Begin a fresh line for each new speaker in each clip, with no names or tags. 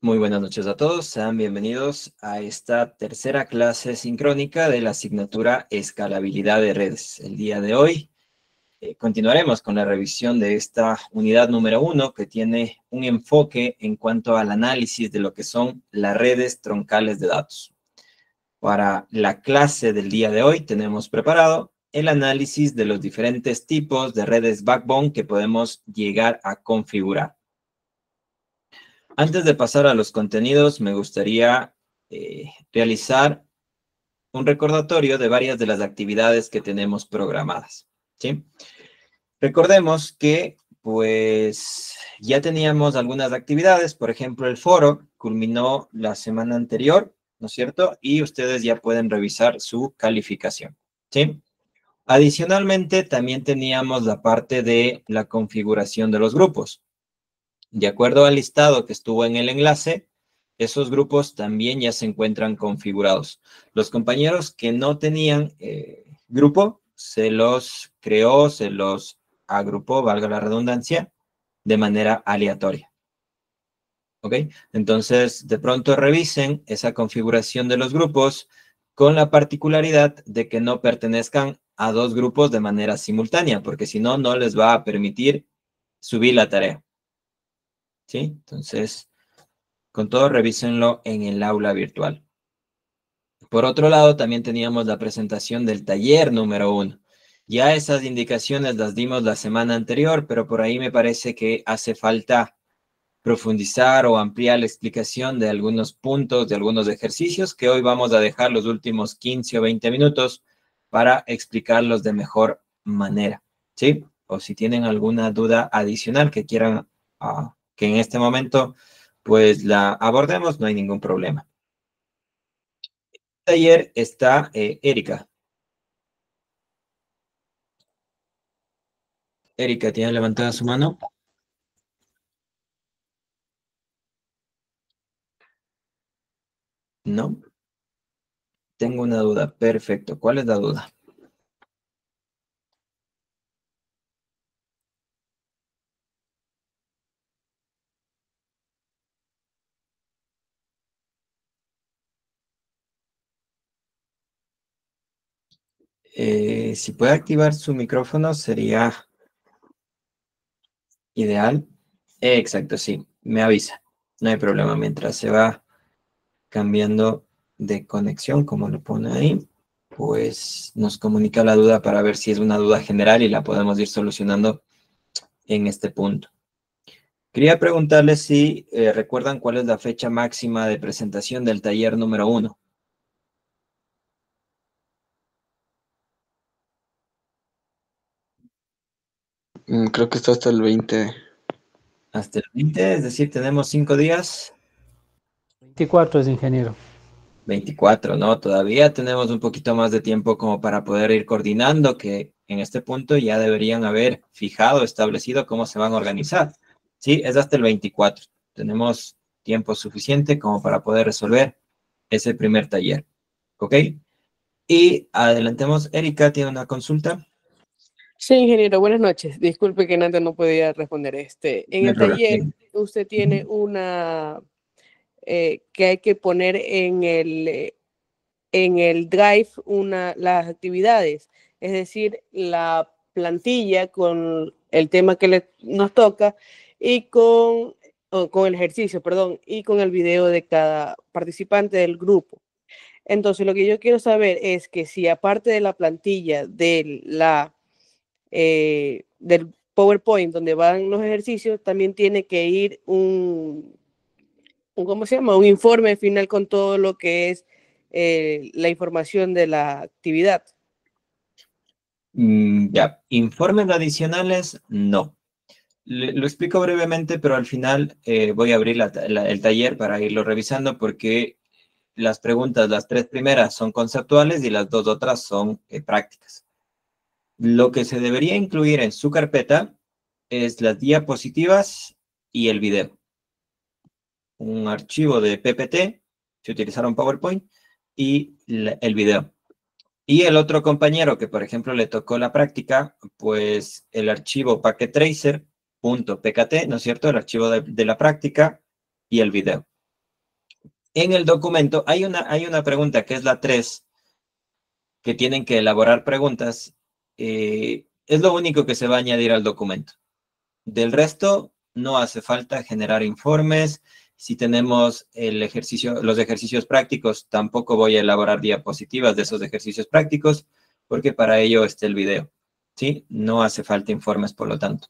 Muy buenas noches a todos, sean bienvenidos a esta tercera clase sincrónica de la asignatura Escalabilidad de Redes. El día de hoy continuaremos con la revisión de esta unidad número 1 que tiene un enfoque en cuanto al análisis de lo que son las redes troncales de datos. Para la clase del día de hoy tenemos preparado el análisis de los diferentes tipos de redes backbone que podemos llegar a configurar. Antes de pasar a los contenidos, me gustaría realizar un recordatorio de varias de las actividades que tenemos programadas, ¿sí? Recordemos que, pues, ya teníamos algunas actividades, por ejemplo, el foro culminó la semana anterior, ¿no es cierto? Y ustedes ya pueden revisar su calificación, ¿sí? Adicionalmente, también teníamos la parte de la configuración de los grupos. De acuerdo al listado que estuvo en el enlace, esos grupos también ya se encuentran configurados. Los compañeros que no tenían grupo, se los creó, se los agrupó, valga la redundancia, de manera aleatoria. ¿Ok? Entonces, de pronto revisen esa configuración de los grupos con la particularidad de que no pertenezcan a dos grupos de manera simultánea, porque si no, no les va a permitir subir la tarea. ¿Sí? Entonces, con todo, revísenlo en el aula virtual. Por otro lado, también teníamos la presentación del taller número 1. Ya esas indicaciones las dimos la semana anterior, pero por ahí me parece que hace falta profundizar o ampliar la explicación de algunos puntos, de algunos ejercicios, que hoy vamos a dejar los últimos 15 o 20 minutos para explicarlos de mejor manera, ¿sí? O si tienen alguna duda adicional que quieran que en este momento pues la abordemos, no hay ningún problema. Taller está Erika. Erika, ¿tiene levantada su mano? No. Tengo una duda. Perfecto. ¿Cuál es la duda? Si puede activar su micrófono sería ideal. Exacto, sí. Me avisa. No hay problema. Mientras se va cambiando de conexión, como lo pone ahí, pues nos comunica la duda para ver si es una duda general y la podemos ir solucionando en este punto. Quería preguntarles si recuerdan cuál es la fecha máxima de presentación del taller número 1.
Creo que está hasta el 20.
Hasta el 20, es decir, tenemos 5 días.
24 es ingeniero.
24, ¿no? Todavía tenemos un poquito más de tiempo como para poder ir coordinando, que en este punto ya deberían haber fijado, establecido cómo se van a organizar. Sí, es hasta el 24. Tenemos tiempo suficiente como para poder resolver ese primer taller. ¿Ok? Y adelantemos. Erika, ¿tiene una consulta?
Sí, ingeniero, buenas noches. Disculpe que antes no podía responder. En el taller usted tiene una que hay que poner en el Drive las actividades, es decir, la plantilla con el tema que nos toca y con el ejercicio, perdón, y con el video de cada participante del grupo. Entonces, lo que yo quiero saber es que si aparte de la plantilla del PowerPoint donde van los ejercicios, también tiene que ir ¿cómo se llama? Un informe final con todo lo que es la información de la actividad.
Ya, informes adicionales, no. Lo explico brevemente, pero al final voy a abrir el taller para irlo revisando porque las preguntas, las 3 primeras son conceptuales y las 2 otras son prácticas. Lo que se debería incluir en su carpeta es las diapositivas y el video. Un archivo de PPT, si utilizaron PowerPoint, y el video. Y el otro compañero que, por ejemplo, le tocó la práctica, pues el archivo packettracer.pkt, ¿no es cierto? El archivo de la práctica y el video. En el documento hay una pregunta que es la 3, que tienen que elaborar preguntas. Es lo único que se va a añadir al documento. Del resto, no hace falta generar informes. Si tenemos los ejercicios prácticos, tampoco voy a elaborar diapositivas de esos ejercicios prácticos, porque para ello está el video. ¿Sí? No hace falta informes, por lo tanto.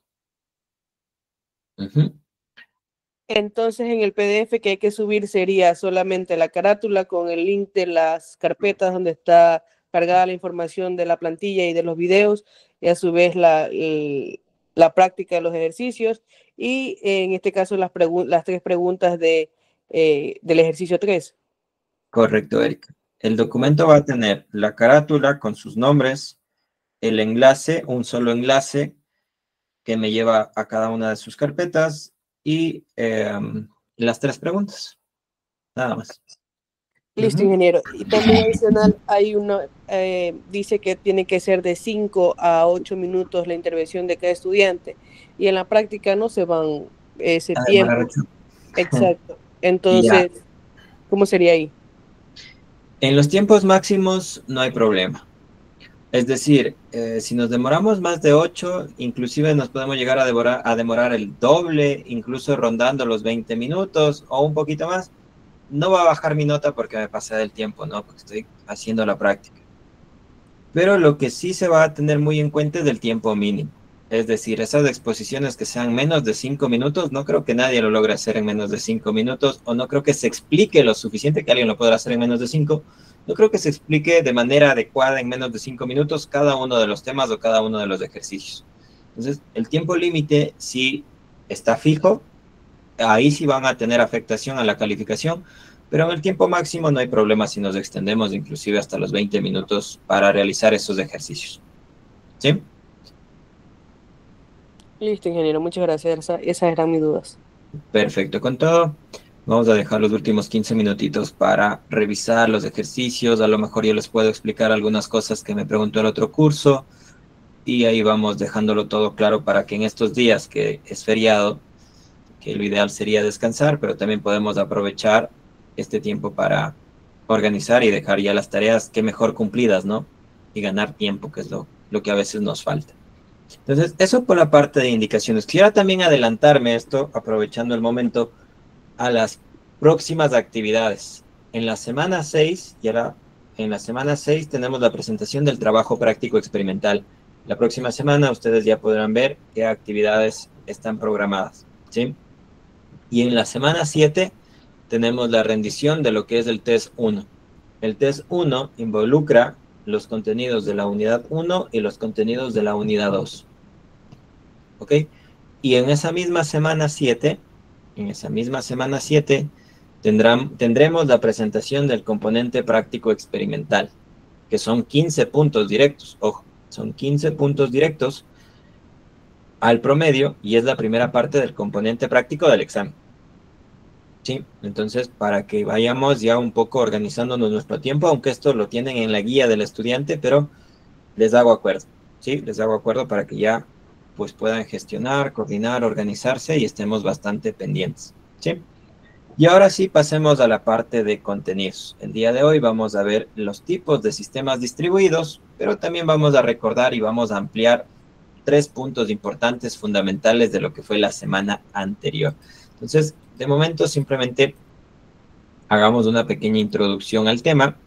Entonces, en el PDF que hay que subir sería solamente la carátula con el link de las carpetas donde está cargada la información de la plantilla y de los videos, y a su vez la práctica de los ejercicios, y en este caso las 3 preguntas del ejercicio 3.
Correcto, Erika. El documento va a tener la carátula con sus nombres, el enlace, un solo enlace que me lleva a cada una de sus carpetas y las 3 preguntas. Nada más.
Listo, ingeniero. Y también adicional hay dice que tiene que ser de 5 a 8 minutos la intervención de cada estudiante. Y en la práctica no se van ese tiempo. Exacto. Entonces, ¿cómo sería ahí?
En los tiempos máximos no hay problema. Es decir, si nos demoramos más de 8, inclusive nos podemos llegar a demorar el doble, incluso rondando los 20 minutos o un poquito más. No va a bajar mi nota porque me pasé del tiempo, ¿no? Porque estoy haciendo la práctica. Pero lo que sí se va a tener muy en cuenta es el tiempo mínimo. Es decir, esas exposiciones que sean menos de 5 minutos, no creo que nadie lo logre hacer en menos de 5 minutos, o no creo que se explique lo suficiente que alguien lo podrá hacer en menos de 5. No creo que se explique de manera adecuada en menos de 5 minutos cada uno de los temas o cada uno de los ejercicios. Entonces, el tiempo límite sí está fijo, ahí sí van a tener afectación a la calificación, pero en el tiempo máximo no hay problema si nos extendemos inclusive hasta los 20 minutos para realizar esos ejercicios. ¿Sí?
Listo, ingeniero. Muchas gracias. Esas eran mis dudas.
Perfecto. Con todo, vamos a dejar los últimos 15 minutitos para revisar los ejercicios. A lo mejor yo les puedo explicar algunas cosas que me preguntó el otro curso y ahí vamos dejándolo todo claro para que en estos días que es feriado, que lo ideal sería descansar, pero también podemos aprovechar este tiempo para organizar y dejar ya las tareas que mejor cumplidas, ¿no? Y ganar tiempo, que es lo que a veces nos falta. Entonces, eso por la parte de indicaciones. Quisiera también adelantarme esto, aprovechando el momento, a las próximas actividades. En la semana 6, en la semana 6 tenemos la presentación del trabajo práctico experimental. La próxima semana ustedes ya podrán ver qué actividades están programadas, ¿sí? Y en la semana 7 tenemos la rendición de lo que es el test 1. El test 1 involucra los contenidos de la unidad 1 y los contenidos de la unidad 2. ¿Ok? Y en esa misma semana 7, tendremos la presentación del componente práctico experimental, que son 15 puntos directos. Ojo, son 15 puntos directos al promedio y es la primera parte del componente práctico del examen. Sí, entonces para que vayamos ya un poco organizándonos nuestro tiempo, aunque esto lo tienen en la guía del estudiante, pero les hago acuerdo, ¿sí? Les hago acuerdo para que ya pues puedan gestionar, coordinar, organizarse y estemos bastante pendientes, ¿sí? Y ahora sí pasemos a la parte de contenidos. El día de hoy vamos a ver los tipos de sistemas distribuidos, pero también vamos a recordar y vamos a ampliar 3 puntos importantes fundamentales de lo que fue la semana anterior. Entonces, de momento simplemente hagamos una pequeña introducción al tema,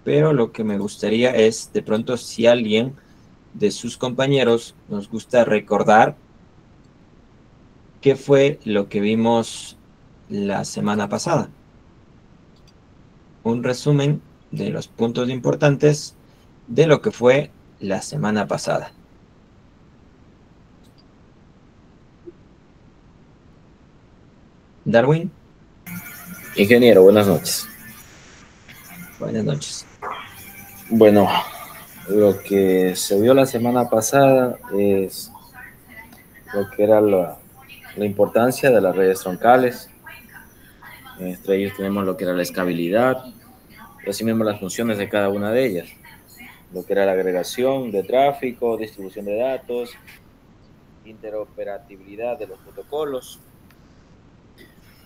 pero lo que me gustaría es, de pronto, si alguien de sus compañeros nos gusta recordar qué fue lo que vimos la semana pasada. Un resumen de los puntos importantes de lo que fue la semana pasada. Darwin.
Ingeniero, buenas noches.
Buenas noches.
Bueno, lo que se vio la semana pasada es lo que era la importancia de las redes troncales. Entre ellos tenemos lo que era la escalabilidad, y así mismo las funciones de cada una de ellas. Lo que era la agregación de tráfico, distribución de datos, interoperabilidad de los protocolos.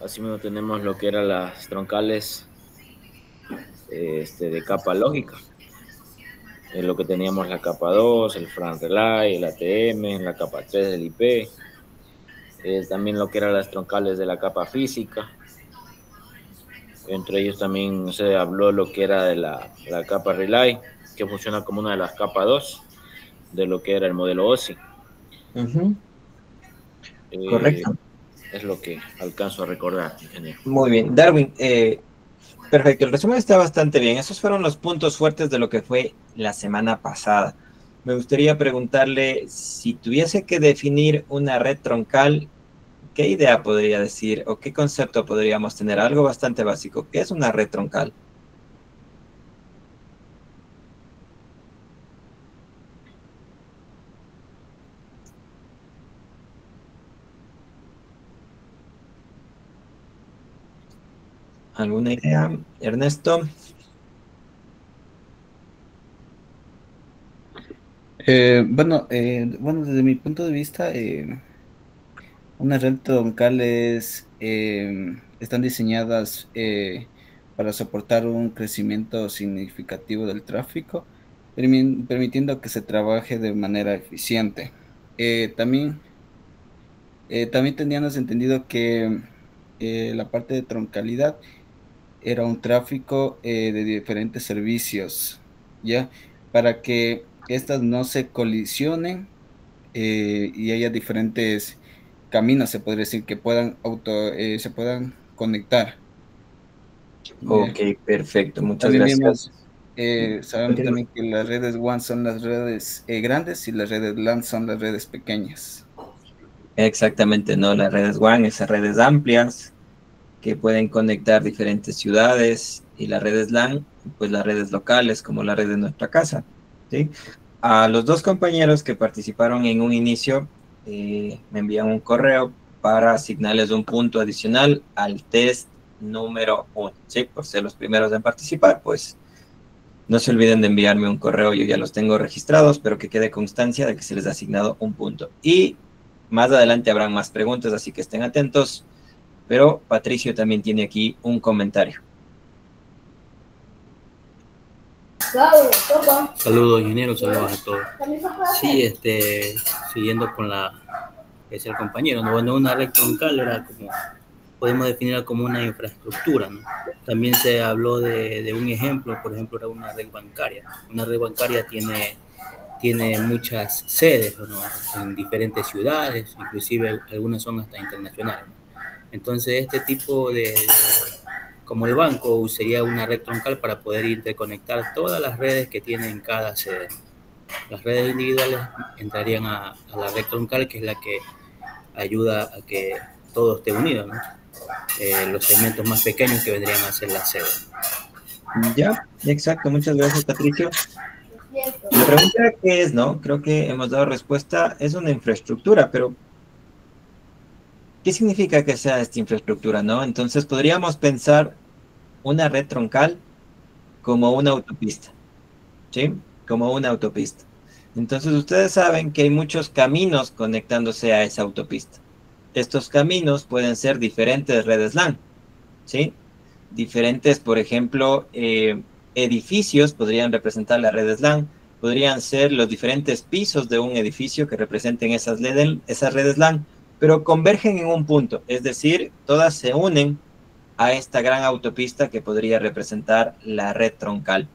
Asimismo tenemos lo que eran las troncales de capa lógica. En lo que teníamos la capa 2, el Fran Relay, el ATM, la capa 3 del IP, también lo que eran las troncales de la capa física. Entre ellos también se habló lo que era de la capa Relay, que funciona como una de las capas 2 de lo que era el modelo OSI.
Correcto.
Es lo que alcanzo a recordar, ingeniero.
Muy bien. Darwin, perfecto. El resumen está bastante bien. Esos fueron los puntos fuertes de lo que fue la semana pasada. Me gustaría preguntarle, si tuviese que definir una red troncal, ¿qué idea podría decir o qué concepto podríamos tener? Algo bastante básico. ¿Qué es una red troncal? ¿Alguna idea, Ernesto?
Bueno, desde mi punto de vista, una red troncal están diseñadas para soportar un crecimiento significativo del tráfico, permitiendo que se trabaje de manera eficiente. También teníamos entendido que la parte de troncalidad era un tráfico de diferentes servicios, ¿ya? Para que estas no se colisionen y haya diferentes caminos, se podría decir, que se puedan conectar.
Ok,
¿Ya?
perfecto. Muchas
También
gracias.
sabemos
Continúa.
también que las redes WAN son las redes grandes y las redes LAN son las redes pequeñas.
Exactamente, ¿no? Las redes WAN, esas redes amplias que pueden conectar diferentes ciudades, y las redes LAN, pues las redes locales, como la red de nuestra casa, ¿sí? A los dos compañeros que participaron en un inicio, me envían un correo para asignarles un punto adicional al test número 1, ¿sí? Por ser los primeros en participar, pues no se olviden de enviarme un correo, yo ya los tengo registrados, pero que quede constancia de que se les ha asignado un punto. Y más adelante habrán más preguntas, así que estén atentos. Pero Patricio también tiene aquí un comentario.
Saludos, ingeniero, saludos a todos. Sí, siguiendo con que es el compañero, ¿no? Bueno, una red troncal era como, podemos definirla como una infraestructura, ¿no? También se habló de un ejemplo, por ejemplo, era una red bancaria. Una red bancaria tiene muchas sedes, ¿no? En diferentes ciudades, inclusive algunas son hasta internacionales, ¿no? Entonces, este tipo como el banco, sería una red troncal para poder interconectar todas las redes que tienen cada sede. Las redes individuales entrarían a la red troncal, que es la que ayuda a que todo esté unido, ¿no? Los segmentos más pequeños que vendrían a ser la sede.
Ya, exacto. Muchas gracias, Patricio. La pregunta que es, ¿no? Creo que hemos dado respuesta. Es una infraestructura, pero ¿qué significa que sea esta infraestructura, no? Entonces podríamos pensar una red troncal como una autopista, ¿sí? Como una autopista. Entonces ustedes saben que hay muchos caminos conectándose a esa autopista. Estos caminos pueden ser diferentes redes LAN, ¿sí? Diferentes, por ejemplo, edificios podrían representar las redes LAN, podrían ser los diferentes pisos de un edificio que representen esas redes LAN, pero convergen en un punto, es decir, todas se unen a esta gran autopista que podría representar la red troncal.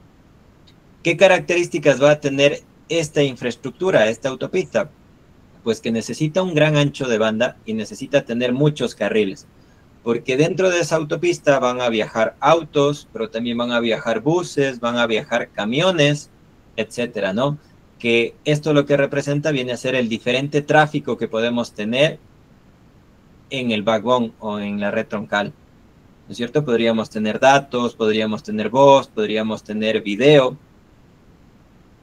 ¿Qué características va a tener esta infraestructura, esta autopista? Pues que necesita un gran ancho de banda y necesita tener muchos carriles, porque dentro de esa autopista van a viajar autos, pero también van a viajar buses, van a viajar camiones, etcétera, ¿no? Que esto lo que representa viene a ser el diferente tráfico que podemos tener en el backbone o en la red troncal, ¿no es cierto? Podríamos tener datos, podríamos tener voz, podríamos tener video.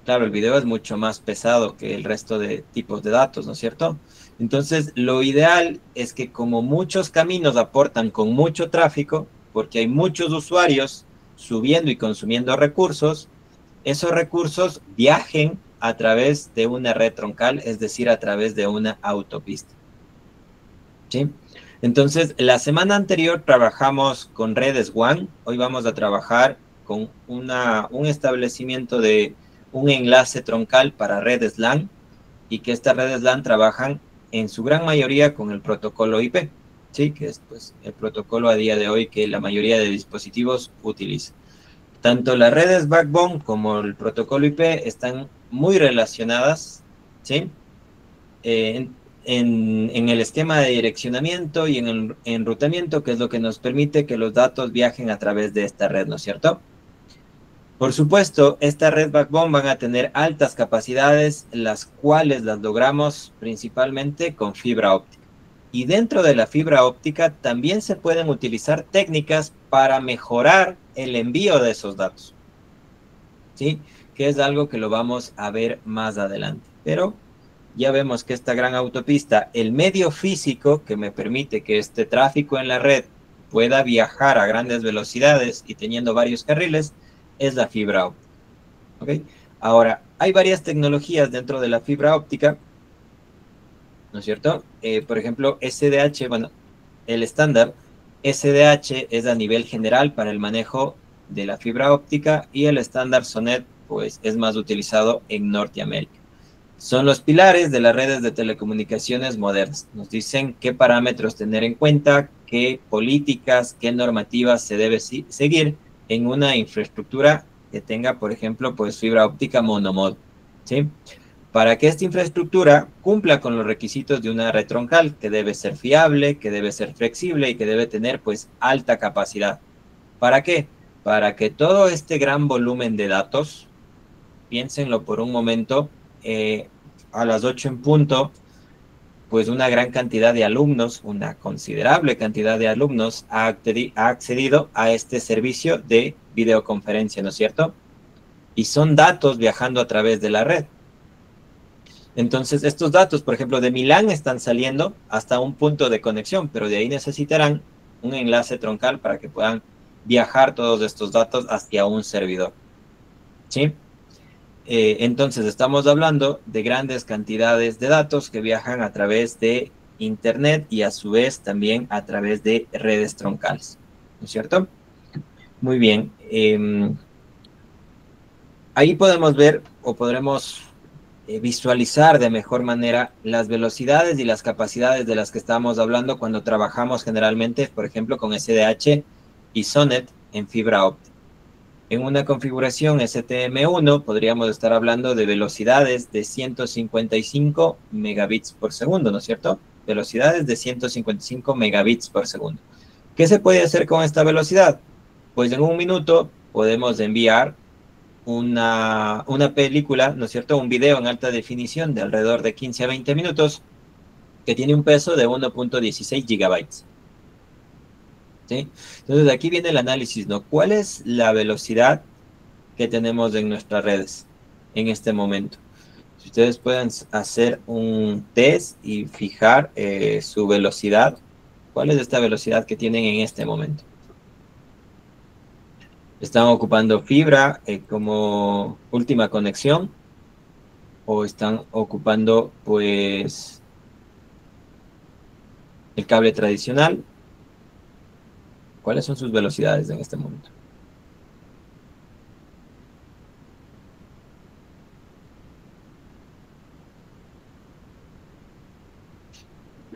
Claro, el video es mucho más pesado que el resto de tipos de datos, ¿no es cierto? Entonces, lo ideal es que como muchos caminos aportan con mucho tráfico, porque hay muchos usuarios subiendo y consumiendo recursos, esos recursos viajen a través de una red troncal, es decir, a través de una autopista, ¿sí? Entonces, la semana anterior trabajamos con redes WAN, hoy vamos a trabajar con un establecimiento de un enlace troncal para redes LAN, y que estas redes LAN trabajan en su gran mayoría con el protocolo IP, ¿sí? Que es pues, el protocolo a día de hoy que la mayoría de dispositivos utiliza. Tanto las redes backbone como el protocolo IP están muy relacionadas, ¿sí? En el esquema de direccionamiento y en el enrutamiento, que es lo que nos permite que los datos viajen a través de esta red, ¿no es cierto? Por supuesto, esta red backbone van a tener altas capacidades, las cuales las logramos principalmente con fibra óptica. Y dentro de la fibra óptica también se pueden utilizar técnicas para mejorar el envío de esos datos, ¿sí? Que es algo que lo vamos a ver más adelante. Pero ya vemos que esta gran autopista, el medio físico que me permite que este tráfico en la red pueda viajar a grandes velocidades y teniendo varios carriles, es la fibra óptica. ¿Okay? Ahora, hay varias tecnologías dentro de la fibra óptica, ¿no es cierto? Por ejemplo, SDH, bueno, el estándar SDH es a nivel general para el manejo de la fibra óptica, y el estándar SONET, pues, es más utilizado en Norteamérica. Son los pilares de las redes de telecomunicaciones modernas. Nos dicen qué parámetros tener en cuenta, qué políticas, qué normativas se debe seguir en una infraestructura que tenga, por ejemplo, pues fibra óptica monomodo, ¿sí? Para que esta infraestructura cumpla con los requisitos de una red troncal, que debe ser fiable, que debe ser flexible y que debe tener, pues, alta capacidad. ¿Para qué? Para que todo este gran volumen de datos, piénsenlo por un momento, a las 8 en punto, pues una gran cantidad de alumnos, una considerable cantidad de alumnos ha accedido a este servicio de videoconferencia, ¿no es cierto? Y son datos viajando a través de la red. Entonces, estos datos, por ejemplo, de Milán están saliendo hasta un punto de conexión, pero de ahí necesitarán un enlace troncal para que puedan viajar todos estos datos hacia un servidor, ¿sí? Entonces, estamos hablando de grandes cantidades de datos que viajan a través de Internet y a su vez también a través de redes troncales, ¿no es cierto? Muy bien. Ahí podemos ver o podremos visualizar de mejor manera las velocidades y las capacidades de las que estamos hablando cuando trabajamos generalmente, por ejemplo, con SDH y SONET en fibra óptica. En una configuración STM1 podríamos estar hablando de velocidades de 155 megabits por segundo, ¿no es cierto? Velocidades de 155 megabits por segundo. ¿Qué se puede hacer con esta velocidad? Pues en un minuto podemos enviar una película, ¿no es cierto? Un video en alta definición de alrededor de 15 a 20 minutos que tiene un peso de 1.16 gigabytes. ¿Sí? Entonces aquí viene el análisis, ¿no? ¿Cuál es la velocidad que tenemos en nuestras redes en este momento? Si ustedes pueden hacer un test y fijar su velocidad, ¿cuál es esta velocidad que tienen en este momento? ¿Están ocupando fibra como última conexión? ¿O están ocupando, pues, el cable tradicional? ¿Cuáles son sus velocidades en este momento?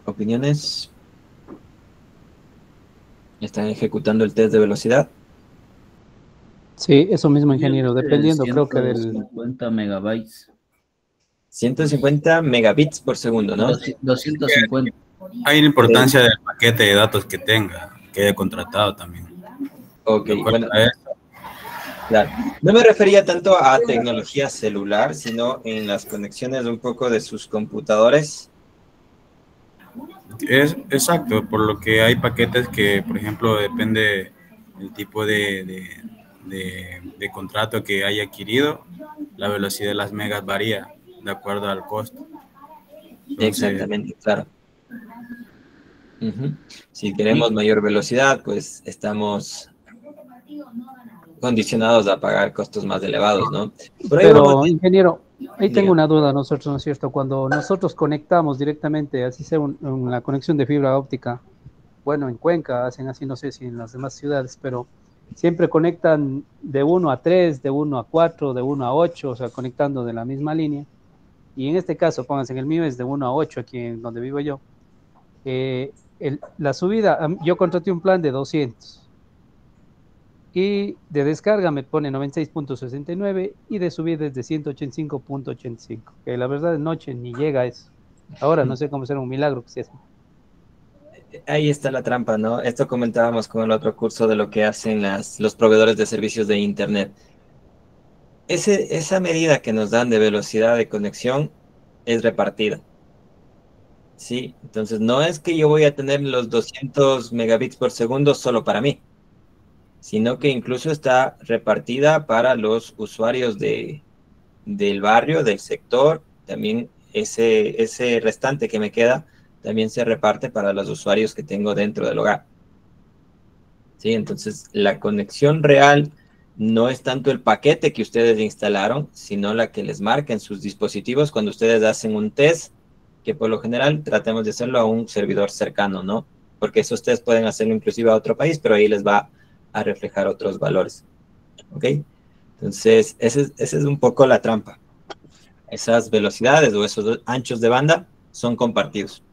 ¿Opiniones? ¿Están ejecutando el test de velocidad?
Sí, eso mismo, ingeniero, dependiendo, creo que del...
150 megabytes.
150 megabits por segundo, ¿no?
250.
Hay la importancia del paquete de datos que tenga, que haya contratado también.
Ok, bueno, claro. No me refería tanto a tecnología celular, sino en las conexiones un poco de sus computadores.
Es exacto, por lo que hay paquetes que, por ejemplo, depende del tipo de contrato que haya adquirido, la velocidad de las megas varía de acuerdo al costo. Entonces,
exactamente, claro. Si queremos mayor velocidad, pues estamos condicionados a pagar costos más elevados, ¿no?
Pero, ingeniero, ahí tengo una duda nosotros, ¿no es cierto? Cuando nosotros conectamos directamente, así sea una conexión de fibra óptica, bueno, en Cuenca hacen así, no sé si en las demás ciudades, pero siempre conectan de 1 a 3, de 1 a 4, de 1 a 8, o sea, conectando de la misma línea. Y en este caso, pónganse, en el mío es de 1 a 8, aquí en donde vivo yo. La subida, yo contraté un plan de 200. Y de descarga me pone 96.69 y de subida es de 185.85. Que la verdad de noche ni llega a eso. Ahora no sé cómo será un milagro que se hace.
Ahí está la trampa, ¿no? Esto comentábamos con el otro curso de lo que hacen los proveedores de servicios de Internet. Esa medida que nos dan de velocidad de conexión es repartida. Sí, entonces no es que yo voy a tener los 200 megabits por segundo solo para mí, sino que incluso está repartida para los usuarios del barrio, del sector. También ese restante que me queda también se reparte para los usuarios que tengo dentro del hogar. ¿Sí? Entonces, la conexión real no es tanto el paquete que ustedes instalaron, sino la que les marca en sus dispositivos cuando ustedes hacen un test, que por lo general tratemos de hacerlo a un servidor cercano, ¿no? Porque esos test pueden hacerlo inclusive a otro país, pero ahí les va a reflejar otros valores. ¿Ok? Entonces, esa es un poco la trampa. Esas velocidades o esos anchos de banda son compartidos.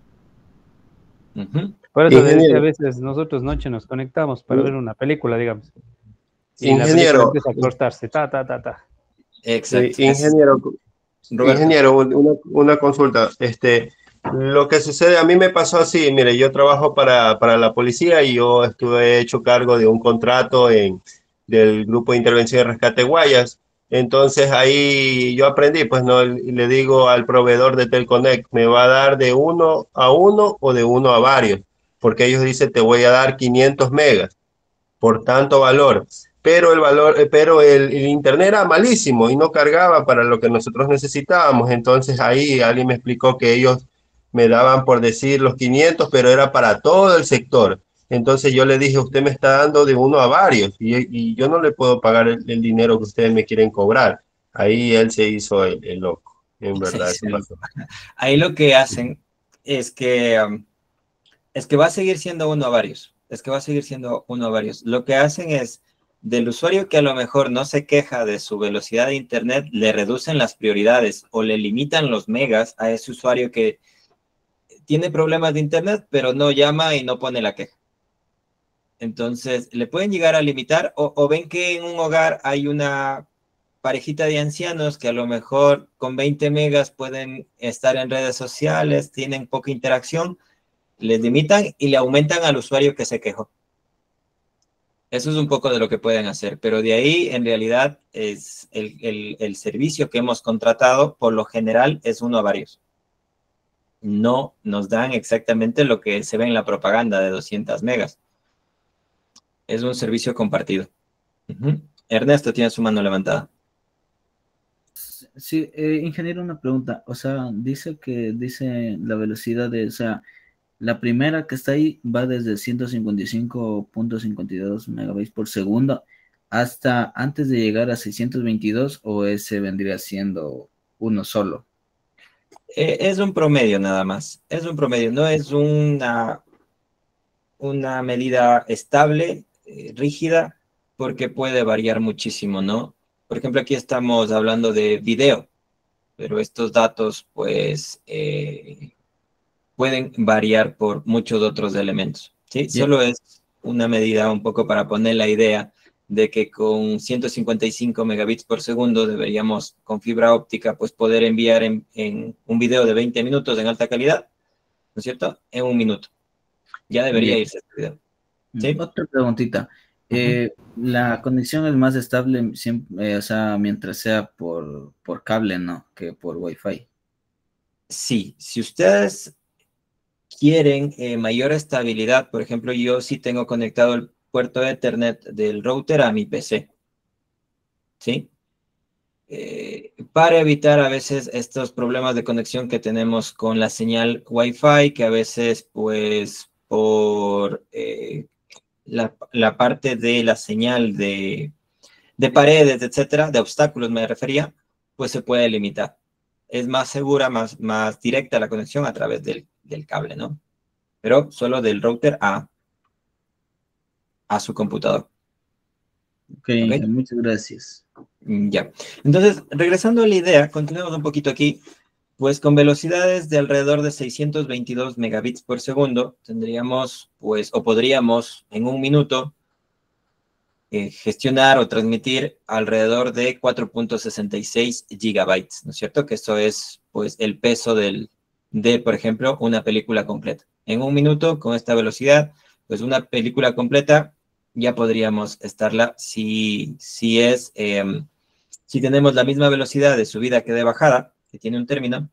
Por eso decía, a veces nosotros noche nos conectamos para ver una película, digamos. Y la película empieza a cortarse, ta.
Exacto.
Ingeniero, una consulta. Lo que sucede, a mí me pasó así, mire, yo trabajo para la policía y yo estuve hecho cargo de un contrato del Grupo de Intervención y Rescate Guayas. Entonces ahí yo aprendí, pues no, le digo al proveedor de Telconnect, me va a dar de 1 a 1 o de 1 a varios, porque ellos dicen te voy a dar 500 megas por tanto valor. Pero el internet era malísimo y no cargaba para lo que nosotros necesitábamos. Entonces ahí alguien me explicó que ellos me daban por decir los 500, pero era para todo el sector. Entonces yo le dije, usted me está dando de 1 a varios y yo no le puedo pagar el dinero que ustedes me quieren cobrar. Ahí él se hizo el loco, en verdad.
Sí, ahí lo que hacen es que va a seguir siendo 1 a varios. Lo que hacen es, del usuario que a lo mejor no se queja de su velocidad de internet, le reducen las prioridades o le limitan los megas a ese usuario que tiene problemas de internet, pero no llama y no pone la queja. Entonces, le pueden llegar a limitar o ven que en un hogar hay una parejita de ancianos que a lo mejor con 20 megas pueden estar en redes sociales, tienen poca interacción, les limitan y le aumentan al usuario que se quejó. Eso es un poco de lo que pueden hacer, pero de ahí en realidad es el servicio que hemos contratado, por lo general es 1 a varios. No nos dan exactamente lo que se ve en la propaganda de 200 megas. Es un servicio compartido. Ernesto tiene su mano levantada.
Sí, ingeniero, una pregunta. O sea, dice la velocidad de, o sea, la primera que está ahí va desde 155.52 megabytes por segundo hasta antes de llegar a 622, o ese vendría siendo uno solo.
Es un promedio nada más. Es un promedio, no es una medida estable, rígida, porque puede variar muchísimo, ¿no? Por ejemplo, aquí estamos hablando de video, pero estos datos, pues, pueden variar por muchos otros elementos, ¿sí? Yeah. Solo es una medida un poco para poner la idea de que con 155 megabits por segundo deberíamos, con fibra óptica, pues poder enviar en un video de 20 minutos en alta calidad, ¿no es cierto? En 1 minuto. Ya debería irse este video. ¿Sí?
Otra preguntita. La conexión es más estable siempre, o sea, mientras sea por cable, ¿no? Que por Wi-Fi.
Sí, si ustedes quieren mayor estabilidad, por ejemplo, yo sí tengo conectado el puerto de Ethernet del router a mi PC, ¿sí? Para evitar a veces estos problemas de conexión que tenemos con la señal Wi-Fi, que a veces, pues, por la parte de la señal de paredes, etcétera, de obstáculos me refería, pues se puede limitar. Es más segura, más directa la conexión a través del cable, ¿no? Pero solo del router a su computador.
Ok, muchas gracias.
Ya. Entonces, regresando a la idea, continuamos un poquito aquí. Pues con velocidades de alrededor de 622 megabits por segundo, tendríamos, pues, o podríamos en un minuto gestionar o transmitir alrededor de 4.66 gigabytes, ¿no es cierto? Que eso es, pues, el peso de, por ejemplo, una película completa. En un minuto, con esta velocidad, pues una película completa ya podríamos estarla si tenemos la misma velocidad de subida que de bajada, que tiene un término.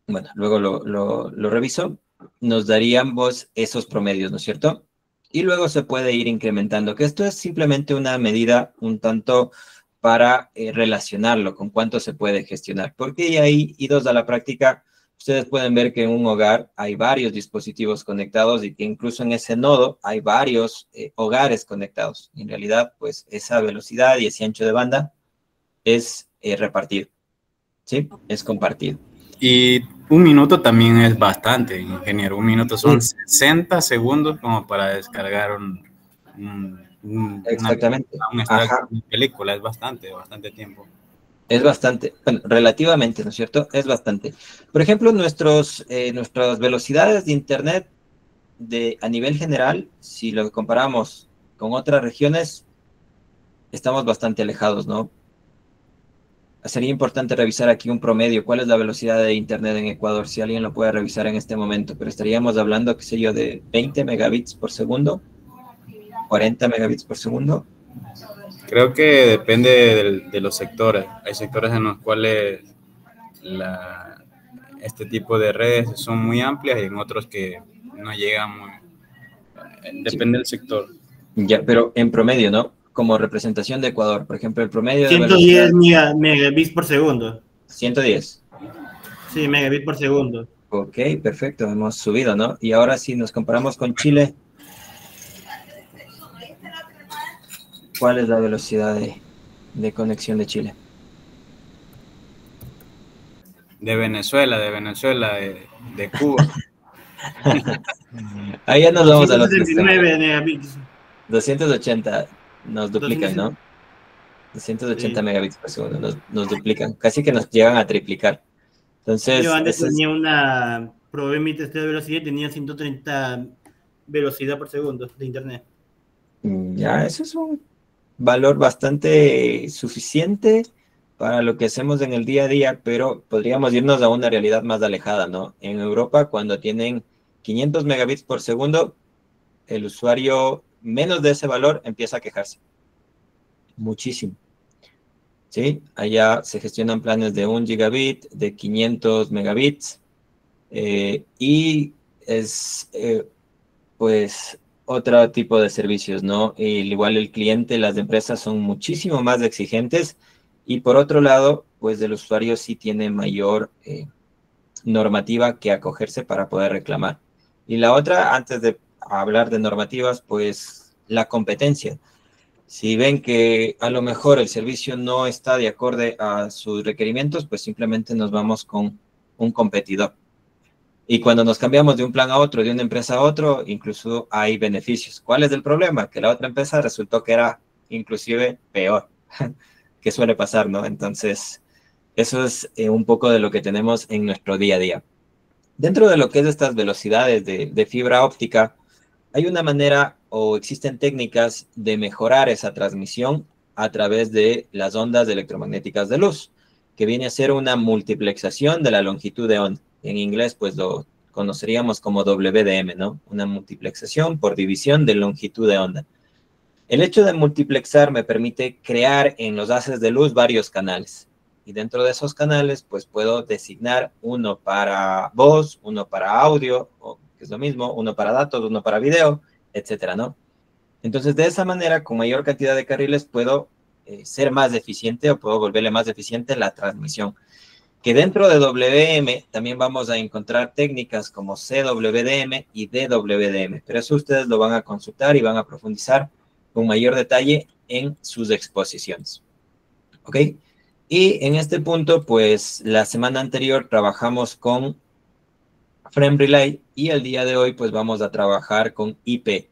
Bueno, luego lo reviso, nos darían esos promedios, ¿no es cierto? Y luego se puede ir incrementando, que esto es simplemente una medida un tanto para relacionarlo con cuánto se puede gestionar. Porque ya ahí, idos a la práctica, ustedes pueden ver que en un hogar hay varios dispositivos conectados y que incluso en ese nodo hay varios hogares conectados. En realidad, pues esa velocidad y ese ancho de banda es repartido, ¿sí? Es compartido.
Y un minuto también es bastante, ingeniero. Un minuto son 60 segundos como para descargar
Exactamente.
una película. Es bastante tiempo.
Es bastante, bueno, relativamente, ¿no es cierto? Es bastante. Por ejemplo, nuestras velocidades de Internet a nivel general, si lo comparamos con otras regiones, estamos bastante alejados, ¿no? Sería importante revisar aquí un promedio. ¿Cuál es la velocidad de Internet en Ecuador? Si alguien lo puede revisar en este momento. Pero estaríamos hablando, qué sé yo, de 20 megabits por segundo, 40 megabits por segundo.
Creo que depende de los sectores. Hay sectores en los cuales este tipo de redes son muy amplias y en otros que no llegan muy... Depende del sector.
Ya, pero en promedio, ¿no? Como representación de Ecuador, por ejemplo, el promedio
110 megabits por segundo.
110.
Sí, megabits por segundo.
Ok, perfecto, hemos subido, ¿no? Y ahora si nos comparamos con Chile, ¿cuál es la velocidad de conexión de Chile?
De Venezuela, de Cuba.
Ahí ya nos vamos a los
279 megabits.
280 nos duplican, 200, ¿no? 280 megabits por segundo nos duplican, casi que nos llegan a triplicar. Entonces,
yo antes tenía probé mi testeo de velocidad y tenía 130 velocidad por segundo de internet.
Ya, eso es un valor bastante suficiente para lo que hacemos en el día a día, pero podríamos irnos a una realidad más alejada, ¿no? En Europa, cuando tienen 500 megabits por segundo, el usuario menos de ese valor empieza a quejarse. Muchísimo. ¿Sí? Allá se gestionan planes de 1 gigabit, de 500 megabits, y es, pues, otro tipo de servicios, ¿no? Igual el cliente, las empresas son muchísimo más exigentes, y por otro lado, pues el usuario sí tiene mayor normativa que acogerse para poder reclamar. Y la otra, antes de hablar de normativas, pues la competencia. Si ven que a lo mejor el servicio no está de acorde a sus requerimientos, pues simplemente nos vamos con un competidor. Y cuando nos cambiamos de un plan a otro, de una empresa a otro, incluso hay beneficios. ¿Cuál es el problema? Que la otra empresa resultó que era inclusive peor, que suele pasar, ¿no? Entonces, eso es un poco de lo que tenemos en nuestro día a día. Dentro de lo que es estas velocidades de fibra óptica, hay una manera o existen técnicas de mejorar esa transmisión a través de las ondas electromagnéticas de luz, que viene a ser una multiplexación de la longitud de onda. En inglés, pues lo conoceríamos como WDM, ¿no? Una multiplexación por división de longitud de onda. El hecho de multiplexar me permite crear en los haces de luz varios canales. Y dentro de esos canales, pues puedo designar uno para voz, uno para audio, o que es lo mismo, uno para datos, uno para video, etcétera, ¿no? Entonces, de esa manera, con mayor cantidad de carriles, puedo ser más eficiente o puedo volverle más eficiente la transmisión. Que dentro de WM también vamos a encontrar técnicas como CWDM y DWDM, pero eso ustedes lo van a consultar y van a profundizar con mayor detalle en sus exposiciones. ¿Ok? Y en este punto, pues, la semana anterior trabajamos con Frame Relay y el día de hoy, pues, vamos a trabajar con IP.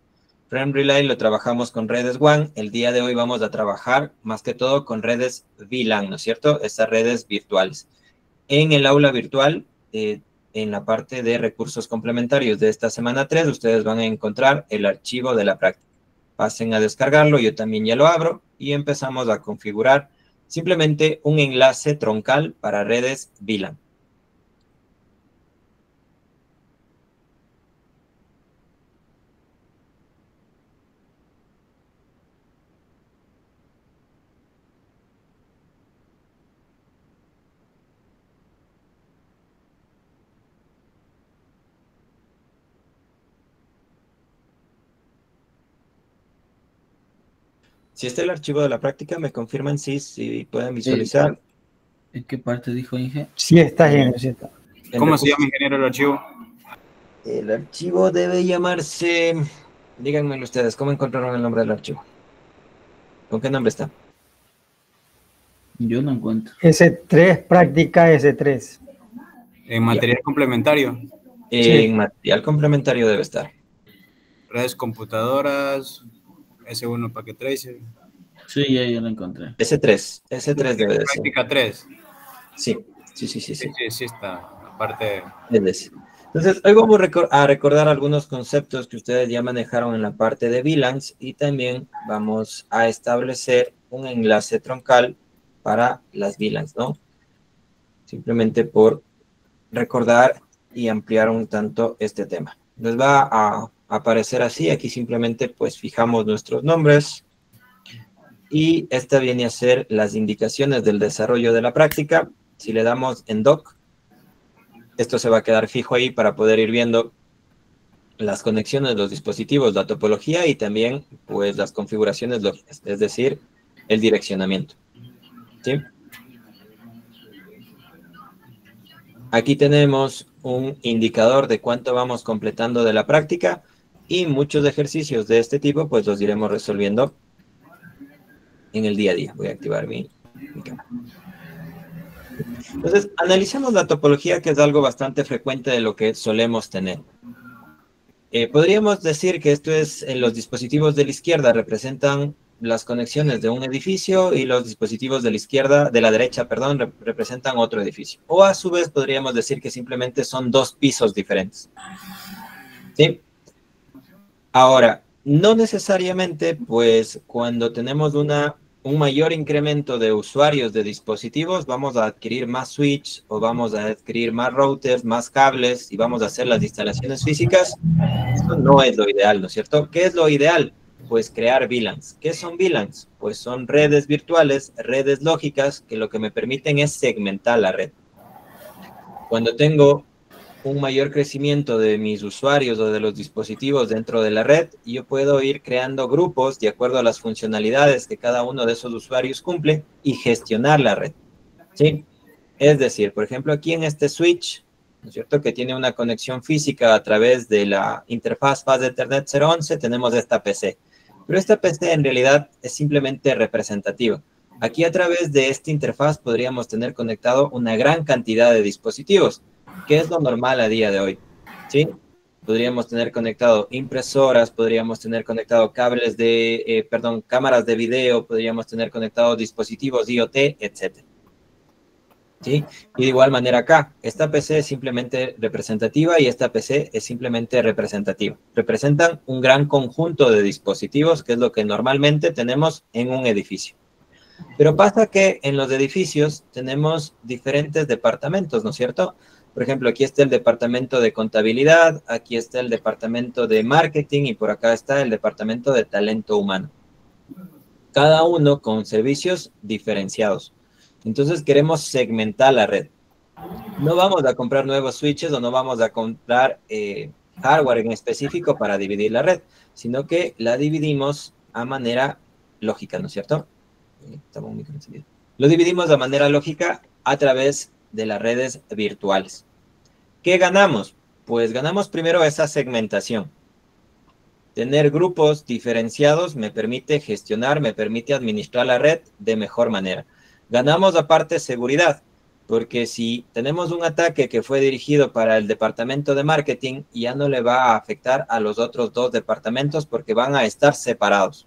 Frame Relay lo trabajamos con redes WAN. El día de hoy vamos a trabajar más que todo con redes VLAN, ¿no es cierto? Estas redes virtuales. En el aula virtual, en la parte de recursos complementarios de esta semana 3, ustedes van a encontrar el archivo de la práctica. Pasen a descargarlo, yo también ya lo abro y empezamos a configurar simplemente un enlace troncal para redes VLAN. Si está el archivo de la práctica, me confirman si pueden visualizar.
¿En qué parte dijo Inge?
Sí está, ingeniero, sí está.
¿Cómo se llama, ingeniero, el archivo?
El archivo debe llamarse... Díganmelo ustedes, ¿cómo encontraron el nombre del archivo? ¿Con qué nombre está?
Yo no encuentro.
S3, práctica S3.
En material complementario.
En material complementario debe estar.
Redes computadoras, S1 Packet Tracer.
Sí, ya lo encontré.
S3 debe de ser.
Práctica 3.
Sí.
Sí está, aparte.
Entonces, hoy vamos a recordar algunos conceptos que ustedes ya manejaron en la parte de VLANs y también vamos a establecer un enlace troncal para las VLANs, ¿no? Simplemente por recordar y ampliar un tanto este tema. Les va a aparecer así, aquí simplemente pues fijamos nuestros nombres y esta viene a ser las indicaciones del desarrollo de la práctica. Si le damos en Doc, esto se va a quedar fijo ahí para poder ir viendo las conexiones de los dispositivos, la topología y también pues las configuraciones lógicas, es decir, el direccionamiento. ¿Sí? Aquí tenemos un indicador de cuánto vamos completando de la práctica y muchos ejercicios de este tipo pues los iremos resolviendo en el día a día. Voy a activar mi cámara. Entonces, analicemos la topología, que es algo bastante frecuente de lo que solemos tener. Podríamos decir que esto es, en los dispositivos de la izquierda representan las conexiones de un edificio y los dispositivos de la izquierda, de la derecha, perdón, representan otro edificio. O a su vez podríamos decir que simplemente son dos pisos diferentes. ¿Sí? Ahora, no necesariamente, pues, cuando tenemos un mayor incremento de usuarios de dispositivos, vamos a adquirir más switch o vamos a adquirir más routers, más cables y vamos a hacer las instalaciones físicas. Esto no es lo ideal, ¿no es cierto? ¿Qué es lo ideal? Pues crear VLANs. ¿Qué son VLANs? Pues son redes virtuales, redes lógicas, que lo que me permiten es segmentar la red. Cuando tengo un mayor crecimiento de mis usuarios o de los dispositivos dentro de la red, yo puedo ir creando grupos de acuerdo a las funcionalidades que cada uno de esos usuarios cumple y gestionar la red. ¿Sí? Es decir, por ejemplo, aquí en este switch, ¿no es cierto?, que tiene una conexión física a través de la interfaz Fast Ethernet 011, tenemos esta PC. Pero esta PC en realidad es simplemente representativa. Aquí a través de esta interfaz podríamos tener conectado una gran cantidad de dispositivos, que es lo normal a día de hoy, ¿sí? Podríamos tener conectado impresoras, podríamos tener conectado cables de, cámaras de video, podríamos tener conectados dispositivos IoT, etc. ¿Sí? Y de igual manera acá, esta PC es simplemente representativa y esta PC es simplemente representativa. Representan un gran conjunto de dispositivos, que es lo que normalmente tenemos en un edificio. Pero pasa que en los edificios tenemos diferentes departamentos, ¿no es cierto? Por ejemplo, aquí está el departamento de contabilidad, aquí está el departamento de marketing y por acá está el departamento de talento humano. Cada uno con servicios diferenciados. Entonces queremos segmentar la red. No vamos a comprar nuevos switches o no vamos a comprar hardware en específico para dividir la red, sino que la dividimos a manera lógica, ¿no es cierto? Lo dividimos de manera lógica a través de las redes virtuales. ¿Qué ganamos? Pues ganamos primero esa segmentación. Tener grupos diferenciados me permite gestionar, me permite administrar la red de mejor manera. Ganamos aparte seguridad, Porque si tenemos un ataque que fue dirigido para el departamento de marketing, ya no le va a afectar a los otros dos departamentos porque van a estar separados.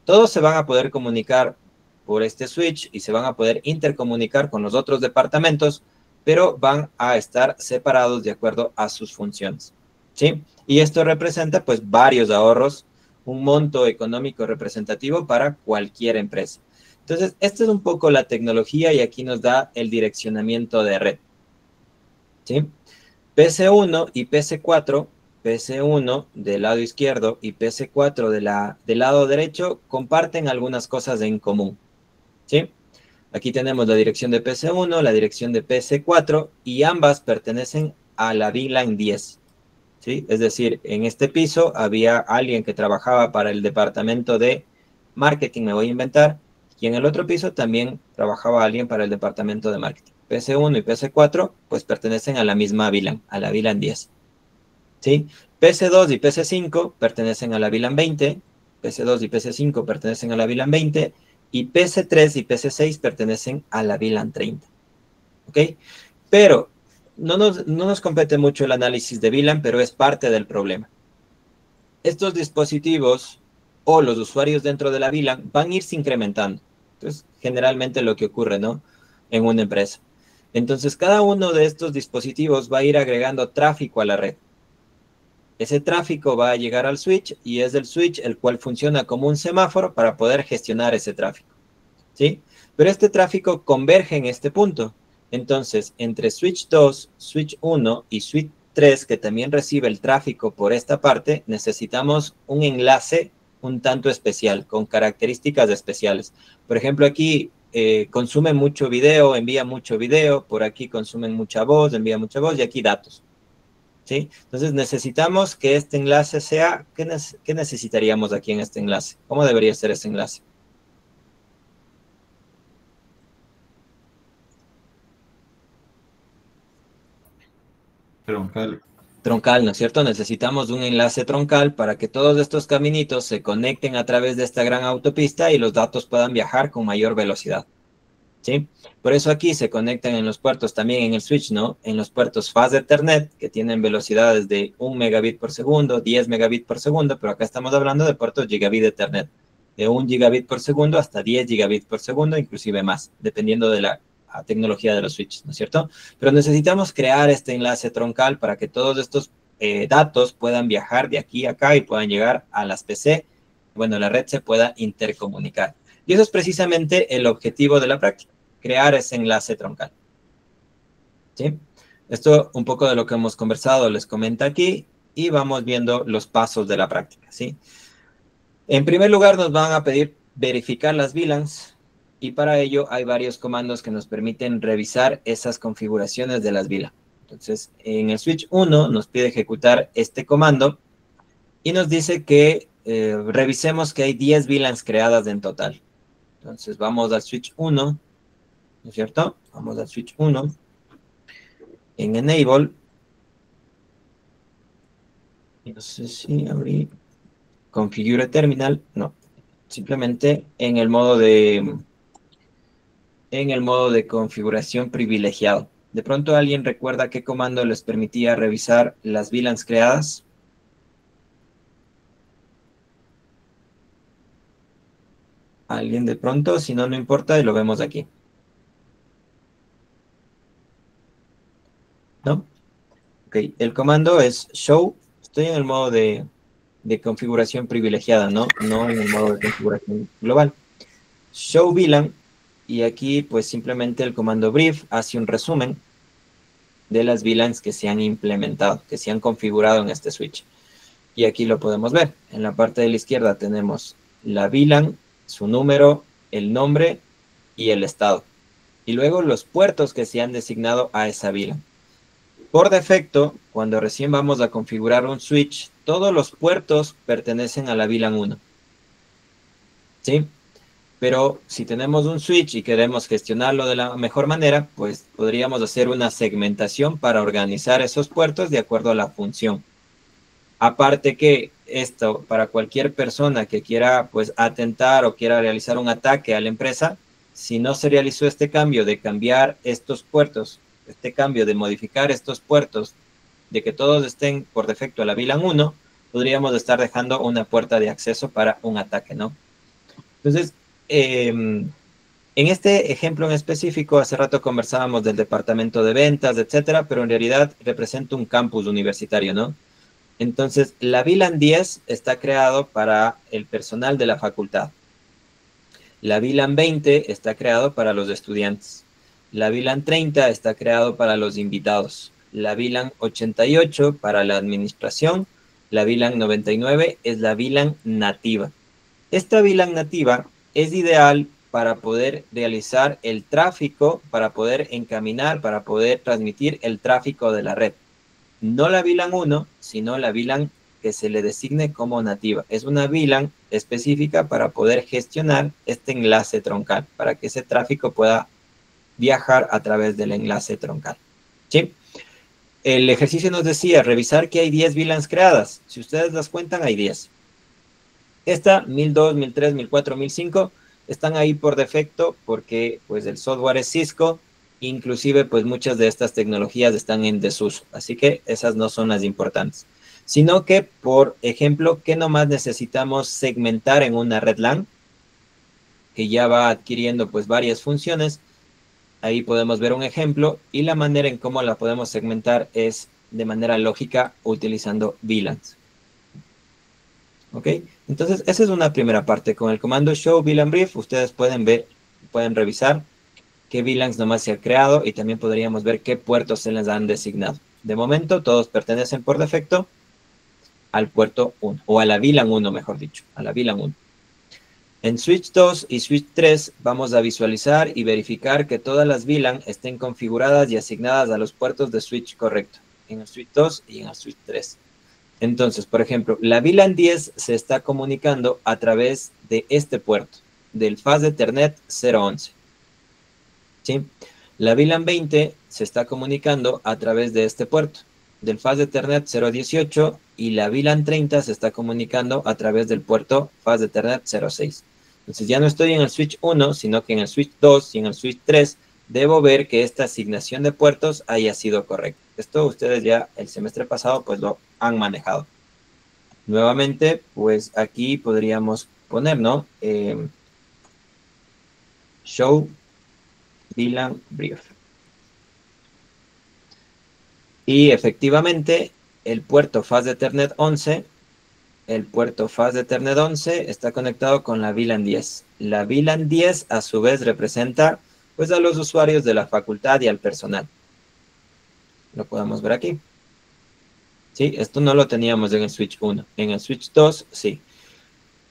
Todos se van a poder comunicar por este switch y se van a poder intercomunicar con los otros departamentos, pero van a estar separados de acuerdo a sus funciones, ¿sí? Y esto representa pues varios ahorros, un monto económico representativo para cualquier empresa. Entonces, esta es un poco la tecnología y aquí nos da el direccionamiento de red, ¿sí? PC1 y PC4, PC1 del lado izquierdo y PC4 del lado derecho comparten algunas cosas en común, ¿sí? Aquí tenemos la dirección de PC1, la dirección de PC4 y ambas pertenecen a la VLAN 10, ¿sí? Es decir, en este piso había alguien que trabajaba para el departamento de marketing, me voy a inventar, y en el otro piso también trabajaba alguien para el departamento de marketing. PC1 y PC4 pues pertenecen a la misma VLAN, a la VLAN 10, ¿sí? PC2 y PC5 pertenecen a la VLAN 20, PC2 y PC5 pertenecen a la VLAN 20, y PC3 y PC6 pertenecen a la VLAN 30, ¿ok? Pero no nos compete mucho el análisis de VLAN, pero es parte del problema. Estos dispositivos o los usuarios dentro de la VLAN van a irse incrementando. Entonces, generalmente lo que ocurre, ¿no? En una empresa. Entonces, cada uno de estos dispositivos va a ir agregando tráfico a la red. Ese tráfico va a llegar al switch y es el switch el cual funciona como un semáforo para poder gestionar ese tráfico, ¿sí? Pero este tráfico converge en este punto. Entonces, entre switch 2, switch 1 y switch 3, que también recibe el tráfico por esta parte, necesitamos un enlace un tanto especial, con características especiales. Por ejemplo, aquí consume mucho video, envía mucho video, por aquí consumen mucha voz, envía mucha voz y aquí datos, ¿sí? Entonces necesitamos que este enlace sea, ¿qué necesitaríamos aquí en este enlace? ¿Cómo debería ser este enlace?
Troncal.
Troncal, ¿no es cierto? Necesitamos un enlace troncal para que todos estos caminitos se conecten a través de esta gran autopista y los datos puedan viajar con mayor velocidad, ¿sí? Por eso aquí se conectan en los puertos también en el switch, ¿no? En los puertos Fast Ethernet, que tienen velocidades de 1 megabit por segundo, 10 megabit por segundo, pero acá estamos hablando de puertos Gigabit Ethernet, de 1 gigabit por segundo hasta 10 gigabit por segundo, inclusive más, dependiendo de la tecnología de los switches, ¿no es cierto? Pero necesitamos crear este enlace troncal para que todos estos datos puedan viajar de aquí a acá y puedan llegar a las PC, bueno, la red se pueda intercomunicar. Y eso es precisamente el objetivo de la práctica, crear ese enlace troncal, ¿sí? Esto un poco de lo que hemos conversado les comenta aquí y vamos viendo los pasos de la práctica, ¿sí? En primer lugar nos van a pedir verificar las VLANs y para ello hay varios comandos que nos permiten revisar esas configuraciones de las VLAN. Entonces, en el switch 1 nos pide ejecutar este comando y nos dice que revisemos que hay 10 VLANs creadas en total. Entonces, vamos al switch 1, ¿no es cierto? Vamos al switch 1. En Enable. No sé si abrí. Configure Terminal. No. Simplemente en el modo de configuración privilegiado. ¿De pronto alguien recuerda qué comando les permitía revisar las VLANs creadas? ¿Alguien de pronto? Si no, no importa y lo vemos aquí. ¿No? Ok, el comando es show. Estoy en el modo de configuración privilegiada, ¿no? No en el modo de configuración global. Show VLAN. Y aquí, pues, simplemente el comando brief hace un resumen de las VLANs que se han implementado, que se han configurado en este switch. Y aquí lo podemos ver. En la parte de la izquierda tenemos la VLAN, su número, el nombre y el estado. Y luego los puertos que se han designado a esa VLAN. Por defecto, cuando recién vamos a configurar un switch, todos los puertos pertenecen a la VLAN 1. ¿Sí? Pero si tenemos un switch y queremos gestionarlo de la mejor manera, pues podríamos hacer una segmentación para organizar esos puertos de acuerdo a la función. Aparte que esto, para cualquier persona que quiera pues atentar o quiera realizar un ataque a la empresa, si no se realizó este cambio de cambiar estos puertos, este cambio de modificar estos puertos, de que todos estén por defecto a la VLAN 1, podríamos estar dejando una puerta de acceso para un ataque, ¿no? Entonces, en este ejemplo en específico, hace rato conversábamos del departamento de ventas, etcétera, pero en realidad representa un campus universitario, ¿no? Entonces, la VLAN 10 está creado para el personal de la facultad. La VLAN 20 está creado para los estudiantes. La VLAN 30 está creado para los invitados. La VLAN 88 para la administración. La VLAN 99 es la VLAN nativa. Esta VLAN nativa es ideal para poder realizar el tráfico, para poder encaminar, para poder transmitir el tráfico de la red. No la VLAN 1, sino la VLAN que se le designe como nativa. Es una VLAN específica para poder gestionar este enlace troncal, para que ese tráfico pueda viajar a través del enlace troncal. ¿Sí? El ejercicio nos decía revisar que hay 10 VLANs creadas. Si ustedes las cuentan, hay 10. Esta, 1002, 1003, 1004, 1005, están ahí por defecto porque pues el software es Cisco, inclusive pues muchas de estas tecnologías están en desuso, así que esas no son las importantes. Sino que, por ejemplo, ¿qué nomás necesitamos segmentar en una red LAN? Que ya va adquiriendo pues varias funciones. Ahí podemos ver un ejemplo y la manera en cómo la podemos segmentar es de manera lógica utilizando VLANs. ¿Ok? Entonces, esa es una primera parte. Con el comando show VLAN brief, ustedes pueden ver, pueden revisar qué VLANs nomás se ha creado y también podríamos ver qué puertos se les han designado. De momento, todos pertenecen por defecto al puerto 1, o a la VLAN 1, mejor dicho, a la VLAN 1. En Switch 2 y Switch 3 vamos a visualizar y verificar que todas las VLAN estén configuradas y asignadas a los puertos de Switch correcto, en el Switch 2 y en el Switch 3. Entonces, por ejemplo, la VLAN 10 se está comunicando a través de este puerto, del Fast Ethernet 011. ¿Sí? La VLAN 20 se está comunicando a través de este puerto, del Fast Ethernet 018, y la VLAN 30 se está comunicando a través del puerto Fast Ethernet 06. Entonces ya no estoy en el Switch 1, sino que en el Switch 2 y en el Switch 3 debo ver que esta asignación de puertos haya sido correcta. Esto ustedes ya el semestre pasado pues lo han manejado. Nuevamente, pues aquí podríamos poner, ¿no? Show VLAN brief. Y efectivamente, el puerto Fast Ethernet 11, está conectado con la VLAN 10. La VLAN 10 a su vez representa pues a los usuarios de la facultad y al personal. Lo podemos ver aquí. Sí, esto no lo teníamos en el Switch 1. En el Switch 2, sí.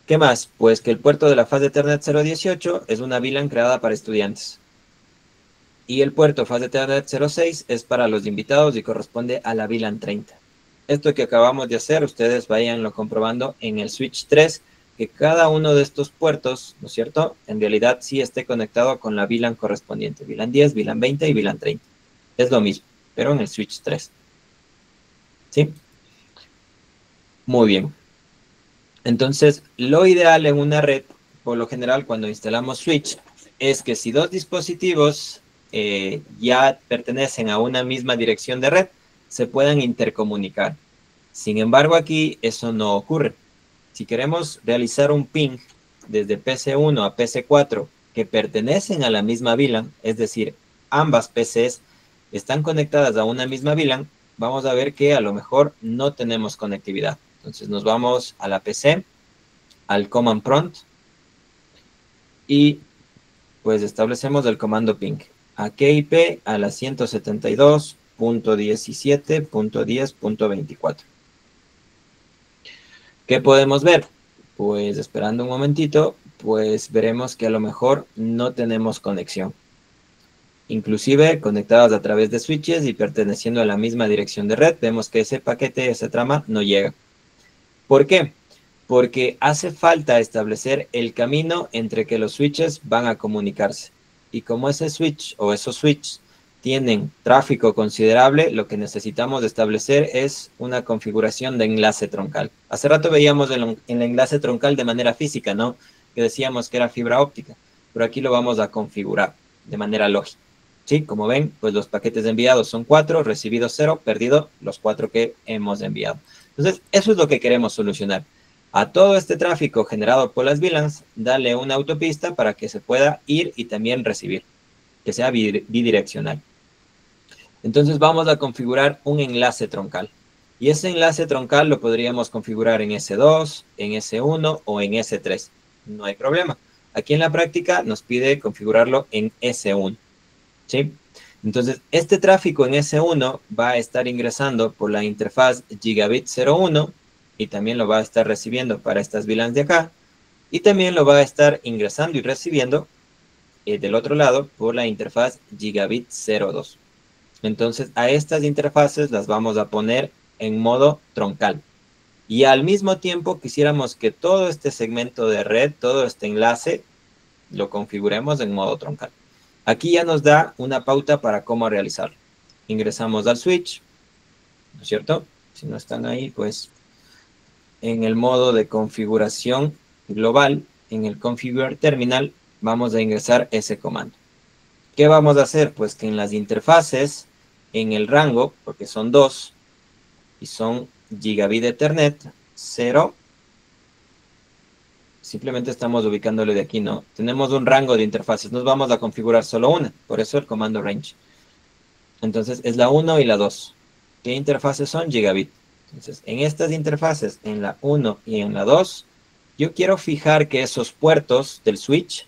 ¿Qué más? Pues que el puerto de la Fast Ethernet 018 es una VLAN creada para estudiantes. Y el puerto Fast Ethernet 06 es para los invitados y corresponde a la VLAN 30. Esto que acabamos de hacer, ustedes vayanlo comprobando en el Switch 3, que cada uno de estos puertos, ¿no es cierto?, en realidad sí esté conectado con la VLAN correspondiente. VLAN 10, VLAN 20 y VLAN 30. Es lo mismo, pero en el Switch 3. ¿Sí? Muy bien. Entonces, lo ideal en una red, por lo general, cuando instalamos Switch, es que si dos dispositivos ya pertenecen a una misma dirección de red, se puedan intercomunicar. Sin embargo, aquí eso no ocurre. Si queremos realizar un ping desde PC1 a PC4 que pertenecen a la misma VLAN, es decir, ambas PCs están conectadas a una misma VLAN, vamos a ver que a lo mejor no tenemos conectividad. Entonces nos vamos a la PC, al command prompt, y pues establecemos el comando ping. ¿A qué IP? A la 172.17.10.24. ¿Qué podemos ver? Pues esperando un momentito, pues veremos que a lo mejor no tenemos conexión. Inclusive conectadas a través de switches y perteneciendo a la misma dirección de red, vemos que ese paquete, esa trama no llega. ¿Por qué? Porque hace falta establecer el camino entre que los switches van a comunicarse. Y como ese switch o esos switches tienen tráfico considerable, lo que necesitamos establecer es una configuración de enlace troncal. Hace rato veíamos el enlace troncal de manera física, ¿no? Que decíamos que era fibra óptica. pero aquí lo vamos a configurar de manera lógica. ¿Sí? Como ven, pues los paquetes enviados son 4, recibidos 0, perdido los 4 que hemos enviado. Entonces, eso es lo que queremos solucionar. A todo este tráfico generado por las VLANs, darle una autopista para que se pueda ir y también recibir, que sea bidireccional. Entonces vamos a configurar un enlace troncal. Y ese enlace troncal lo podríamos configurar en S2, en S1 o en S3. No hay problema. Aquí en la práctica nos pide configurarlo en S1. ¿Sí? Entonces, este tráfico en S1 va a estar ingresando por la interfaz Gigabit 01 y también lo va a estar recibiendo para estas VLANs de acá. Y también lo va a estar ingresando y recibiendo del otro lado por la interfaz Gigabit 02. Entonces, a estas interfaces las vamos a poner en modo troncal. Y al mismo tiempo quisiéramos que todo este segmento de red, todo este enlace, lo configuremos en modo troncal. Aquí ya nos da una pauta para cómo realizarlo. Ingresamos al switch, ¿no es cierto? Si no están ahí, pues en el modo de configuración global, en el configure terminal, vamos a ingresar ese comando. ¿Qué vamos a hacer? Pues que en las interfaces, en el rango, porque son 2, y son Gigabit Ethernet 0, simplemente estamos ubicándole de aquí, ¿no? Tenemos un rango de interfaces, nos vamos a configurar solo una, por eso el comando range. Entonces es la 1 y la 2. ¿Qué interfaces son? Gigabit. Entonces en estas interfaces, en la 1 y en la 2, yo quiero fijar que esos puertos del switch,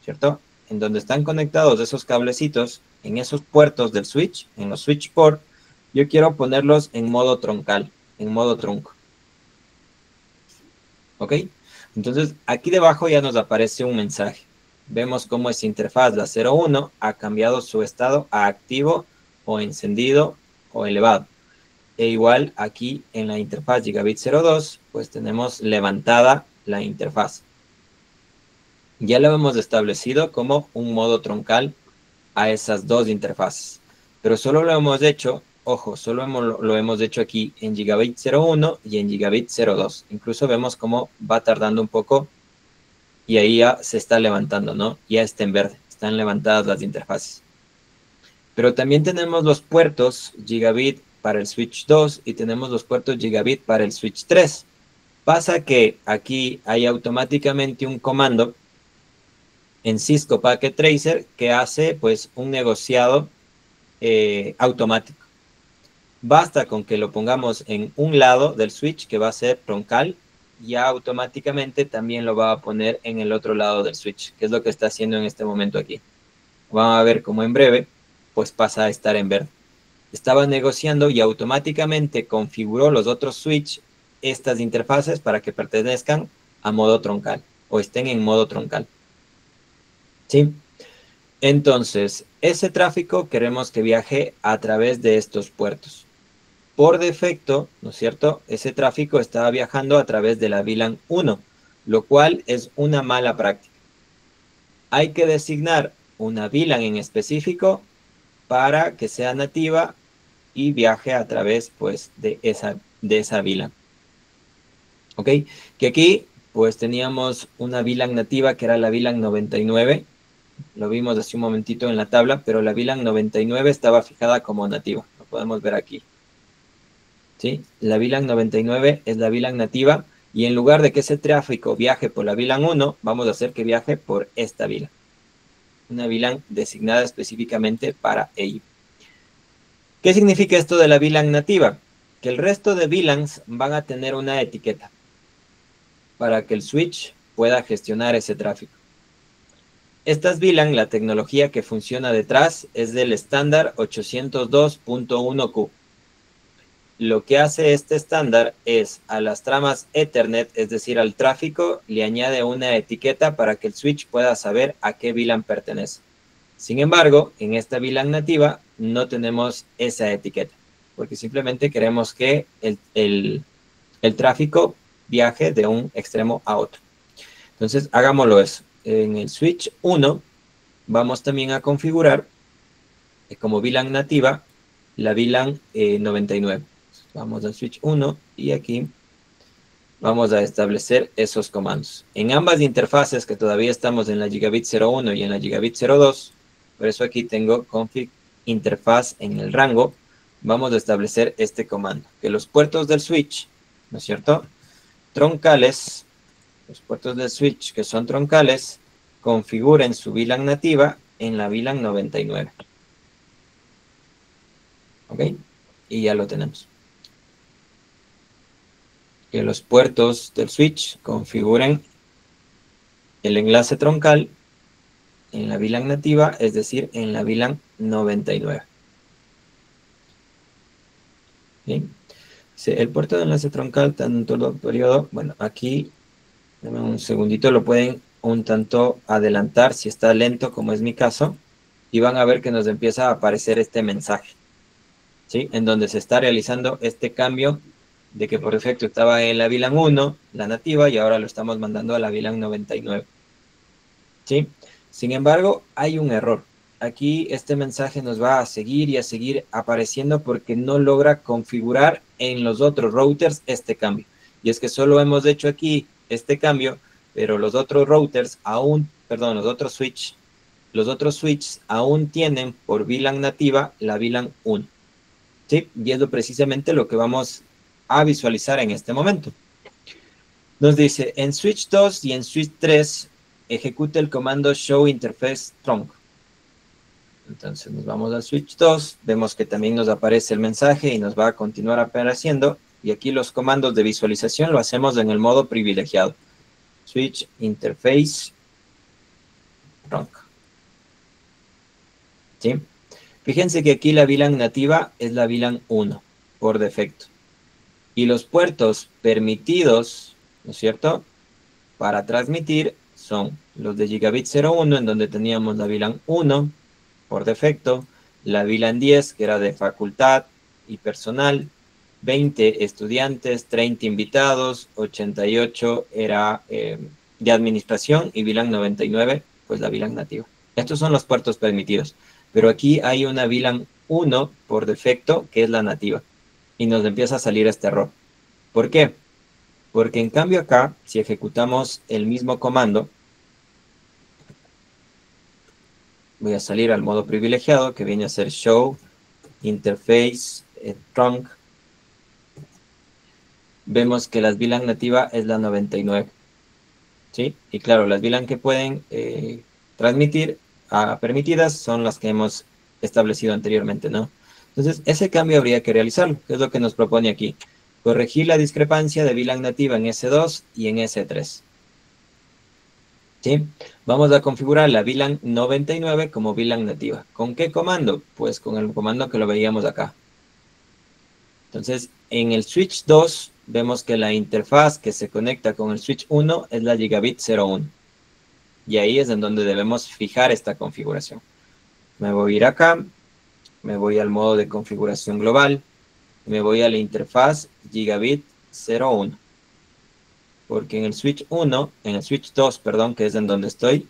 ¿cierto? En donde están conectados esos cablecitos, en esos puertos del switch, en los switch port, yo quiero ponerlos en modo troncal, en modo tronco. ¿Ok? Entonces, aquí debajo ya nos aparece un mensaje. Vemos cómo esa interfaz, la 01, ha cambiado su estado a activo o encendido o elevado. E igual aquí en la interfaz Gigabit 02, pues tenemos levantada la interfaz. Ya lo hemos establecido como un modo troncal a esas dos interfaces. Pero solo lo hemos hecho, ojo, solo lo hemos hecho aquí en Gigabit 01 y en Gigabit 02. Incluso vemos cómo va tardando un poco y ahí ya se está levantando, ¿no? Ya está en verde, están levantadas las interfaces. Pero también tenemos los puertos Gigabit para el switch 2 y tenemos los puertos Gigabit para el switch 3. Pasa que aquí hay automáticamente un comando en Cisco Packet Tracer que hace pues un negociado automático. Basta con que lo pongamos en un lado del switch que va a ser troncal, ya automáticamente también lo va a poner en el otro lado del switch, que es lo que está haciendo en este momento aquí. Vamos a ver cómo en breve pues pasa a estar en verde. Estaba negociando y automáticamente configuró los otros switch, estas interfaces, para que pertenezcan a modo troncal o estén en modo troncal. ¿Sí? Entonces, ese tráfico queremos que viaje a través de estos puertos. Por defecto, ¿no es cierto? Ese tráfico estaba viajando a través de la VLAN 1, lo cual es una mala práctica. Hay que designar una VLAN en específico para que sea nativa y viaje a través, pues, de esa VLAN. ¿Ok? Que aquí, pues, teníamos una VLAN nativa que era la VLAN 99. Lo vimos hace un momentito en la tabla, pero la VLAN 99 estaba fijada como nativa. Lo podemos ver aquí. ¿Sí? La VLAN 99 es la VLAN nativa y en lugar de que ese tráfico viaje por la VLAN 1, vamos a hacer que viaje por esta VLAN. Una VLAN designada específicamente para ello. ¿Qué significa esto de la VLAN nativa? Que el resto de VLANs van a tener una etiqueta para que el switch pueda gestionar ese tráfico. Estas VLAN, la tecnología que funciona detrás es del estándar 802.1q. Lo que hace este estándar es a las tramas Ethernet, es decir, al tráfico, le añade una etiqueta para que el switch pueda saber a qué VLAN pertenece. Sin embargo, en esta VLAN nativa no tenemos esa etiqueta, porque simplemente queremos que el tráfico viaje de un extremo a otro. Entonces, hagámoslo eso. En el switch 1 vamos también a configurar como VLAN nativa la VLAN 99. Vamos al switch 1 y aquí vamos a establecer esos comandos. En ambas interfaces, que todavía estamos en la Gigabit 01 y en la Gigabit 02, por eso aquí tengo config interfaz en el rango, vamos a establecer este comando, que los puertos del switch, ¿no es cierto?, troncales, los puertos del switch que son troncales, configuren su VLAN nativa en la VLAN 99. ¿Ok? Y ya lo tenemos. Que los puertos del switch configuren el enlace troncal en la VLAN nativa, es decir, en la VLAN 99. Bien. El puerto de enlace troncal, tanto el periodo, bueno, aquí, dame un segundito, lo pueden un tanto adelantar si está lento, como es mi caso, y van a ver que nos empieza a aparecer este mensaje, ¿sí? En donde se está realizando este cambio de que por defecto estaba en la VLAN 1, la nativa, y ahora lo estamos mandando a la VLAN 99, ¿sí? Sin embargo, hay un error. Aquí este mensaje nos va a seguir y a seguir apareciendo porque no logra configurar en los otros routers este cambio. Y es que solo hemos hecho aquí este cambio, pero los otros routers aún, perdón, los otros switches aún tienen por VLAN nativa la VLAN 1. ¿Sí? Y es precisamente lo que vamos a visualizar en este momento. Nos dice, en switch 2 y en switch 3, ejecute el comando show interface trunk. Entonces nos vamos al switch 2, vemos que también nos aparece el mensaje y nos va a continuar apareciendo. Y aquí los comandos de visualización lo hacemos en el modo privilegiado. Switch interface trunk. ¿Sí? Fíjense que aquí la VLAN nativa es la VLAN 1 por defecto. Y los puertos permitidos, ¿no es cierto?, para transmitir son los de Gigabit 01, en donde teníamos la VLAN 1 por defecto, la VLAN 10, que era de facultad y personal, 20 estudiantes, 30 invitados, 88 era de administración y VLAN 99, pues la VLAN nativa. Estos son los puertos permitidos. Pero aquí hay una VLAN 1 por defecto, que es la nativa. Y nos empieza a salir este error. ¿Por qué? Porque en cambio acá, si ejecutamos el mismo comando, voy a salir al modo privilegiado, que viene a ser show interface trunk. Vemos que las VLAN nativa es la 99. ¿Sí? Y claro, las VLAN que pueden transmitir permitidas son las que hemos establecido anteriormente, ¿no? Entonces, ese cambio habría que realizarlo, que es lo que nos propone aquí. Corregir la discrepancia de VLAN nativa en S2 y en S3. ¿Sí? Vamos a configurar la VLAN 99 como VLAN nativa. ¿Con qué comando? Pues con el comando que lo veíamos acá. Entonces, en el switch 2 vemos que la interfaz que se conecta con el switch 1 es la Gigabit 01. Y ahí es en donde debemos fijar esta configuración. Me voy a ir acá, me voy al modo de configuración global, me voy a la interfaz Gigabit 01. Porque en el switch 2, perdón, que es en donde estoy,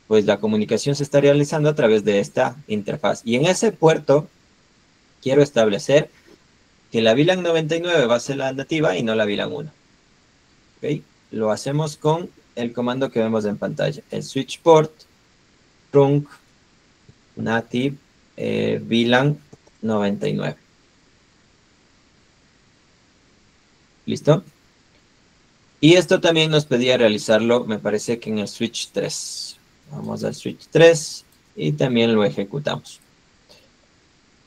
pues la comunicación se está realizando a través de esta interfaz. Y en ese puerto quiero establecer que la VLAN 99 va a ser la nativa y no la VLAN 1. ¿Ok? Lo hacemos con el comando que vemos en pantalla. El switch port trunk native VLAN 99. ¿Listo? Y esto también nos pedía realizarlo, me parece que en el switch 3. Vamos al switch 3 y también lo ejecutamos.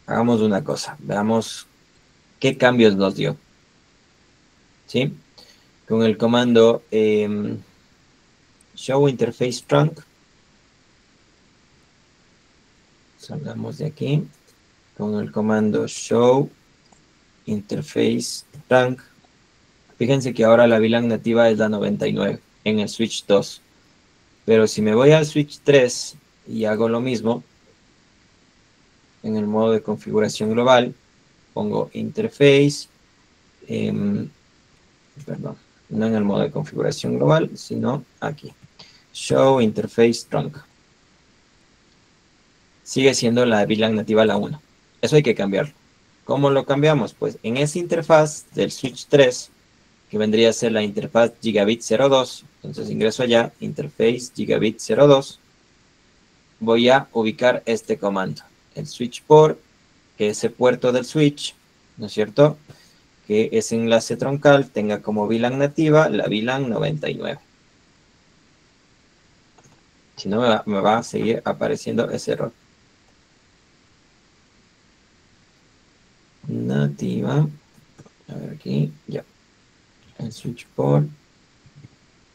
Hagamos una cosa, veamos qué cambios nos dio. ¿Sí? Con el comando show interface trunk. Salgamos de aquí. Con el comando show interface trunk. Fíjense que ahora la VLAN nativa es la 99 en el switch 2. Pero si me voy al switch 3 y hago lo mismo, en el modo de configuración global, pongo interface, perdón, no en el modo de configuración global, sino aquí, show interface trunk. Sigue siendo la VLAN nativa la 1. Eso hay que cambiarlo. ¿Cómo lo cambiamos? Pues en esa interfaz del switch 3, que vendría a ser la interfaz Gigabit 02. Entonces ingreso allá, interface Gigabit 02. Voy a ubicar este comando, el switch port, que ese puerto del switch, ¿no es cierto?, que ese enlace troncal tenga como VLAN nativa la VLAN 99. Si no, me va a seguir apareciendo ese error. Nativa. A ver aquí, ya. El switch port,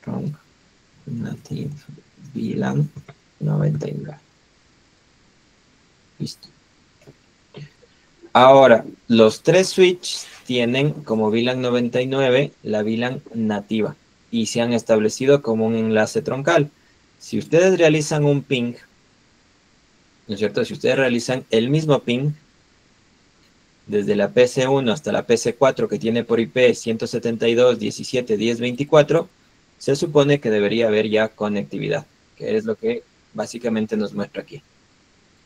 trunk, native, VLAN 99. Listo. Ahora, los tres switches tienen como VLAN 99 la VLAN nativa y se han establecido como un enlace troncal. Si ustedes realizan un ping, ¿no es cierto? Si ustedes realizan el mismo ping desde la PC1 hasta la PC4 que tiene por IP 172.17.10.24, se supone que debería haber ya conectividad, que es lo que básicamente nos muestra aquí.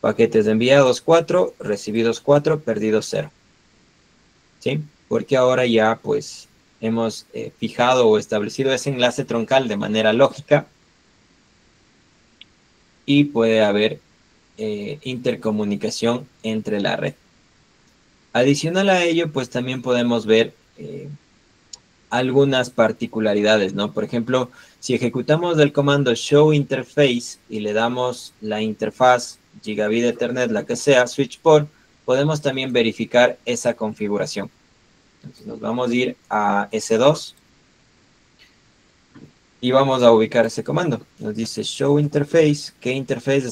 Paquetes enviados 4, recibidos 4, perdidos 0. ¿Sí? Porque ahora ya pues hemos fijado o establecido ese enlace troncal de manera lógica y puede haber intercomunicación entre la red. Adicional a ello, pues también podemos ver algunas particularidades, ¿no? Por ejemplo, si ejecutamos el comando show interface y le damos la interfaz Gigabit Ethernet, la que sea, switch port, podemos también verificar esa configuración. Entonces nos vamos a ir a S2 y vamos a ubicar ese comando. Nos dice show interface. ¿Qué interfaz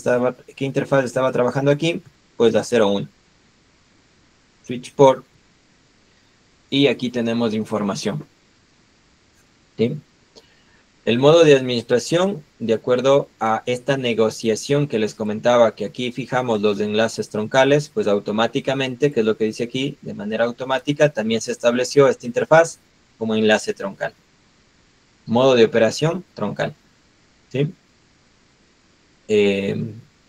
estaba trabajando aquí? Pues la 01. Switch port. Y aquí tenemos información. ¿Sí? El modo de administración, de acuerdo a esta negociación que les comentaba, que aquí fijamos los enlaces troncales, pues automáticamente, que es lo que dice aquí, de manera automática, también se estableció esta interfaz como enlace troncal. Modo de operación, troncal. ¿Sí?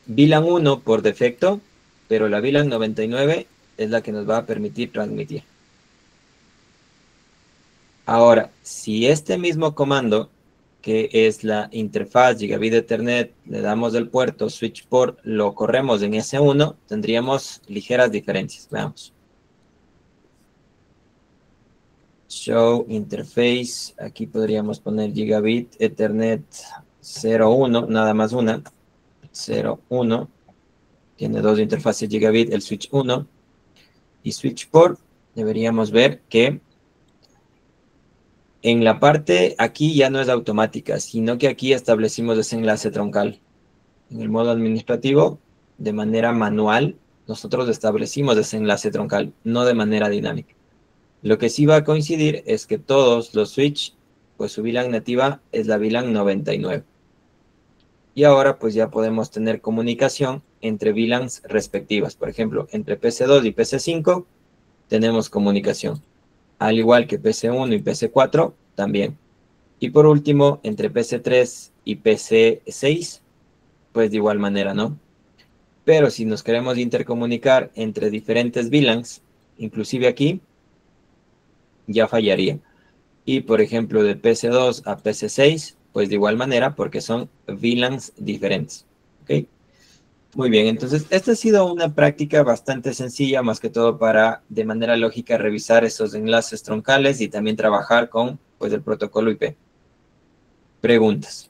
VLAN 1 por defecto, pero la VLAN 99 es la que nos va a permitir transmitir. Ahora, si este mismo comando, que es la interfaz Gigabit Ethernet, le damos el puerto switch port, lo corremos en S1, tendríamos ligeras diferencias. Veamos. Show interface, aquí podríamos poner Gigabit Ethernet 01, nada más una, 01, tiene dos interfaces Gigabit, el switch 1, y switch port, deberíamos ver que en la parte aquí ya no es automática, sino que aquí establecimos ese enlace troncal. En el modo administrativo, de manera manual, nosotros establecimos ese enlace troncal, no de manera dinámica. Lo que sí va a coincidir es que todos los switch, pues su VLAN nativa es la VLAN 99. Y ahora pues ya podemos tener comunicación entre VLANs respectivas. Por ejemplo, entre PC2 y PC5 tenemos comunicación. Al igual que PC1 y PC4, también. Y por último, entre PC3 y PC6, pues de igual manera, ¿no? Pero si nos queremos intercomunicar entre diferentes VLANs, inclusive aquí, ya fallaría. Y por ejemplo, de PC2 a PC6, pues de igual manera, porque son VLANs diferentes. ¿Ok? Muy bien, entonces esta ha sido una práctica bastante sencilla, más que todo para, de manera lógica, revisar esos enlaces troncales y también trabajar con, pues, el protocolo IP. Preguntas.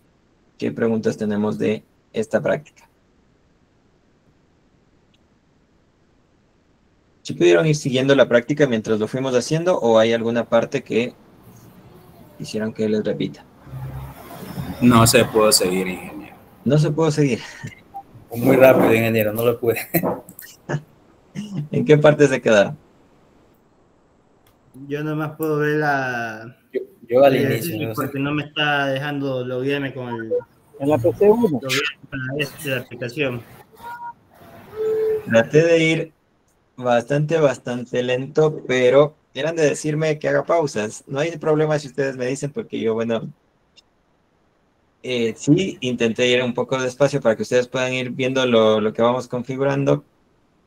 ¿Qué preguntas tenemos de esta práctica? ¿Sí pudieron ir siguiendo la práctica mientras lo fuimos haciendo o hay alguna parte que quisieran que les repita?
No se pudo seguir, ingeniero.
No se pudo seguir.
Muy rápido, ingeniero, no lo pude.
¿En qué parte se quedaron?
Yo nomás puedo ver
Yo al inicio.
Porque no me está dejando loguearme con el...
En la PC1.
De la aplicación.
Traté de ir bastante lento, pero eran de decirme que haga pausas. No hay problema si ustedes me dicen, porque yo, bueno... sí, intenté ir un poco despacio para que ustedes puedan ir viendo lo que vamos configurando,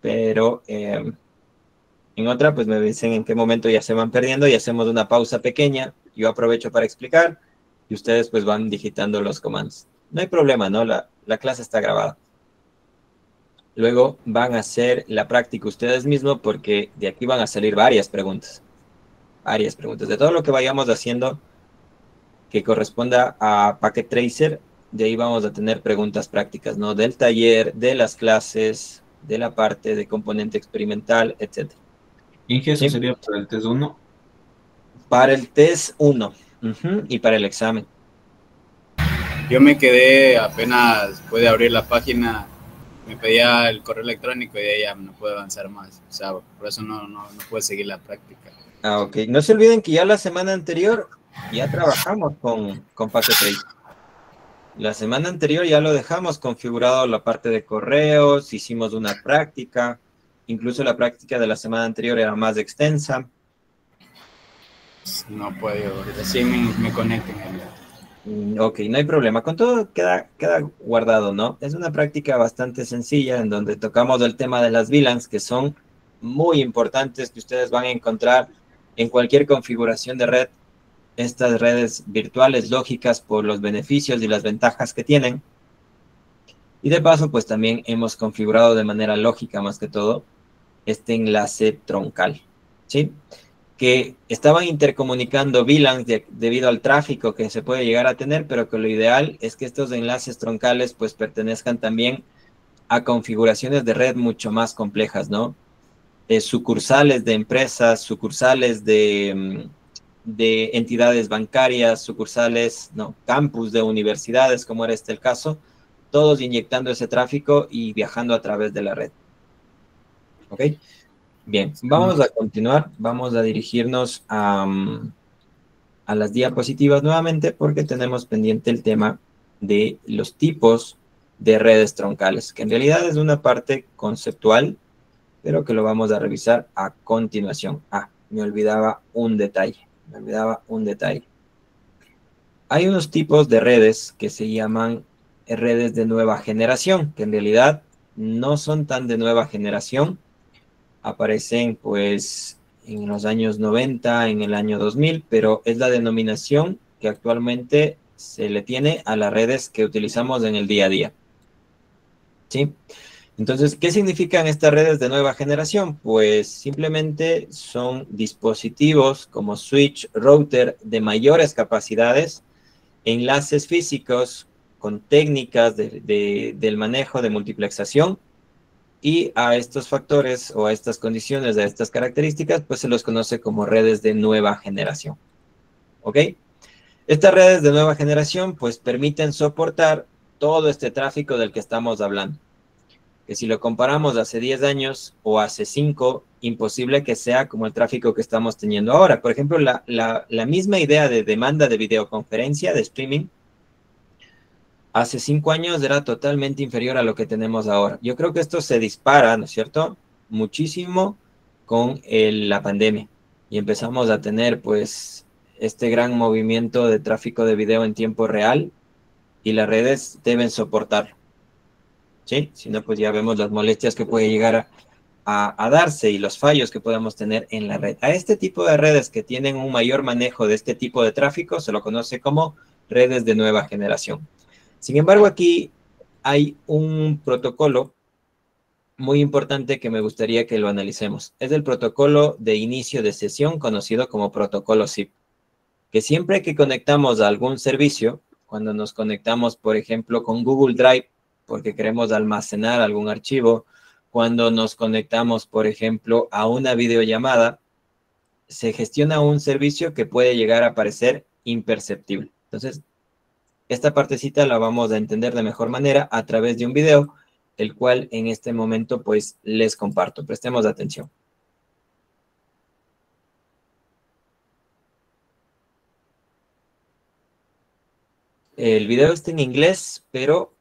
pero en otra pues me dicen en qué momento ya se van perdiendo y hacemos una pausa pequeña yo aprovecho para explicar y ustedes pues van digitando los comandos. No hay problema, ¿no? La clase está grabada. Luego van a hacer la práctica ustedes mismos porque de aquí van a salir varias preguntas. Varias preguntas. De todo lo que vayamos haciendo que corresponda a Packet Tracer, de ahí vamos a tener preguntas prácticas, ¿no? Del taller, de las clases, de la parte de componente experimental, etc.
Inge, ¿eso sería para el test 1?
Para el test 1 y para el examen.
Yo me quedé apenas pude abrir la página, me pedía el correo electrónico y de ahí ya no puedo avanzar más. O sea, por eso no puedo seguir la práctica.
Ah, ok. No se olviden que ya la semana anterior ya trabajamos con Packet Tracer. La semana anterior ya lo dejamos configurado la parte de correos, hicimos una práctica, incluso la práctica de la semana anterior era más extensa.
No puedo, recién me conecto.
Ok, no hay problema, con todo queda guardado, ¿no? Es una práctica bastante sencilla en donde tocamos el tema de las VLANs, que son muy importantes, que ustedes van a encontrar en cualquier configuración de red. Estas redes virtuales lógicas por los beneficios y las ventajas que tienen. Y de paso, pues también hemos configurado de manera lógica, más que todo, este enlace troncal, ¿sí? Que estaban intercomunicando VLANs debido al tráfico que se puede llegar a tener, pero que lo ideal es que estos enlaces troncales pues pertenezcan también a configuraciones de red mucho más complejas, ¿no? Sucursales de empresas, sucursales de entidades bancarias, sucursales, no, campus de universidades, como era el caso, todos inyectando ese tráfico y viajando a través de la red. ¿Ok? Bien, vamos a continuar, vamos a dirigirnos a las diapositivas nuevamente porque tenemos pendiente el tema de los tipos de redes troncales, que en realidad es una parte conceptual, pero que lo vamos a revisar a continuación. Me olvidaba un detalle. Hay unos tipos de redes que se llaman redes de nueva generación, que en realidad no son tan de nueva generación. Aparecen pues en los años 90, en el año 2000, pero es la denominación que actualmente se le tiene a las redes que utilizamos en el día a día. ¿Sí? Entonces, ¿qué significan estas redes de nueva generación? Pues simplemente son dispositivos como switch, router de mayores capacidades, enlaces físicos con técnicas del manejo de multiplexación, y a estos factores o a estas condiciones, a estas características, pues se los conoce como redes de nueva generación. ¿Ok? Estas redes de nueva generación pues permiten soportar todo este tráfico del que estamos hablando. Que si lo comparamos hace 10 años o hace 5, imposible que sea como el tráfico que estamos teniendo ahora. Por ejemplo, la misma idea de demanda de videoconferencia, de streaming, hace 5 años era totalmente inferior a lo que tenemos ahora. Yo creo que esto se dispara, ¿no es cierto?, muchísimo con la pandemia. Y empezamos a tener, pues, este gran movimiento de tráfico de video en tiempo real y las redes deben soportarlo. ¿Sí? Si no, pues ya vemos las molestias que puede llegar a darse y los fallos que podemos tener en la red. A este tipo de redes que tienen un mayor manejo de este tipo de tráfico se lo conoce como redes de nueva generación. Sin embargo, aquí hay un protocolo muy importante que me gustaría que lo analicemos. Es el protocolo de inicio de sesión conocido como protocolo SIP, que siempre que conectamos a algún servicio, cuando nos conectamos, por ejemplo, con Google Drive, porque queremos almacenar algún archivo, cuando nos conectamos, por ejemplo, a una videollamada, se gestiona un servicio que puede llegar a parecer imperceptible. Entonces, esta partecita la vamos a entender de mejor manera a través de un video, el cual en este momento pues les comparto. Prestemos atención. El video está en inglés, pero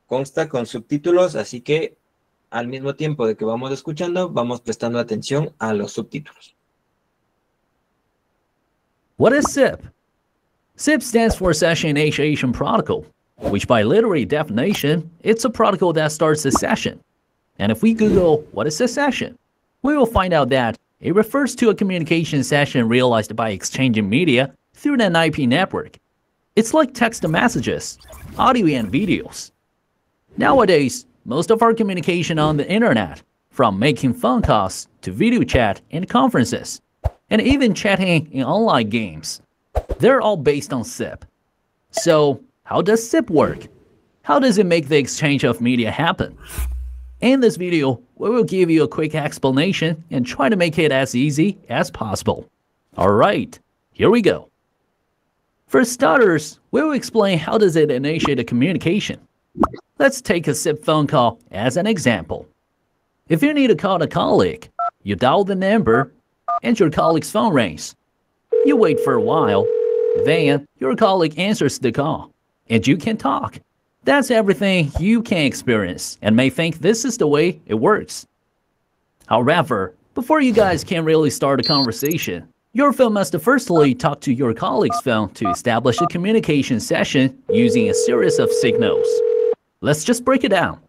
consta con subtítulos, así que al mismo tiempo de que vamos escuchando, vamos prestando atención a los subtítulos.
What is SIP? SIP stands for Session Initiation Protocol, which by literary definition, it's a protocol that starts a session. And if we Google what is a session, we will find out that it refers to a communication session realized by exchanging media through an IP network. It's like text messages, audio and videos. Nowadays, most of our communication on the internet, from making phone calls to video chat and conferences, and even chatting in online games, they're all based on SIP. So, how does SIP work? How does it make the exchange of media happen? In this video, we will give you a quick explanation and try to make it as easy as possible. Alright, here we go. For starters, we will explain how does it initiate a communication. Let's take a SIP phone call as an example. If you need to call a colleague, you dial the number and your colleague's phone rings. You wait for a while, then your colleague answers the call, and you can talk. That's everything you can experience and may think this is the way it works. However, before you guys can really start a conversation, your phone must firstly talk to your colleague's phone to establish a communication session using a series of signals. Let's just break it down.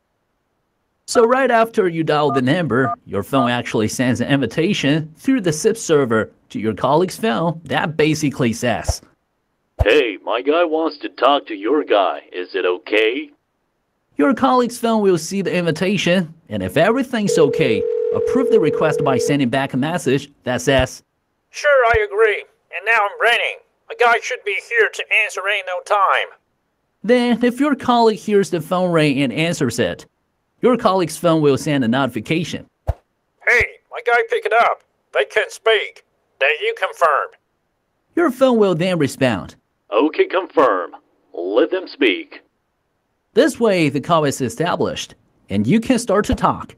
So right after you dial the number, your phone actually sends an invitation through the SIP server to your colleague's phone that basically says, "Hey, my guy wants to talk to your guy. Is it okay?" Your colleague's phone will see the invitation, and if everything's okay, approve the request by sending back a message that says,
"Sure, I agree. And now I'm raining. A guy should be here to answer ain't no time."
Then, if your colleague hears the phone ring and answers it, your colleague's phone will send a notification.
"Hey, my guy pick it up. They can speak. That you confirm."
Your phone will then respond, "Okay, confirm. Let them speak." This way, the call is established, and you can start to talk.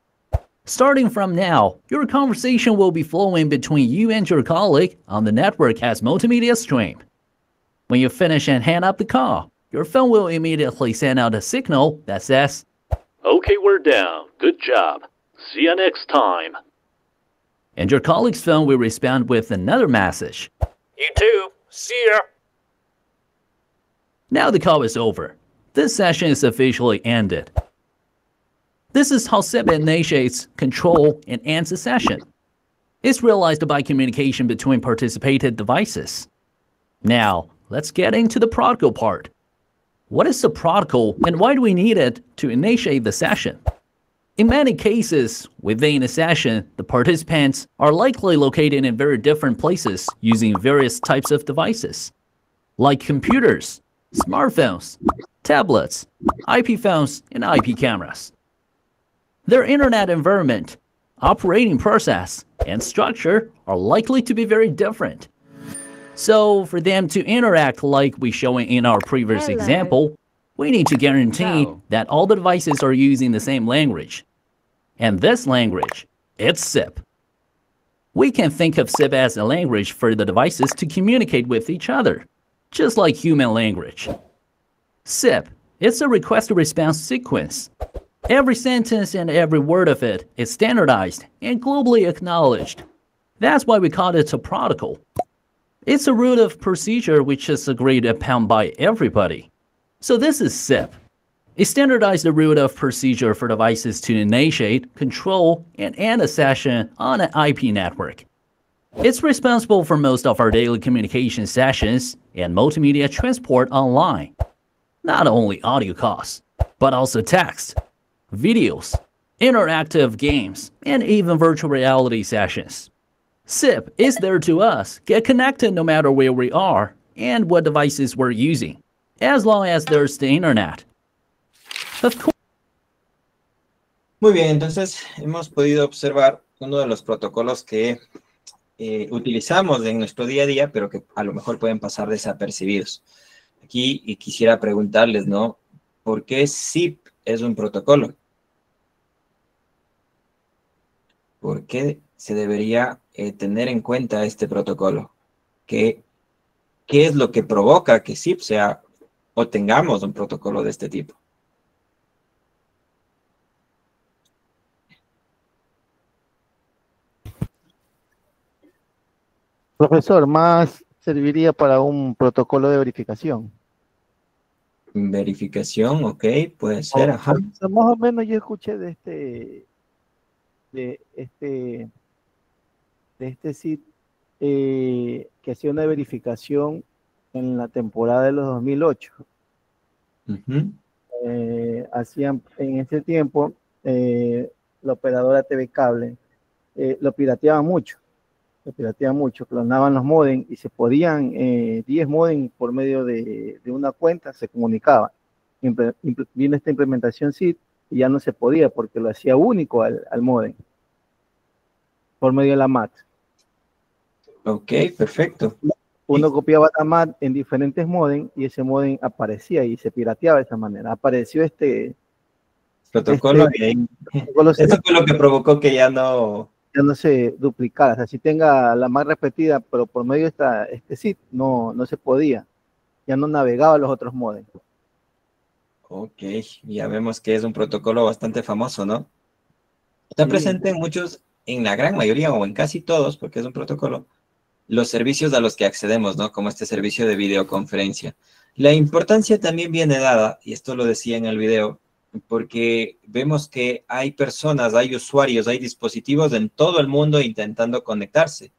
Starting from now, your conversation will be flowing between you and your colleague on the network as multimedia stream. When you finish and hang up the call, your phone will immediately send out a signal that says, "Okay, we're down. Good job. See you next time." And your colleague's phone will respond with another message.
"You too. See ya."
Now the call is over. This session is officially ended. This is how SIP initiates, control, and ends a session. It's realized by communication between participated devices. Now, let's get into the protocol part. What is the protocol and why do we need it to initiate the session? In many cases, within a session, the participants are likely located in very different places using various types of devices, like computers, smartphones, tablets, IP phones, and IP cameras. Their internet environment, operating process, and structure are likely to be very different. So for them to interact like we showing in our previous example, we need to guarantee that all the devices are using the same language. And this language, it's SIP. We can think of SIP as a language for the devices to communicate with each other, just like human language. SIP, it's a request-to-response sequence. Every sentence and every word of it is standardized and globally acknowledged. That's why we call it a protocol. It's a root of procedure which is agreed upon by everybody. So this is SIP. It standardized the root of procedure for devices to initiate, control, and end a session on an IP network. It's responsible for most of our daily communication sessions and multimedia transport online. Not only audio calls, but also text, videos, interactive games, and even virtual reality sessions. SIP is there to us, get connected no matter where we are and what devices we're using, as long as there's the internet. Of course.
Muy bien, entonces hemos podido observar uno de los protocolos que utilizamos en nuestro día a día, pero que a lo mejor pueden pasar desapercibidos. Aquí quisiera preguntarles, ¿no? ¿Por qué SIP es un protocolo? ¿Por qué se debería tener en cuenta este protocolo? ¿Qué es lo que provoca que SIP sea o tengamos un protocolo de este tipo?
Profesor, más serviría para un protocolo de verificación.
Verificación, ok, puede ser, ajá.
Más o menos yo escuché de este sitio que hacía una verificación en la temporada de los 2008.
Ujú.
Hacían en ese tiempo, la operadora TV Cable lo pirateaba mucho. Clonaban los modems y se podían, 10 modems por medio de una cuenta se comunicaban. Vino esta implementación SID y ya no se podía porque lo hacía único al modem por medio de la MAT.
Ok, perfecto.
Uno copiaba la MAT en diferentes modems y ese modem aparecía y se pirateaba de esa manera. Apareció este
protocolo y ahí, eso fue lo que provocó que ya no
se duplicara. O sea, si tenga la más repetida, pero por medio de este sitio no se podía. Ya no navegaba los otros modems.
Ok, ya vemos que es un protocolo bastante famoso, ¿no? Está presente en la gran mayoría o en casi todos, porque es un protocolo, los servicios a los que accedemos, ¿no? Como este servicio de videoconferencia. La importancia también viene dada, y esto lo decía en el video, porque vemos que hay personas, hay usuarios, hay dispositivos en todo el mundo intentando conectarse,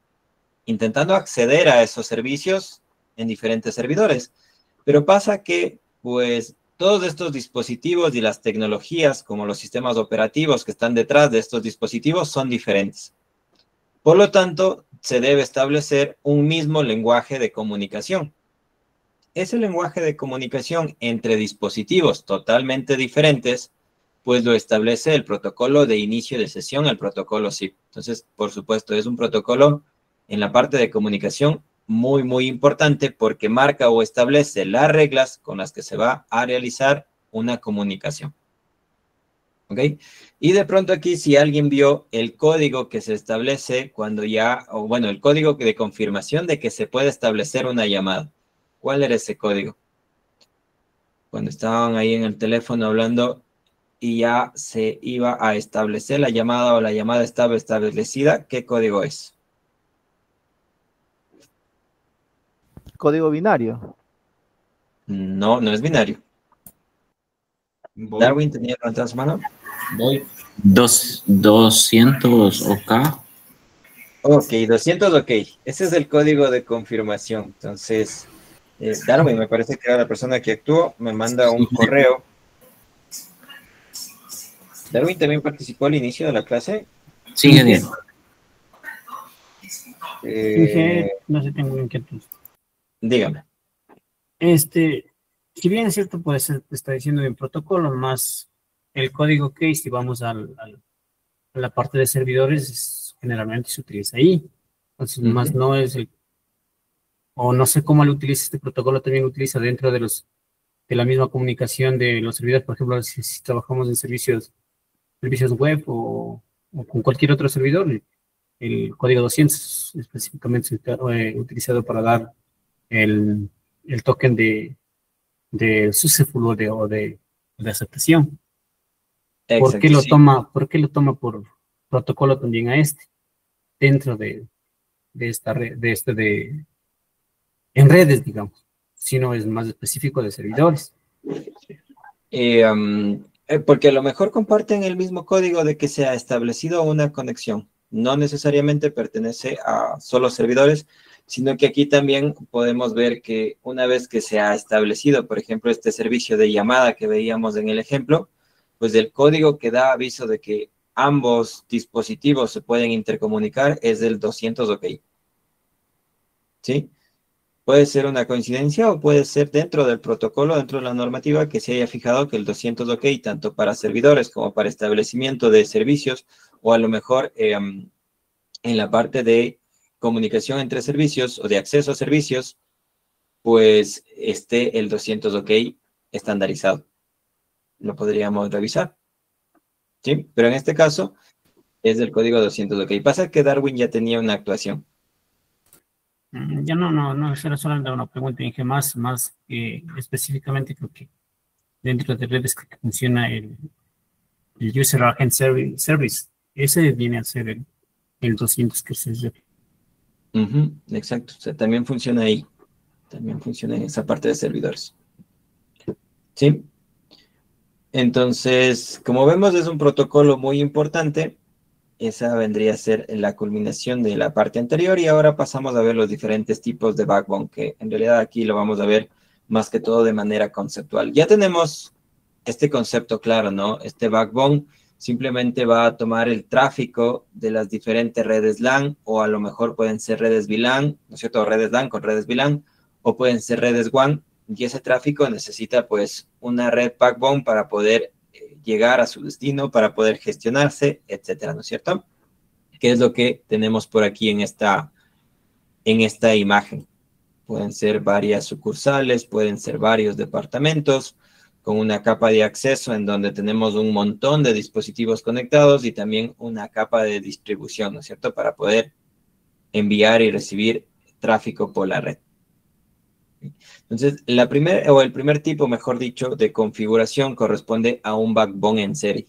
intentando acceder a esos servicios en diferentes servidores. Pero pasa que, pues, todos estos dispositivos y las tecnologías, como los sistemas operativos que están detrás de estos dispositivos, son diferentes. Por lo tanto, se debe establecer un mismo lenguaje de comunicación. Ese lenguaje de comunicación entre dispositivos totalmente diferentes, pues lo establece el protocolo de inicio de sesión, el protocolo SIP. Entonces, por supuesto, es un protocolo en la parte de comunicación muy, muy importante porque marca o establece las reglas con las que se va a realizar una comunicación. ¿Ok? Y de pronto aquí, si alguien vio el código que se establece cuando ya, o bueno, el código de confirmación de que se puede establecer una llamada. ¿Cuál era ese código? Cuando estaban ahí en el teléfono hablando y ya se iba a establecer la llamada o la llamada estaba establecida, ¿qué código es?
Código binario.
No, no es binario. Darwin, ¿tenía levantado su mano?
Voy.
200 OK.
Ok, 200 OK. Ese es el código de confirmación. Entonces, Darwin, me parece que era la persona que actuó, me manda un correo. ¿Darwin también participó al inicio de la clase?
Sí, genial.
No sé, tengo inquietud.
Dígame.
Si bien es cierto, pues está diciendo en protocolo, más el código case, si vamos a la parte de servidores, generalmente se utiliza ahí. Entonces, más no es o no sé cómo lo utiliza este protocolo, también lo utiliza dentro de la misma comunicación de los servidores. Por ejemplo, si trabajamos en servicios web o con cualquier otro servidor, el código 200 específicamente utilizado para dar el token de successful o de aceptación.
Exacto,
¿Por qué lo toma por protocolo también a dentro de esta red, en redes, digamos, si no es más específico de servidores?
Porque a lo mejor comparten el mismo código de que se ha establecido una conexión. No necesariamente pertenece a solo servidores, sino que aquí también podemos ver que una vez que se ha establecido, por ejemplo, este servicio de llamada que veíamos en el ejemplo, pues el código que da aviso de que ambos dispositivos se pueden intercomunicar es del 200 OK. ¿Sí? Puede ser una coincidencia o puede ser dentro del protocolo, dentro de la normativa, que se haya fijado que el 200 OK, tanto para servidores como para establecimiento de servicios, o a lo mejor en la parte de comunicación entre servicios o de acceso a servicios, pues esté el 200 OK estandarizado. Lo podríamos revisar. ¿Sí? Pero en este caso es del código 200 OK. Pasa que Darwin ya tenía una actuación.
Ya no, era solamente una pregunta, dije más específicamente creo que dentro de redes que funciona el User Agent Service. Ese viene a ser el 200 que se refiere.
Exacto, o sea, también funciona ahí. También funciona en esa parte de servidores. ¿Sí? Entonces, como vemos, es un protocolo muy importante esa vendría a ser la culminación de la parte anterior y ahora pasamos a ver los diferentes tipos de backbone, que en realidad aquí lo vamos a ver más que todo de manera conceptual. Ya tenemos este concepto claro, ¿no? Este backbone simplemente va a tomar el tráfico de las diferentes redes LAN, o a lo mejor pueden ser redes VLAN, ¿no es cierto? Redes LAN con redes VLAN, o pueden ser redes WAN, y ese tráfico necesita pues una red backbone para poder llegar a su destino, para poder gestionarse, etcétera, ¿no es cierto? ¿Qué es lo que tenemos por aquí en esta imagen? Pueden ser varias sucursales, pueden ser varios departamentos, con una capa de acceso en donde tenemos un montón de dispositivos conectados y también una capa de distribución, ¿no es cierto?, para poder enviar y recibir tráfico por la red. Entonces, el primer tipo, mejor dicho, de configuración corresponde a un backbone en serie.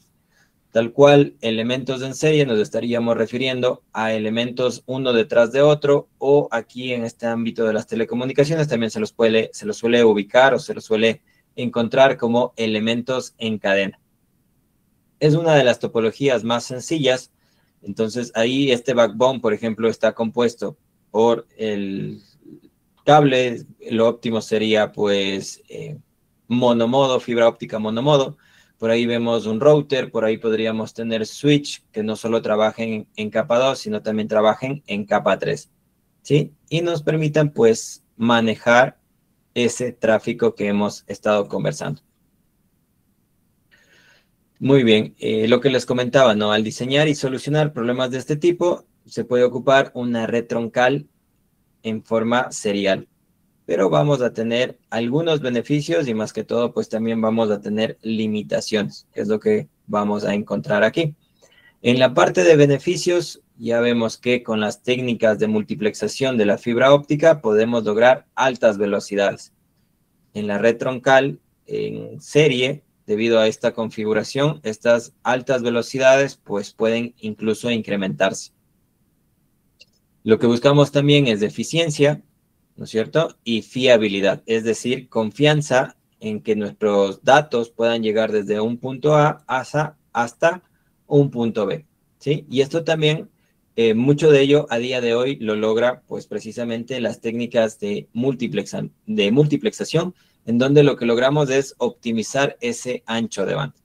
Tal cual, elementos en serie nos estaríamos refiriendo a elementos uno detrás de otro, o aquí en este ámbito de las telecomunicaciones también se los suele ubicar o se los suele encontrar como elementos en cadena. Es una de las topologías más sencillas. Entonces, ahí este backbone, por ejemplo, está compuesto por el cable. Lo óptimo sería, pues, monomodo, fibra óptica monomodo. Por ahí vemos un router, por ahí podríamos tener switch, que no solo trabajen en capa 2, sino también trabajen en capa 3, ¿sí? Y nos permitan, pues, manejar ese tráfico que hemos estado conversando. Muy bien, lo que les comentaba, ¿no? Al diseñar y solucionar problemas de este tipo, se puede ocupar una red troncal en forma serial. Pero vamos a tener algunos beneficios y más que todo, pues también vamos a tener limitaciones, que es lo que vamos a encontrar aquí. En la parte de beneficios, ya vemos que con las técnicas de multiplexación de la fibra óptica podemos lograr altas velocidades. En la red troncal, en serie, debido a esta configuración, estas altas velocidades pues pueden incluso incrementarse. Lo que buscamos también es eficiencia, ¿no es cierto? Y fiabilidad, es decir, confianza en que nuestros datos puedan llegar desde un punto A hasta un punto B, ¿sí? Y esto también, mucho de ello a día de hoy lo logra, pues, precisamente las técnicas de multiplexación, en donde lo que logramos es optimizar ese ancho de banda,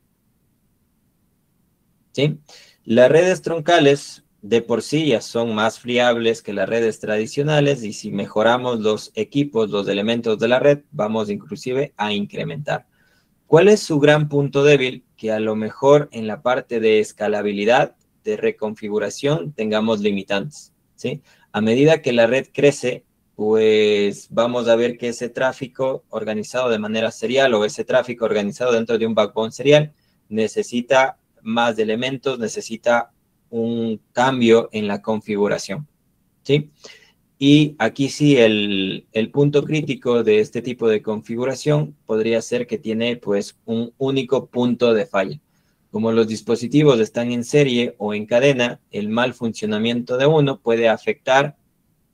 ¿sí? Las redes troncales de por sí ya son más fiables que las redes tradicionales, y si mejoramos los equipos, los elementos de la red, vamos inclusive a incrementar. ¿Cuál es su gran punto débil? Que a lo mejor en la parte de escalabilidad, de reconfiguración, tengamos limitantes, ¿sí? A medida que la red crece, pues vamos a ver que ese tráfico organizado de manera serial, o ese tráfico organizado dentro de un backbone serial, necesita más elementos, necesita un cambio en la configuración, ¿sí? Y aquí sí, el punto crítico de este tipo de configuración podría ser que tiene, pues, un único punto de falla. Como los dispositivos están en serie o en cadena, el mal funcionamiento de uno puede afectar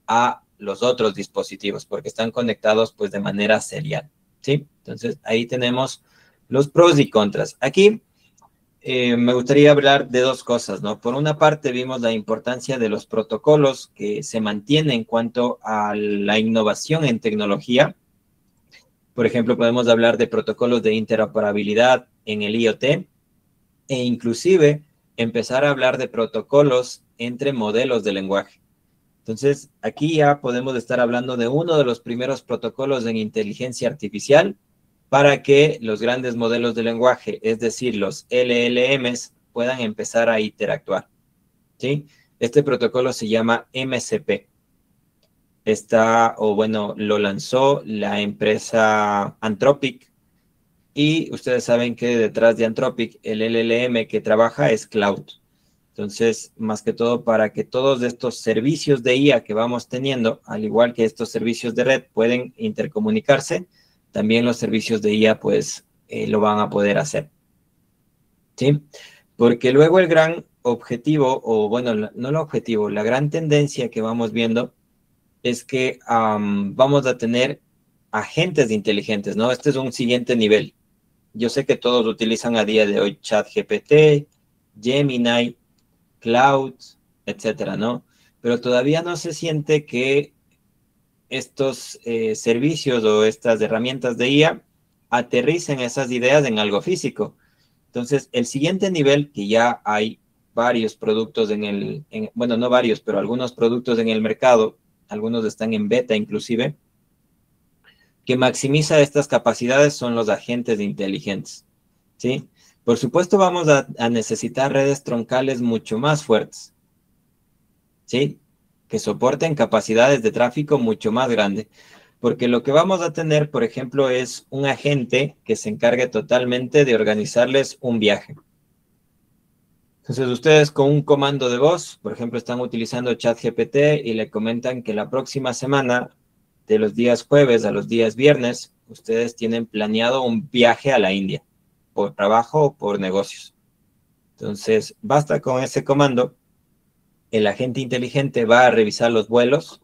a los otros dispositivos porque están conectados, pues, de manera serial, ¿sí? Entonces, ahí tenemos los pros y contras. Aquí me gustaría hablar de dos cosas, ¿no? Por una parte, vimos la importancia de los protocolos que se mantienen en cuanto a la innovación en tecnología. Por ejemplo, podemos hablar de protocolos de interoperabilidad en el IoT, e inclusive empezar a hablar de protocolos entre modelos de lenguaje. Entonces, aquí ya podemos estar hablando de uno de los primeros protocolos en inteligencia artificial para que los grandes modelos de lenguaje, es decir, los LLMs, puedan empezar a interactuar, ¿sí? Este protocolo se llama MCP. Lo lanzó la empresa Anthropic, y ustedes saben que detrás de Anthropic, el LLM que trabaja es Cloud. Entonces, más que todo, para que todos estos servicios de IA que vamos teniendo, al igual que estos servicios de red, pueden intercomunicarse, también los servicios de IA, pues, lo van a poder hacer, ¿sí? Porque luego el gran objetivo, o bueno, no el objetivo, la gran tendencia que vamos viendo es que vamos a tener agentes inteligentes, ¿no? Este es un siguiente nivel. Yo sé que todos utilizan a día de hoy ChatGPT, Gemini, cloud, etcétera, ¿no? Pero todavía no se siente que estos servicios o estas herramientas de IA aterricen esas ideas en algo físico. Entonces, el siguiente nivel, que ya hay varios productos bueno, no varios, pero algunos productos en el mercado, algunos están en beta inclusive, que maximiza estas capacidades son los agentes inteligentes, ¿sí? Por supuesto, vamos a necesitar redes troncales mucho más fuertes, ¿sí? Que soporten capacidades de tráfico mucho más grandes. Porque lo que vamos a tener, por ejemplo, es un agente que se encargue totalmente de organizarles un viaje. Entonces, ustedes con un comando de voz, por ejemplo, están utilizando ChatGPT y le comentan que la próxima semana, de los días jueves a los días viernes, ustedes tienen planeado un viaje a la India, por trabajo o por negocios. Entonces, basta con ese comando. El agente inteligente va a revisar los vuelos,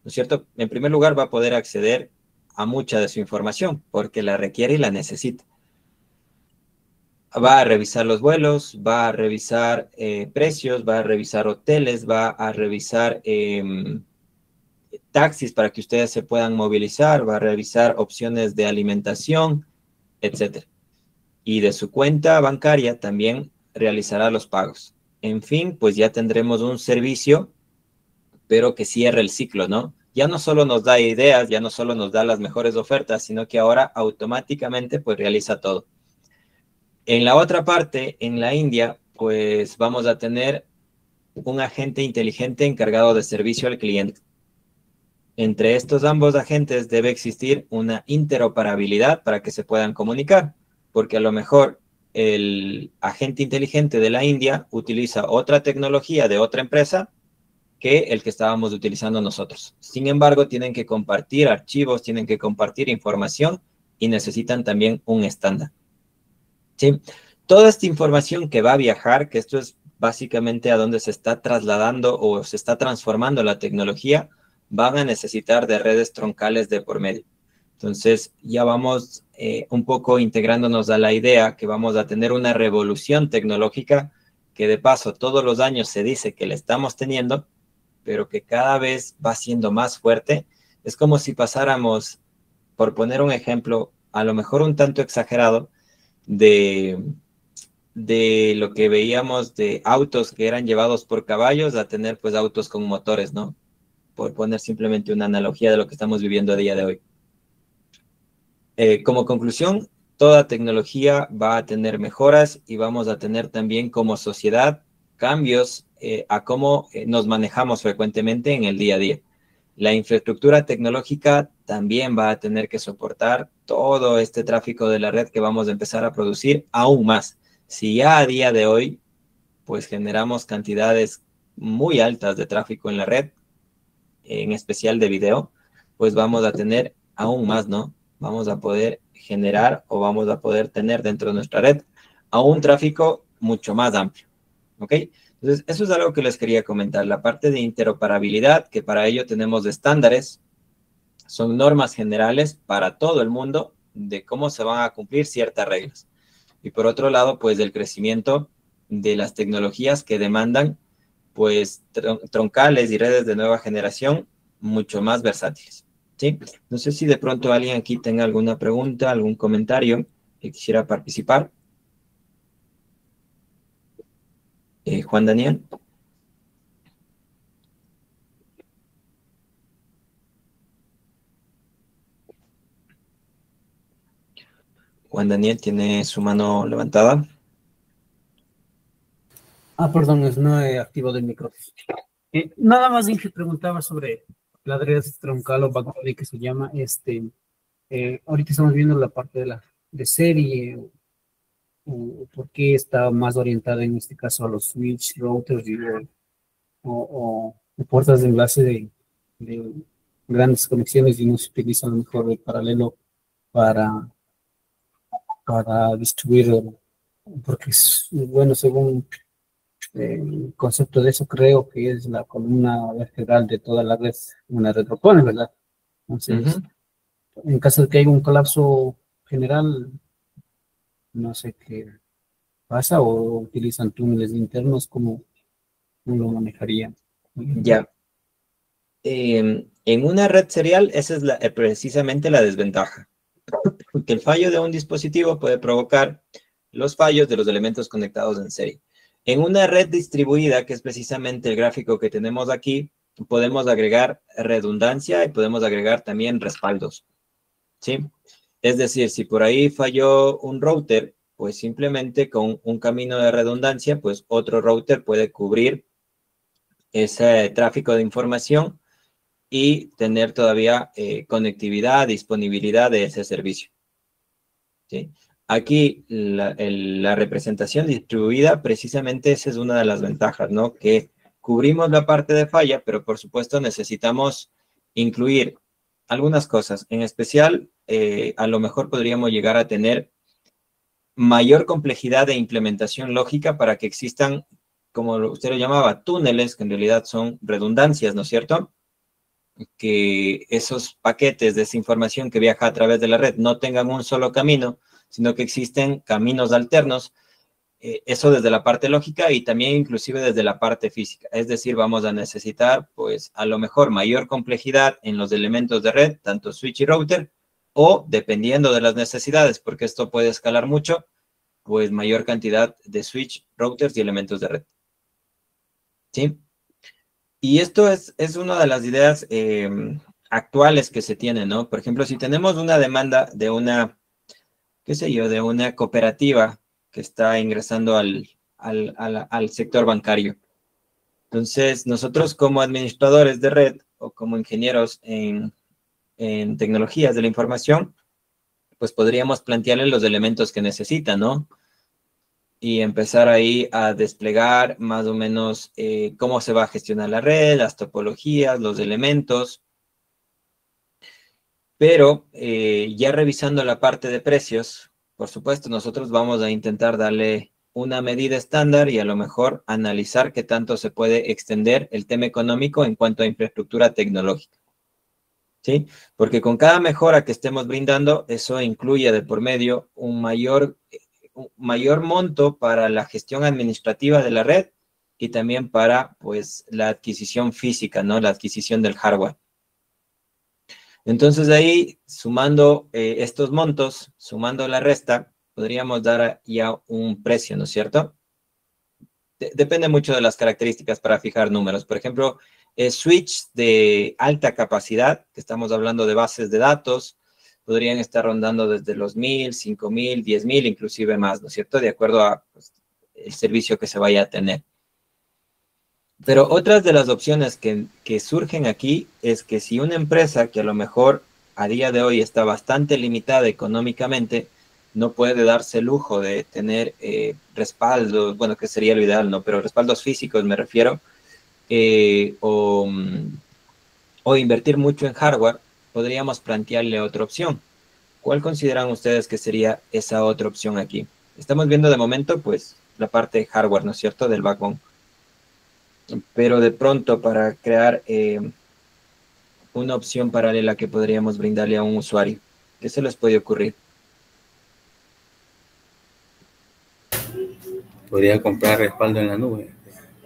¿no es cierto? En primer lugar, va a poder acceder a mucha de su información porque la requiere y la necesita. Va a revisar los vuelos, va a revisar precios, va a revisar hoteles, va a revisar taxis para que ustedes se puedan movilizar, va a revisar opciones de alimentación, etc. Y de su cuenta bancaria también realizará los pagos. En fin, pues ya tendremos un servicio, pero que cierre el ciclo, ¿no? Ya no solo nos da ideas, ya no solo nos da las mejores ofertas, sino que ahora automáticamente pues realiza todo. En la otra parte, en la India, pues vamos a tener un agente inteligente encargado de servicio al cliente. Entre estos ambos agentes debe existir una interoperabilidad para que se puedan comunicar, porque a lo mejor el agente inteligente de la India utiliza otra tecnología de otra empresa que el que estábamos utilizando nosotros. Sin embargo, tienen que compartir archivos, tienen que compartir información y necesitan también un estándar. ¿Sí? Toda esta información que va a viajar, que esto es básicamente a donde se está trasladando o se está transformando la tecnología, van a necesitar de redes troncales de por medio. Entonces, ya vamos un poco integrándonos a la idea que vamos a tener una revolución tecnológica que de paso todos los años se dice que la estamos teniendo, pero que cada vez va siendo más fuerte. Es como si pasáramos, por poner un ejemplo, a lo mejor un tanto exagerado, de lo que veíamos de autos que eran llevados por caballos a tener pues autos con motores, ¿no? Por poner simplemente una analogía de lo que estamos viviendo a día de hoy. Como conclusión, toda tecnología va a tener mejoras y vamos a tener también como sociedad cambios a cómo nos manejamos frecuentemente en el día a día. La infraestructura tecnológica también va a tener que soportar todo este tráfico de la red que vamos a empezar a producir aún más. Si ya a día de hoy, pues generamos cantidades muy altas de tráfico en la red, en especial de video, pues vamos a tener aún más, ¿no? Vamos a poder generar o vamos a poder tener dentro de nuestra red a un tráfico mucho más amplio, ¿ok? Entonces, eso es algo que les quería comentar, la parte de interoperabilidad, que para ello tenemos estándares, son normas generales para todo el mundo de cómo se van a cumplir ciertas reglas. Y por otro lado, pues del crecimiento de las tecnologías que demandan, pues, troncales y redes de nueva generación mucho más versátiles, ¿sí? No sé si de pronto alguien aquí tenga alguna pregunta, algún comentario que quisiera participar. Juan Daniel. Juan Daniel tiene su mano levantada.
Perdón, no he activado el micrófono. Nada más dije, preguntaba sobre la red troncal o backbone que se llama. Ahorita estamos viendo la parte de serie, o por qué está más orientada en este caso a los switch, routers o puertas de enlace de grandes conexiones y no se utiliza a lo mejor el paralelo para distribuir, porque bueno, según el concepto de eso, creo que es la columna vertebral de toda la red, una red Rockwell, ¿verdad? Entonces, en caso de que haya un colapso general, no sé qué pasa, o utilizan túneles internos, como no lo manejaría.
Ya. En una red serial, esa es precisamente la desventaja. Que el fallo de un dispositivo puede provocar los fallos de los elementos conectados en serie. En una red distribuida, que es precisamente el gráfico que tenemos aquí, podemos agregar redundancia y podemos agregar también respaldos, ¿sí? Es decir, si por ahí falló un router, pues simplemente con un camino de redundancia, pues otro router puede cubrir ese tráfico de información y tener todavía conectividad, disponibilidad de ese servicio, ¿sí? Aquí la representación distribuida, precisamente esa es una de las ventajas, ¿no? Que cubrimos la parte de falla, pero por supuesto necesitamos incluir algunas cosas. En especial, a lo mejor podríamos llegar a tener mayor complejidad de implementación lógica para que existan, como usted lo llamaba, túneles, que en realidad son redundancias, ¿no es cierto? Que esos paquetes de esa información que viaja a través de la red no tengan un solo camino, sino que existen caminos alternos, eso desde la parte lógica y también inclusive desde la parte física. Es decir, vamos a necesitar, pues, a lo mejor mayor complejidad en los elementos de red, tanto switch y router, o dependiendo de las necesidades, porque esto puede escalar mucho, pues mayor cantidad de switch, routers y elementos de red. ¿Sí? Y esto es una de las ideas actuales que se tienen, ¿no? Por ejemplo, si tenemos una demanda de una, qué sé yo, de una cooperativa que está ingresando al sector bancario. Entonces, nosotros como administradores de red o como ingenieros en tecnologías de la información, pues podríamos plantearle los elementos que necesita, ¿no? Y empezar ahí a desplegar más o menos cómo se va a gestionar la red, las topologías, los elementos. Pero ya revisando la parte de precios, por supuesto, nosotros vamos a intentar darle una medida estándar y a lo mejor analizar qué tanto se puede extender el tema económico en cuanto a infraestructura tecnológica, ¿sí? Porque con cada mejora que estemos brindando, eso incluye de por medio un mayor monto para la gestión administrativa de la red y también para, pues, la adquisición física, ¿no? La adquisición del hardware. Entonces, ahí, sumando estos montos, sumando la resta, podríamos dar ya un precio, ¿no es cierto? Depende mucho de las características para fijar números. Por ejemplo, switch de alta capacidad, que estamos hablando de bases de datos, podrían estar rondando desde los 1,000, 5,000, 10,000, inclusive más, ¿no es cierto? De acuerdo a, pues, el servicio que se vaya a tener. Pero otras de las opciones que surgen aquí es que si una empresa que a lo mejor a día de hoy está bastante limitada económicamente, no puede darse el lujo de tener respaldos, bueno, que sería lo ideal, ¿no? Pero respaldos físicos me refiero, o invertir mucho en hardware, podríamos plantearle otra opción. ¿Cuál consideran ustedes que sería esa otra opción aquí? Estamos viendo de momento, pues, la parte de hardware, ¿no es cierto?, del backbone. Pero de pronto para crear una opción paralela que podríamos brindarle a un usuario, ¿qué se les puede ocurrir?
Podría comprar respaldo en la nube.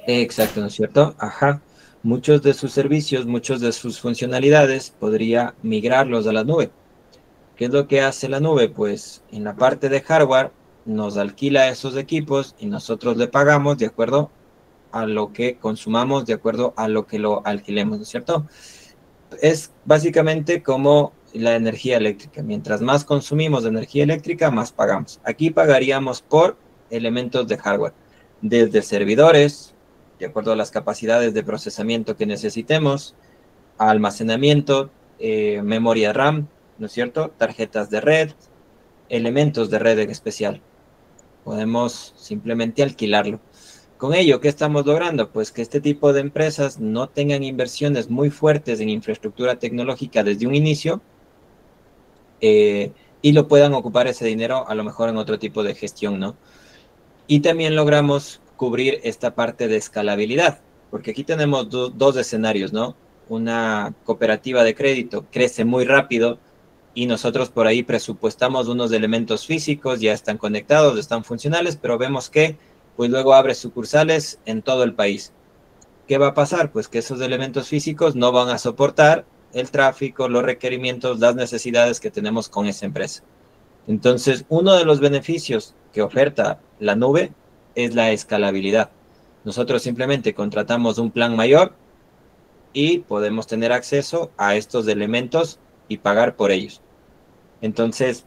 Exacto, ¿no es cierto? Ajá. Muchos de sus servicios, muchos de sus funcionalidades, podría migrarlos a la nube. ¿Qué es lo que hace la nube? Pues en la parte de hardware nos alquila esos equipos y nosotros le pagamos de acuerdo a lo que consumamos, de acuerdo a lo que lo alquilemos, ¿no es cierto? Es básicamente como la energía eléctrica. Mientras más consumimos de energía eléctrica, más pagamos. Aquí pagaríamos por elementos de hardware, desde servidores, de acuerdo a las capacidades de procesamiento que necesitemos, almacenamiento, memoria RAM, ¿no es cierto? Tarjetas de red, elementos de red en especial. Podemos simplemente alquilarlo. Con ello, ¿qué estamos logrando? Pues que este tipo de empresas no tengan inversiones muy fuertes en infraestructura tecnológica desde un inicio y lo puedan ocupar ese dinero a lo mejor en otro tipo de gestión, ¿no? Y también logramos cubrir esta parte de escalabilidad, porque aquí tenemos dos escenarios, ¿no? Una cooperativa de crédito crece muy rápido y nosotros por ahí presupuestamos unos elementos físicos, ya están conectados, están funcionales, pero vemos que pues luego abre sucursales en todo el país. ¿qué va a pasar? Pues que esos elementos físicos no van a soportar el tráfico, los requerimientos, las necesidades que tenemos con esa empresa. Entonces, uno de los beneficios que oferta la nube es la escalabilidad. Nosotros simplemente contratamos un plan mayor y podemos tener acceso a estos elementos y pagar por ellos. Entonces,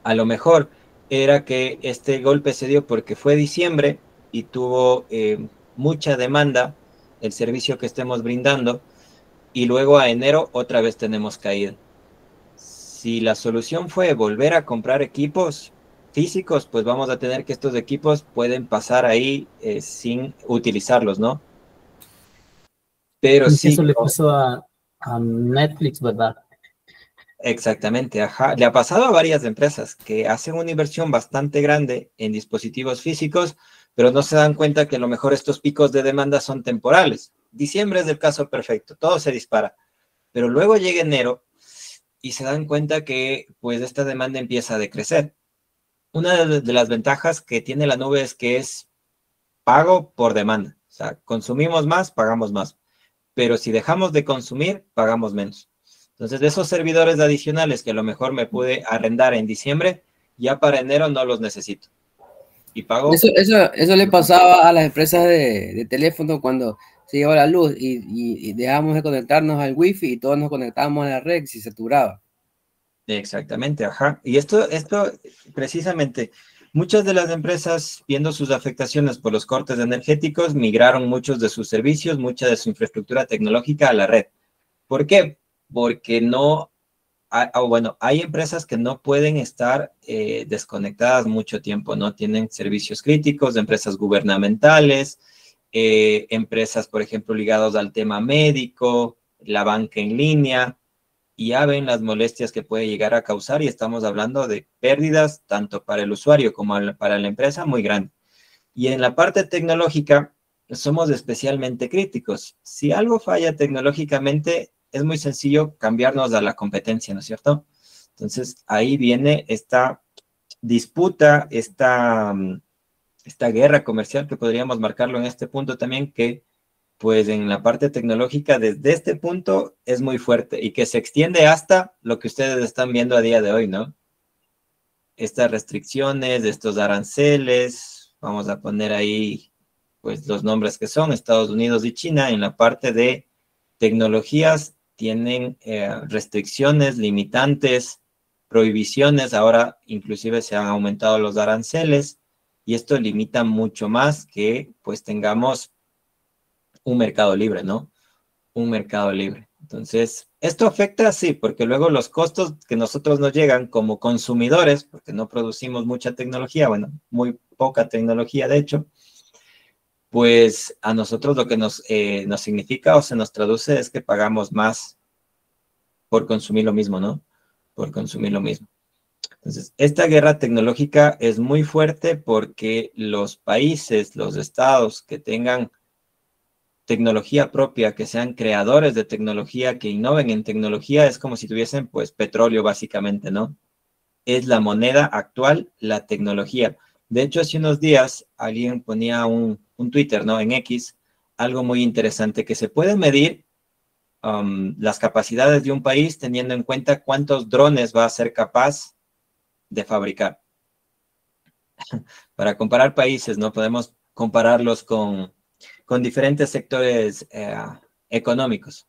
a lo mejor era que este golpe se dio porque fue diciembre y tuvo mucha demanda el servicio que estemos brindando, y luego a enero otra vez tenemos caída. Si la solución fue volver a comprar equipos físicos, pues vamos a tener que estos equipos pueden pasar ahí sin utilizarlos, ¿no? Pero sí.
Eso le pasó a Netflix, ¿verdad?
Exactamente, ajá. Le ha pasado a varias empresas que hacen una inversión bastante grande en dispositivos físicos, pero no se dan cuenta que a lo mejor estos picos de demanda son temporales. Diciembre es el caso perfecto, todo se dispara, pero luego llega enero y se dan cuenta que pues esta demanda empieza a decrecer. Una de las ventajas que tiene la nube es que es pago por demanda. O sea, consumimos más, pagamos más. Pero si dejamos de consumir, pagamos menos. Entonces, de esos servidores adicionales que a lo mejor me pude arrendar en diciembre, ya para enero no los necesito. Y pago.
Eso le pasaba a las empresas de teléfono cuando se llevaba la luz y dejamos de conectarnos al wifi y todos nos conectábamos a la red y se saturaba.
Exactamente, ajá. Y esto precisamente, muchas de las empresas, viendo sus afectaciones por los cortes energéticos, migraron muchos de sus servicios, mucha de su infraestructura tecnológica a la red. ¿Por qué? Porque hay empresas que no pueden estar desconectadas mucho tiempo, no tienen servicios críticos, empresas gubernamentales, empresas, por ejemplo, ligadas al tema médico, la banca en línea, y ya ven las molestias que puede llegar a causar, y estamos hablando de pérdidas tanto para el usuario como para la empresa muy grande. Y en la parte tecnológica somos especialmente críticos. Si algo falla tecnológicamente, es muy sencillo cambiarnos a la competencia, ¿no es cierto? Entonces, ahí viene esta disputa, esta guerra comercial, que podríamos marcarlo en este punto también, que pues en la parte tecnológica desde este punto es muy fuerte y que se extiende hasta lo que ustedes están viendo a día de hoy, ¿no? Estas restricciones, estos aranceles, vamos a poner ahí pues los nombres que son Estados Unidos y China. En la parte de tecnologías tienen restricciones, limitantes, prohibiciones. Ahora inclusive se han aumentado los aranceles y esto limita mucho más que pues tengamos un mercado libre, ¿no? Un mercado libre. Entonces, esto afecta, sí, porque luego los costos que nosotros nos llegan como consumidores, porque no producimos mucha tecnología, bueno, muy poca tecnología, de hecho, pues a nosotros lo que nos significa o se nos traduce es que pagamos más por consumir lo mismo, ¿no? Por consumir lo mismo. Entonces, esta guerra tecnológica es muy fuerte porque los países, los estados que tengan tecnología propia, que sean creadores de tecnología, que innoven en tecnología, es como si tuviesen pues petróleo básicamente, ¿no? Es la moneda actual, la tecnología. De hecho, hace unos días alguien ponía un Twitter, ¿no? En X, algo muy interesante, que se puede medir las capacidades de un país teniendo en cuenta cuántos drones va a ser capaz de fabricar. Para comparar países, ¿no? Podemos compararlos con diferentes sectores económicos,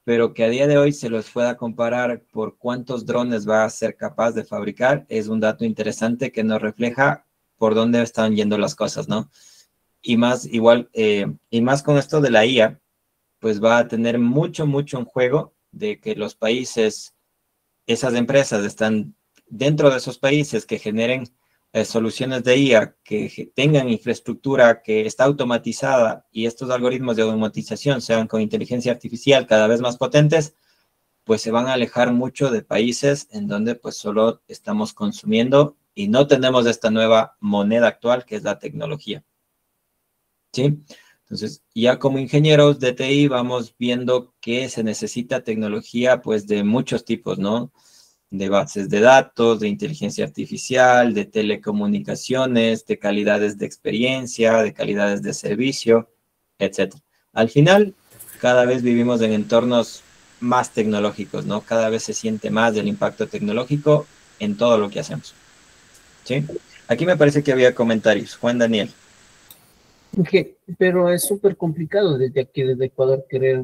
pero que a día de hoy se los pueda comparar por cuántos drones va a ser capaz de fabricar, es un dato interesante que nos refleja por dónde están yendo las cosas, ¿no? Y más igual, y más con esto de la IA, pues va a tener mucho en juego de que los países, esas empresas están dentro de esos países que generen soluciones de IA, que tengan infraestructura que está automatizada y estos algoritmos de automatización sean con inteligencia artificial cada vez más potentes, pues se van a alejar mucho de países en donde pues solo estamos consumiendo y no tenemos esta nueva moneda actual que es la tecnología. ¿Sí? Entonces, ya como ingenieros de TI vamos viendo que se necesita tecnología pues de muchos tipos, ¿no? De bases de datos, de inteligencia artificial, de telecomunicaciones, de calidades de experiencia, de calidades de servicio. etc. Al final, cada vez vivimos en entornos más tecnológicos, ¿no? Cada vez se siente más el impacto tecnológico en todo lo que hacemos. ¿Sí? Aquí me parece que había comentarios. Juan Daniel.
Pero es súper complicado desde aquí, desde Ecuador, querer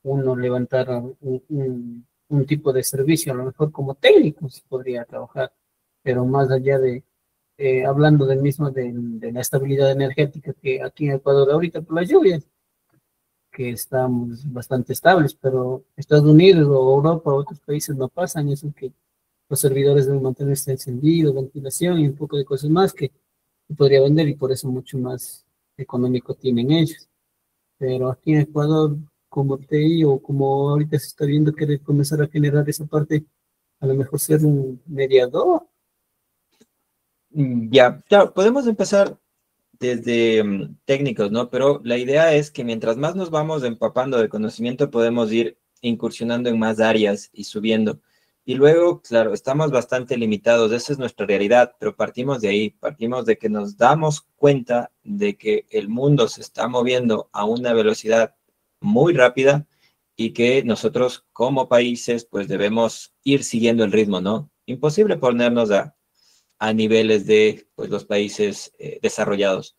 uno levantar un tipo de servicio, a lo mejor como técnico se podría trabajar, pero más allá de, hablando del mismo de la estabilidad energética que aquí en Ecuador ahorita por las lluvias, que estamos bastante estables, pero Estados Unidos o Europa o otros países no pasan eso, que los servidores deben mantenerse encendidos, ventilación y un poco de cosas más que podría vender, y por eso mucho más económico tienen ellos. Pero aquí en Ecuador, como TI o como ahorita se está viendo, quiere comenzar a generar esa parte, a lo mejor ser un mediador.
Ya, claro, podemos empezar desde técnicos, ¿no? Pero la idea es que mientras más nos vamos empapando de conocimiento, podemos ir incursionando en más áreas y subiendo. Y luego, claro, estamos bastante limitados, esa es nuestra realidad, pero partimos de ahí, partimos de que nos damos cuenta de que el mundo se está moviendo a una velocidad muy rápida y que nosotros como países pues debemos ir siguiendo el ritmo, ¿no? Imposible ponernos a niveles de pues, los países desarrollados.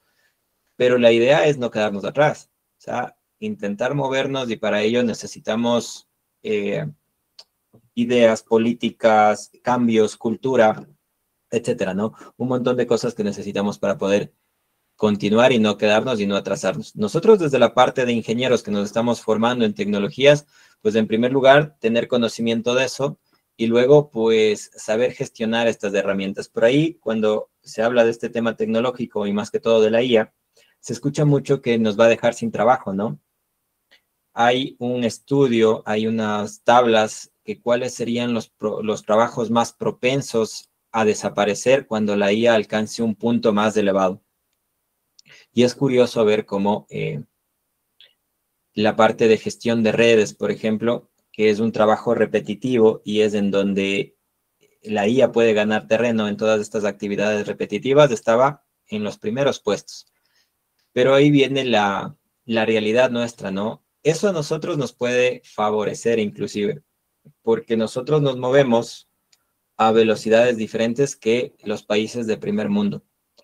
Pero la idea es no quedarnos atrás, o sea, intentar movernos, y para ello necesitamos ideas, políticas, cambios, cultura, etcétera, ¿no? Un montón de cosas que necesitamos para poder continuar y no quedarnos y no atrasarnos. Nosotros desde la parte de ingenieros que nos estamos formando en tecnologías, pues en primer lugar, tener conocimiento de eso, y luego, pues, saber gestionar estas herramientas. Por ahí, cuando se habla de este tema tecnológico y más que todo de la IA, se escucha mucho que nos va a dejar sin trabajo, ¿no? Hay un estudio, hay unas tablas que cuáles serían los trabajos más propensos a desaparecer cuando la IA alcance un punto más elevado. Y es curioso ver cómo la parte de gestión de redes, por ejemplo, que es un trabajo repetitivo y es en donde la IA puede ganar terreno en todas estas actividades repetitivas, estaba en los primeros puestos. Pero ahí viene la realidad nuestra, ¿no? Eso a nosotros nos puede favorecer inclusive, porque nosotros nos movemos a velocidades diferentes que los países de primer mundo.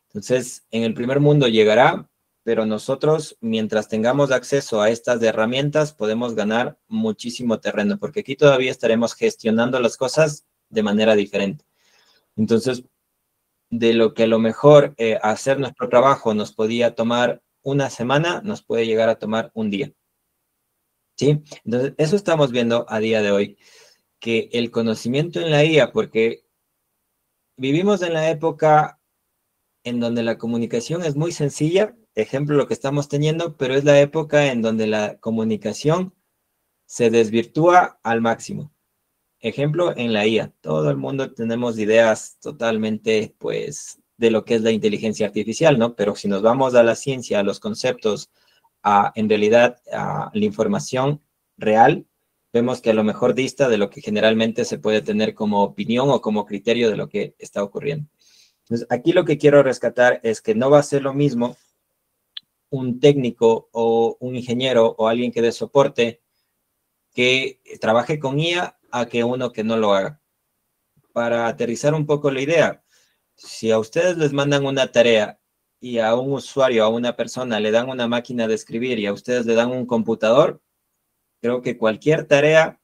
Entonces, en el primer mundo llegará, pero nosotros, mientras tengamos acceso a estas herramientas, podemos ganar muchísimo terreno, porque aquí todavía estaremos gestionando las cosas de manera diferente. Entonces, de lo que a lo mejor hacer nuestro trabajo nos podía tomar una semana, nos puede llegar a tomar un día. ¿Sí? Entonces, eso estamos viendo a día de hoy, que el conocimiento en la IA, porque vivimos en la época en donde la comunicación es muy sencilla, ejemplo lo que estamos teniendo, pero es la época en donde la comunicación se desvirtúa al máximo. Ejemplo, en la IA, todo el mundo tenemos ideas totalmente, pues, de lo que es la inteligencia artificial, ¿no? Pero si nos vamos a la ciencia, a los conceptos, en realidad, a la información real, vemos que a lo mejor dista de lo que generalmente se puede tener como opinión o como criterio de lo que está ocurriendo. Entonces, aquí lo que quiero rescatar es que no va a ser lo mismo un técnico o un ingeniero o alguien que dé soporte que trabaje con IA a que uno que no lo haga. Para aterrizar un poco la idea, si a ustedes les mandan una tarea y a un usuario, a una persona, le dan una máquina de escribir y a ustedes le dan un computador, creo que cualquier tarea,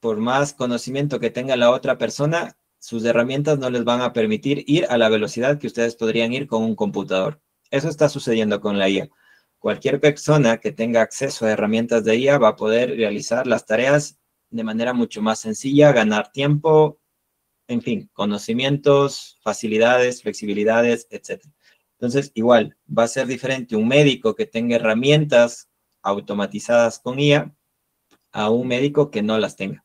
por más conocimiento que tenga la otra persona, sus herramientas no les van a permitir ir a la velocidad que ustedes podrían ir con un computador. Eso está sucediendo con la IA. Cualquier persona que tenga acceso a herramientas de IA va a poder realizar las tareas de manera mucho más sencilla, ganar tiempo, en fin, conocimientos, facilidades, flexibilidades, etc. Entonces, igual, va a ser diferente un médico que tenga herramientas automatizadas con IA a un médico que no las tenga.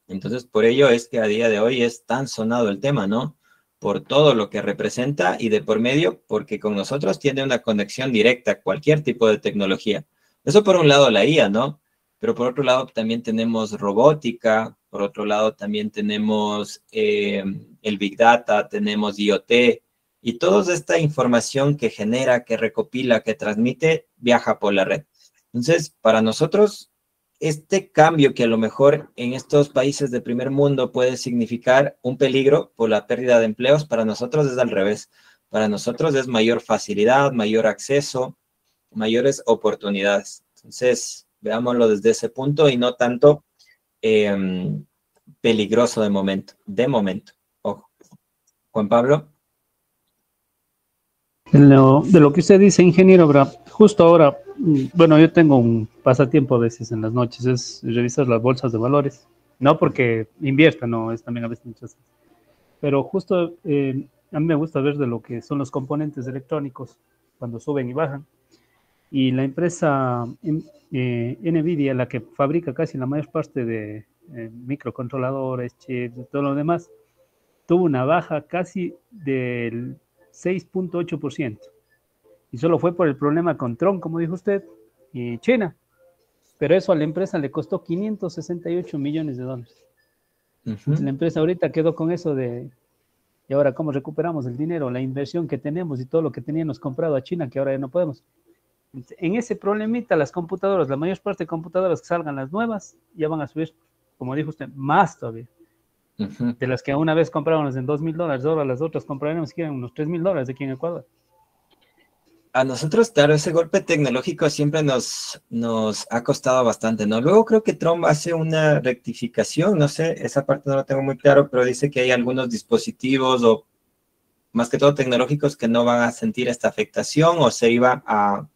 Entonces, por ello es que a día de hoy es tan sonado el tema, ¿no? Por todo lo que representa y de por medio, porque con nosotros tiene una conexión directa a cualquier tipo de tecnología. Eso por un lado la IA, ¿no? Pero por otro lado también tenemos robótica, por otro lado también tenemos el Big Data, tenemos IoT, y toda esta información que genera, que recopila, que transmite, viaja por la red. Entonces, para nosotros, este cambio que a lo mejor en estos países de primer mundo puede significar un peligro por la pérdida de empleos, para nosotros es al revés. Para nosotros es mayor facilidad, mayor acceso, mayores oportunidades. Entonces, veámoslo desde ese punto y no tanto peligroso de momento. Ojo. Juan Pablo.
De lo que usted dice, ingeniero, justo ahora, bueno, yo tengo un pasatiempo a veces en las noches, es revisar las bolsas de valores. No porque invierta, no, es también a veces muchas veces. Pero justo a mí me gusta ver de lo que son los componentes electrónicos cuando suben y bajan. Y la empresa NVIDIA, la que fabrica casi la mayor parte de microcontroladores, chips y todo lo demás, tuvo una baja casi del 6.8%. Y solo fue por el problema con Trump, como dijo usted, y China. Pero eso a la empresa le costó 568 millones de dólares. La empresa ahorita quedó con eso de, ¿y ahora cómo recuperamos el dinero, la inversión que tenemos y todo lo que teníamos comprado a China, que ahora ya no podemos? En ese problemita, las computadoras, la mayor parte de computadoras que salgan las nuevas, ya van a subir, como dijo usted, más todavía. De las que una vez comprábamos en $2,000, ahora las otras compraremos que eran unos $3,000 aquí en Ecuador.
A nosotros, claro, ese golpe tecnológico siempre nos ha costado bastante, ¿no? Luego creo que Trump hace una rectificación, no sé, esa parte no la tengo muy claro, pero dice que hay algunos dispositivos o más que todo tecnológicos que no van a sentir esta afectación o se iba a,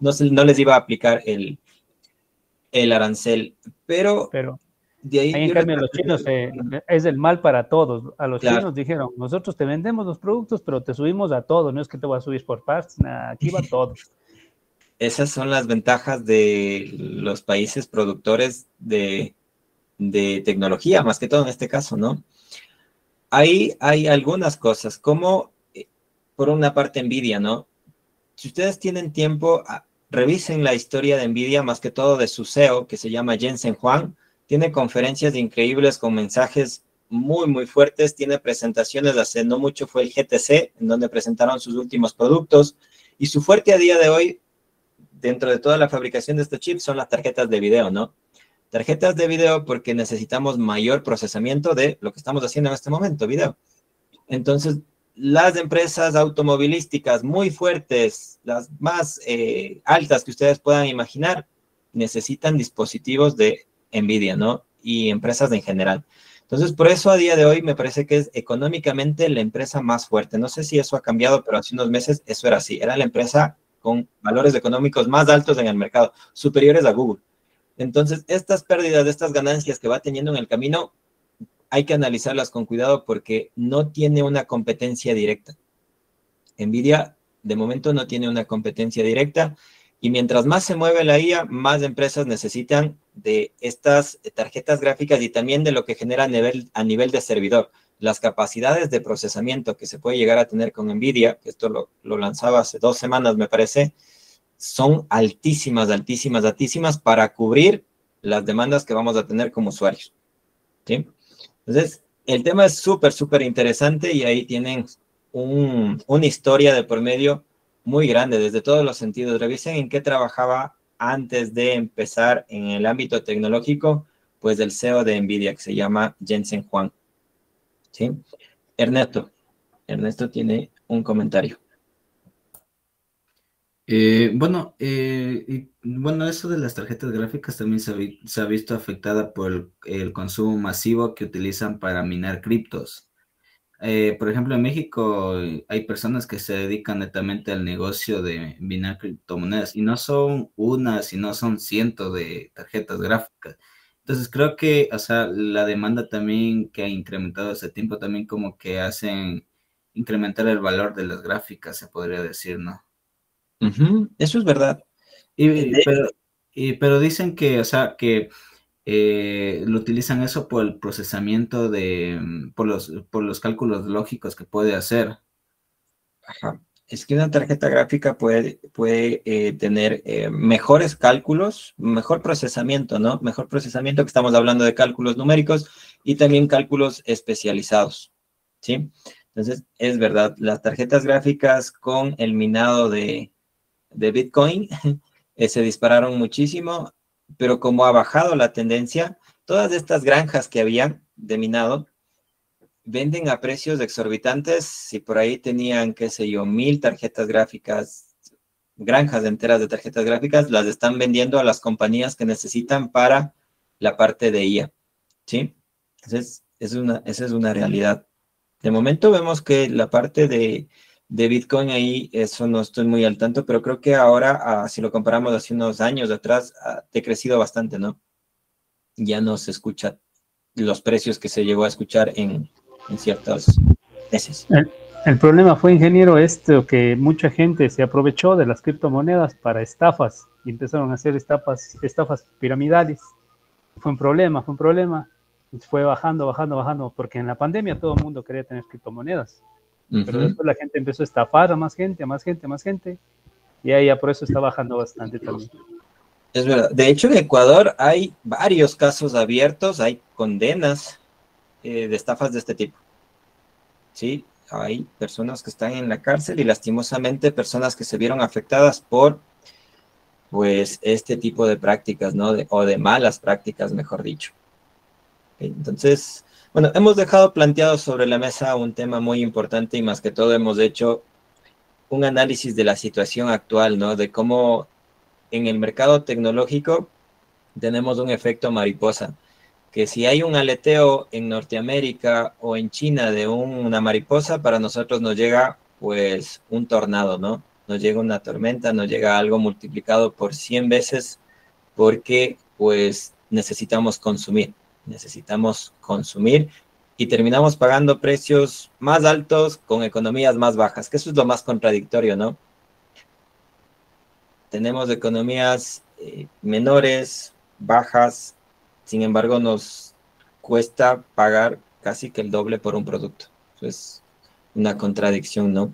no les iba a aplicar el arancel, pero de ahí
en cambio los chinos es el mal para todos. A los chinos dijeron, nosotros te vendemos los productos, pero te subimos a todo, no es que te voy a subir por partes, aquí va todo.
Esas son las ventajas de los países productores de tecnología, más que todo en este caso, ¿no? Ahí hay algunas cosas, como por una parte NVIDIA, ¿no? Si ustedes tienen tiempo, revisen la historia de NVIDIA, más que todo de su CEO, que se llama Jensen Huang. Tiene conferencias increíbles con mensajes muy, muy fuertes. Tiene presentaciones, hace no mucho fue el GTC, en donde presentaron sus últimos productos. Y su fuerte a día de hoy, dentro de toda la fabricación de estos chips, son las tarjetas de video, ¿no? Tarjetas de video porque necesitamos mayor procesamiento de lo que estamos haciendo en este momento, video. Entonces, las empresas automovilísticas muy fuertes, las más altas que ustedes puedan imaginar, necesitan dispositivos de NVIDIA, ¿no? Y empresas en general. Entonces, por eso a día de hoy me parece que es económicamente la empresa más fuerte. No sé si eso ha cambiado, pero hace unos meses eso era así. Era la empresa con valores económicos más altos en el mercado, superiores a Google. Entonces, estas pérdidas, estas ganancias que va teniendo en el camino, hay que analizarlas con cuidado porque no tiene una competencia directa. NVIDIA, de momento, no tiene una competencia directa. Y mientras más se mueve la IA, más empresas necesitan de estas tarjetas gráficas y también de lo que genera a nivel de servidor. Las capacidades de procesamiento que se puede llegar a tener con NVIDIA, que esto lo lanzaba hace 2 semanas, me parece, son altísimas, altísimas, altísimas para cubrir las demandas que vamos a tener como usuarios. ¿Sí? Entonces, el tema es súper, súper interesante y ahí tienen una historia de por medio muy grande desde todos los sentidos. Revisen en qué trabajaba antes de empezar en el ámbito tecnológico, pues el CEO de NVIDIA, que se llama Jensen Huang. ¿Sí? Ernesto tiene un comentario.
Bueno, eso de las tarjetas gráficas también se ha visto afectada por el consumo masivo que utilizan para minar criptos. Por ejemplo, en México hay personas que se dedican netamente al negocio de minar criptomonedas y no son una, sino son cientos de tarjetas gráficas. Entonces creo que, o sea, la demanda también que ha incrementado ese tiempo también como que hacen incrementar el valor de las gráficas, se podría decir, ¿no?
Eso es verdad.
Pero dicen que, o sea, que lo utilizan eso por el procesamiento por los cálculos lógicos que puede hacer.
Ajá. Es que una tarjeta gráfica puede tener mejores cálculos, mejor procesamiento, ¿no? Mejor procesamiento, que estamos hablando de cálculos numéricos y también cálculos especializados, ¿sí? Entonces, es verdad, las tarjetas gráficas con el minado de Bitcoin se dispararon muchísimo, pero como ha bajado la tendencia, todas estas granjas que habían de minado venden a precios exorbitantes. Si por ahí tenían, qué sé yo, 1000 tarjetas gráficas, granjas enteras de tarjetas gráficas, las están vendiendo a las compañías que necesitan para la parte de IA, ¿sí? Entonces, esa es una realidad. De momento vemos que la parte de Bitcoin ahí, eso no estoy muy al tanto, pero creo que ahora, si lo comparamos hace unos años atrás, ha decrecido bastante, ¿no? Ya no se escucha los precios que se llegó a escuchar en ciertos meses.
El problema fue, ingeniero, que mucha gente se aprovechó de las criptomonedas para estafas y empezaron a hacer estafas piramidales. Fue un problema. Fue bajando, porque en la pandemia todo el mundo quería tener criptomonedas. Pero después la gente empezó a estafar a más gente, y ahí ya por eso está bajando bastante también.
Es verdad. De hecho, en Ecuador hay varios casos abiertos, hay condenas de estafas de este tipo. Sí, hay personas que están en la cárcel y lastimosamente personas que se vieron afectadas por, pues, este tipo de prácticas, ¿no? O de malas prácticas, mejor dicho. Entonces, bueno, hemos dejado planteado sobre la mesa un tema muy importante y más que todo hemos hecho un análisis de la situación actual, ¿no? De cómo en el mercado tecnológico tenemos un efecto mariposa, que si hay un aleteo en Norteamérica o en China de una mariposa, para nosotros nos llega pues un tornado, ¿no? Nos llega una tormenta, nos llega algo multiplicado por 100 veces porque pues necesitamos consumir y terminamos pagando precios más altos con economías más bajas, que eso es lo más contradictorio, ¿no? Tenemos economías menores, bajas, sin embargo nos cuesta pagar casi que el doble por un producto. Eso es una contradicción, ¿no?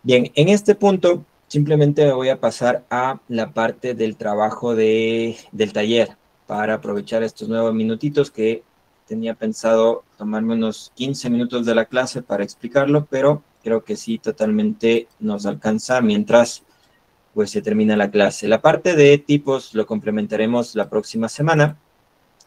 Bien, en este punto simplemente me voy a pasar a la parte del trabajo del taller para aprovechar estos 9 minutitos que tenía pensado tomarme unos 15 minutos de la clase para explicarlo, pero creo que sí, totalmente nos alcanza mientras pues se termina la clase. La parte de tipos lo complementaremos la próxima semana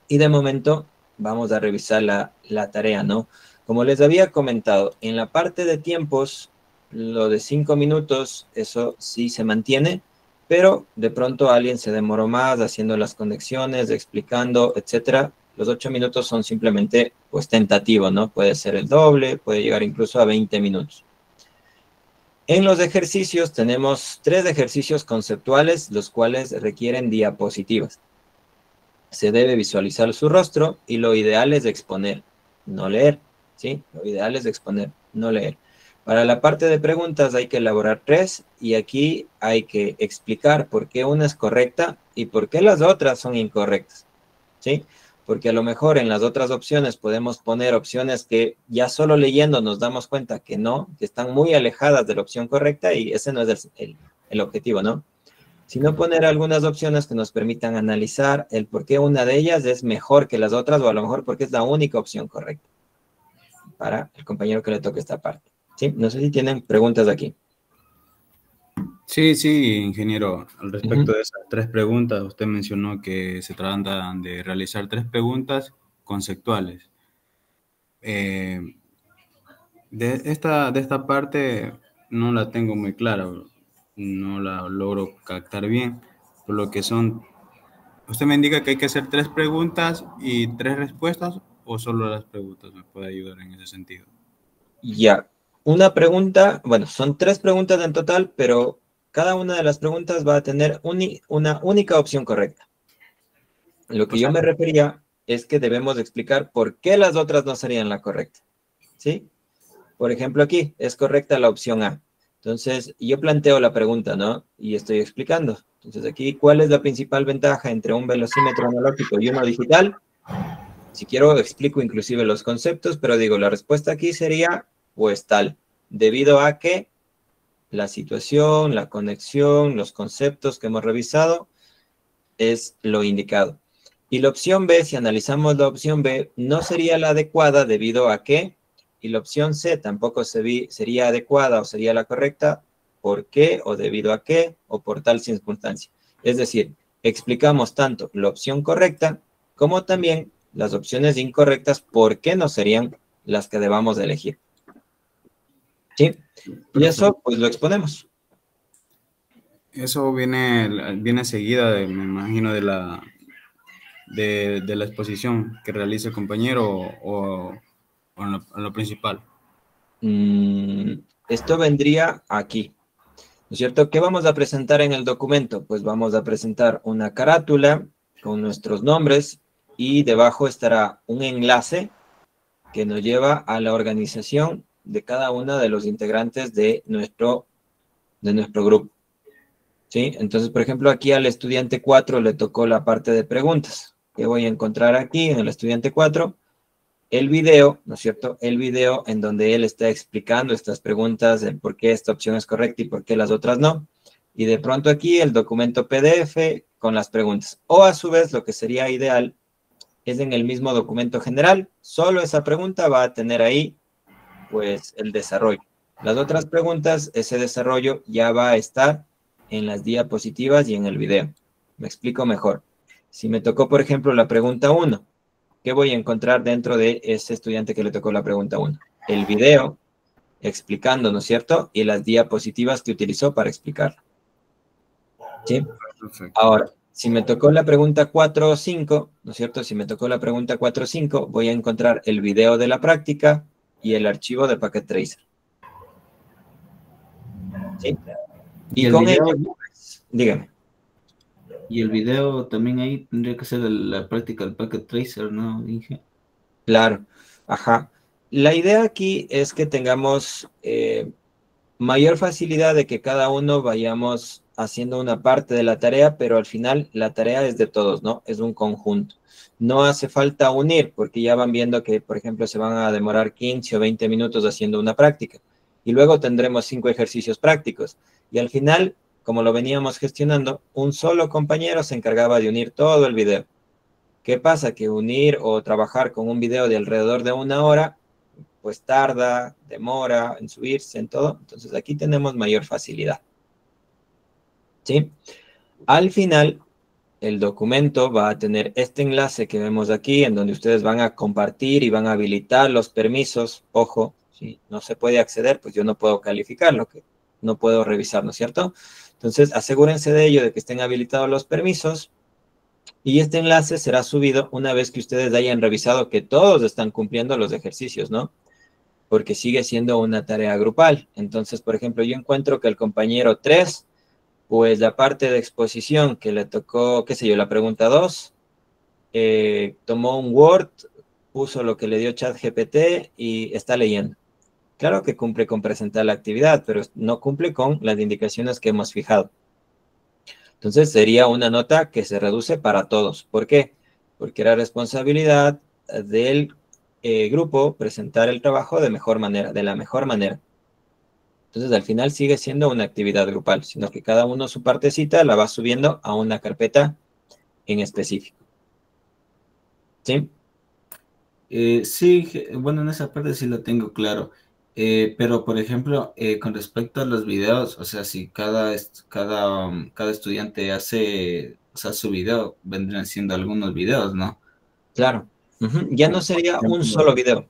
y de momento vamos a revisar la tarea, ¿no? Como les había comentado, en la parte de tiempos, lo de 5 minutos, eso sí se mantiene, pero de pronto alguien se demoró más haciendo las conexiones, explicando, etcétera. Los 8 minutos son simplemente, pues, tentativo, ¿no? Puede ser el doble, puede llegar incluso a 20 minutos. En los ejercicios tenemos 3 ejercicios conceptuales, los cuales requieren diapositivas. Se debe visualizar su rostro y lo ideal es exponer, no leer, ¿sí? Lo ideal es exponer, no leer. Para la parte de preguntas hay que elaborar 3 y aquí hay que explicar por qué una es correcta y por qué las otras son incorrectas, ¿sí? Porque a lo mejor en las otras opciones podemos poner opciones que ya solo leyendo nos damos cuenta que no, que están muy alejadas de la opción correcta y ese no es el objetivo, ¿no? Sino poner algunas opciones que nos permitan analizar el por qué una de ellas es mejor que las otras o a lo mejor porque es la única opción correcta para el compañero que le toque esta parte. ¿Sí? No sé si tienen preguntas aquí.
Sí, ingeniero. Al respecto de esas 3 preguntas, usted mencionó que se tratan de realizar 3 preguntas conceptuales. De esta parte no la tengo muy clara, no la logro captar bien, por lo que son... ¿Usted me indica que hay que hacer 3 preguntas y 3 respuestas o solo las preguntas? ¿Me puede ayudar en ese sentido?
Ya. Una pregunta, bueno, son 3 preguntas en total, pero cada una de las preguntas va a tener una única opción correcta. Lo que yo me refería es que debemos explicar por qué las otras no serían la correcta, ¿sí? Por ejemplo, aquí es correcta la opción A. Entonces, yo planteo la pregunta, ¿no? Y estoy explicando. Entonces, aquí, ¿cuál es la principal ventaja entre un velocímetro analógico y uno digital? Si quiero, explico inclusive los conceptos, pero digo, la respuesta aquí sería, pues tal, debido a que la situación, la conexión, los conceptos que hemos revisado es lo indicado. Y la opción B, si analizamos la opción B, no sería la adecuada debido a que, y la opción C tampoco sería adecuada o sería la correcta por qué, o debido a qué, o por tal circunstancia. Es decir, explicamos tanto la opción correcta como también las opciones incorrectas, por qué no serían las que debamos de elegir. ¿Sí? Y eso, pues lo exponemos.
Eso viene seguida, me imagino, de la exposición que realiza el compañero o en lo principal.
Esto vendría aquí, ¿no es cierto? ¿Qué vamos a presentar en el documento? Pues vamos a presentar una carátula con nuestros nombres y debajo estará un enlace que nos lleva a la organización de cada uno de los integrantes de nuestro grupo. ¿Sí? Entonces, por ejemplo, aquí al estudiante 4 le tocó la parte de preguntas. ¿Qué voy a encontrar aquí en el estudiante 4? El video, ¿no es cierto? El video en donde él está explicando estas preguntas, el por qué esta opción es correcta y por qué las otras no. Y de pronto aquí el documento PDF con las preguntas. O a su vez, lo que sería ideal es en el mismo documento general, solo esa pregunta va a tener ahí, pues, el desarrollo. Las otras preguntas, ese desarrollo ya va a estar en las diapositivas y en el video. Me explico mejor. Si me tocó, por ejemplo, la pregunta 1, ¿qué voy a encontrar dentro de ese estudiante que le tocó la pregunta 1? El video explicando, ¿no es cierto? Y las diapositivas que utilizó para explicarlo. ¿Sí? Perfecto. Ahora, si me tocó la pregunta 4 o 5, ¿no es cierto? Si me tocó la pregunta 4 o 5, voy a encontrar el video de la práctica y el archivo de Packet Tracer. ¿Sí? Y con ello, pues, dígame.
Y el video también ahí tendría que ser la práctica del Packet Tracer, ¿no, Inge?
Claro, ajá. La idea aquí es que tengamos mayor facilidad de que cada uno vayamos haciendo una parte de la tarea, pero al final la tarea es de todos, ¿no? Es un conjunto. No hace falta unir, porque ya van viendo que, por ejemplo, se van a demorar 15 o 20 minutos haciendo una práctica. Y luego tendremos 5 ejercicios prácticos. Y al final, como lo veníamos gestionando, un solo compañero se encargaba de unir todo el video. ¿Qué pasa? Que unir o trabajar con un video de alrededor de 1 hora, pues tarda, demora en subirse, en todo. Entonces aquí tenemos mayor facilidad. ¿Sí? Al final, el documento va a tener este enlace que vemos aquí, en donde ustedes van a compartir y van a habilitar los permisos. Ojo, si no se puede acceder, pues yo no puedo calificarlo, que no puedo revisar, ¿no es cierto? Entonces, asegúrense de ello, de que estén habilitados los permisos. Y este enlace será subido una vez que ustedes hayan revisado que todos están cumpliendo los ejercicios, ¿no? Porque sigue siendo una tarea grupal. Entonces, por ejemplo, yo encuentro que el compañero 3, pues la parte de exposición que le tocó, qué sé yo, la pregunta 2, tomó un Word, puso lo que le dio ChatGPT y está leyendo. Claro que cumple con presentar la actividad, pero no cumple con las indicaciones que hemos fijado. Entonces, sería una nota que se reduce para todos. ¿Por qué? Porque era responsabilidad del grupo presentar el trabajo de mejor manera, de la mejor manera. Entonces, al final sigue siendo una actividad grupal, sino que cada uno su partecita la va subiendo a una carpeta en específico. ¿Sí?
Sí, bueno, en esa parte sí lo tengo claro. Pero, por ejemplo, con respecto a los videos, o sea, si cada estudiante hace, o sea, su video, vendrían siendo algunos videos, ¿no?
Claro. Ya no sería un solo video.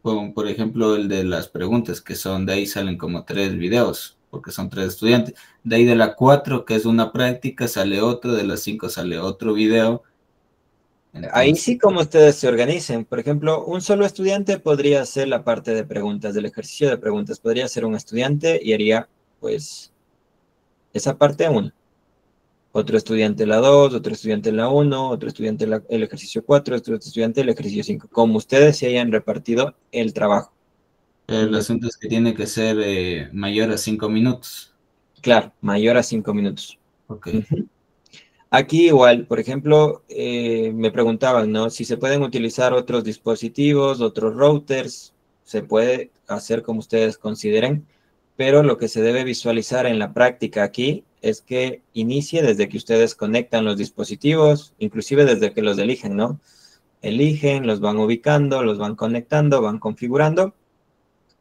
Como por ejemplo el de las preguntas, que son, de ahí salen como 3 videos, porque son 3 estudiantes. De ahí de la 4, que es una práctica, sale otro, de las 5 sale otro video. Entonces,
ahí sí, como ustedes se organicen. Por ejemplo, un solo estudiante podría hacer la parte de preguntas, del ejercicio de preguntas. Podría ser un estudiante y haría, pues, esa parte 1. Otro estudiante la 2, otro estudiante la 1, otro estudiante el ejercicio 4, otro estudiante el ejercicio 5. Como ustedes se hayan repartido el trabajo.
El asunto es que tiene que ser mayor a 5 minutos.
Claro, mayor a 5 minutos.
Ok.
Aquí igual, por ejemplo, me preguntaban, ¿no? Si se pueden utilizar otros dispositivos, otros routers, se puede hacer como ustedes consideren, pero lo que se debe visualizar en la práctica aquí es que inicie desde que ustedes conectan los dispositivos, inclusive desde que los eligen, ¿no? Eligen, los van ubicando, los van conectando, van configurando,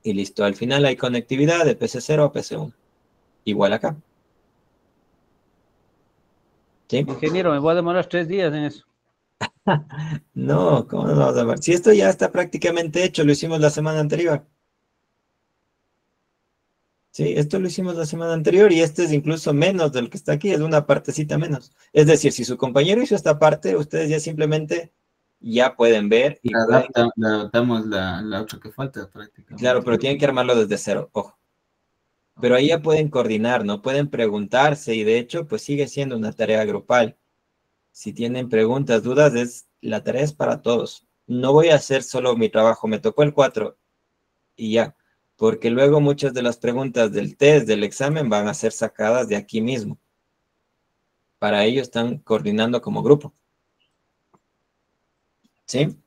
y listo. Al final hay conectividad de PC0 a PC1. Igual acá. ¿Sí?
Ingeniero, me voy a demorar 3 días en eso.
No, ¿cómo no vamos a ver? Si esto ya está prácticamente hecho, lo hicimos la semana anterior. Sí, esto lo hicimos la semana anterior y este es incluso menos del que está aquí, es una partecita menos. Es decir, si su compañero hizo esta parte, ustedes ya simplemente ya pueden ver y pueden...
Le adaptamos la otra que falta prácticamente.
Claro, pero tienen que armarlo desde cero, ojo. Pero ahí ya pueden coordinar, ¿no? Pueden preguntarse y de hecho, pues sigue siendo una tarea grupal. Si tienen preguntas, dudas, la tarea es para todos. No voy a hacer solo mi trabajo, me tocó el 4 y ya. Porque luego muchas de las preguntas del test, del examen, van a ser sacadas de aquí mismo. Para ello están coordinando como grupo. ¿Sí?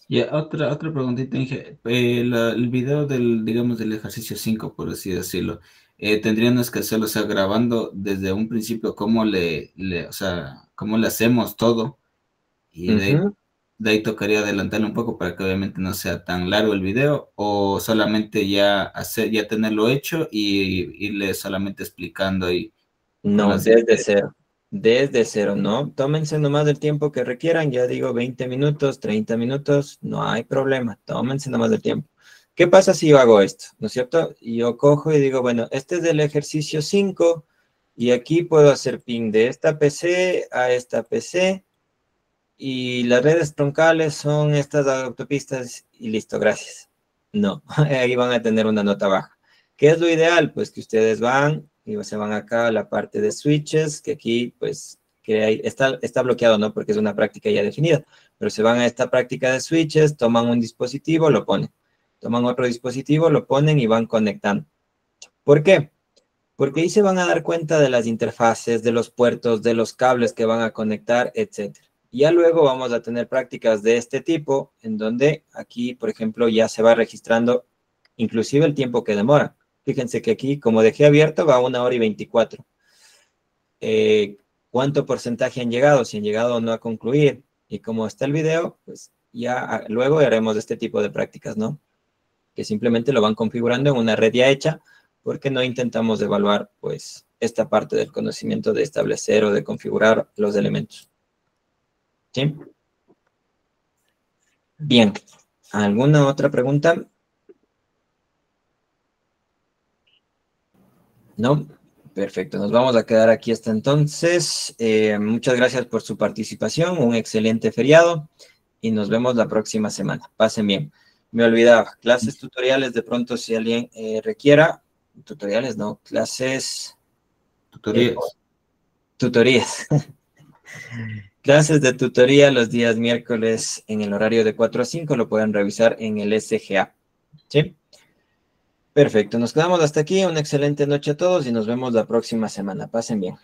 Y otra preguntita, Inge. El video digamos, del ejercicio 5, por así decirlo, tendríamos que hacerlo, o sea, grabando desde un principio cómo o sea, cómo le hacemos todo. Y de ahí tocaría adelantarlo un poco para que obviamente no sea tan largo el video, o solamente ya tenerlo hecho y irle solamente explicando y
no, desde cero. Desde cero, ¿no? Tómense nomás el tiempo que requieran, ya digo 20 minutos, 30 minutos, no hay problema, tómense nomás el tiempo. ¿Qué pasa si yo hago esto? ¿No es cierto? Y yo cojo y digo, bueno, este es del ejercicio 5 y aquí puedo hacer ping de esta PC a esta PC y las redes troncales son estas autopistas y listo, gracias. No, ahí van a tener una nota baja. ¿Qué es lo ideal? Pues que ustedes van y se van acá a la parte de switches, que aquí pues está bloqueado, ¿no? Porque es una práctica ya definida, pero se van a esta práctica de switches, toman un dispositivo, lo ponen. Toman otro dispositivo, lo ponen y van conectando. ¿Por qué? Porque ahí se van a dar cuenta de las interfaces, de los puertos, de los cables que van a conectar, etcétera. Ya luego vamos a tener prácticas de este tipo, en donde aquí, por ejemplo, ya se va registrando inclusive el tiempo que demora. Fíjense que aquí, como dejé abierto, va a 1 hora y 24. ¿Cuánto porcentaje han llegado? Si han llegado o no a concluir. Y como está el video, pues ya luego haremos este tipo de prácticas, ¿no? Que simplemente lo van configurando en una red ya hecha, porque no intentamos evaluar, pues, esta parte del conocimiento de establecer o de configurar los elementos. ¿Sí? Bien. ¿Alguna otra pregunta? ¿No? Perfecto. Nos vamos a quedar aquí hasta entonces. Muchas gracias por su participación. Un excelente feriado y nos vemos la próxima semana. Pasen bien. Me olvidaba, clases tutoriales de pronto si alguien requiera. Tutoriales, no, clases... Tutorías. Clases de tutoría los días miércoles en el horario de 4 a 5, lo pueden revisar en el SGA. ¿Sí? Perfecto, nos quedamos hasta aquí. Una excelente noche a todos y nos vemos la próxima semana. Pasen bien.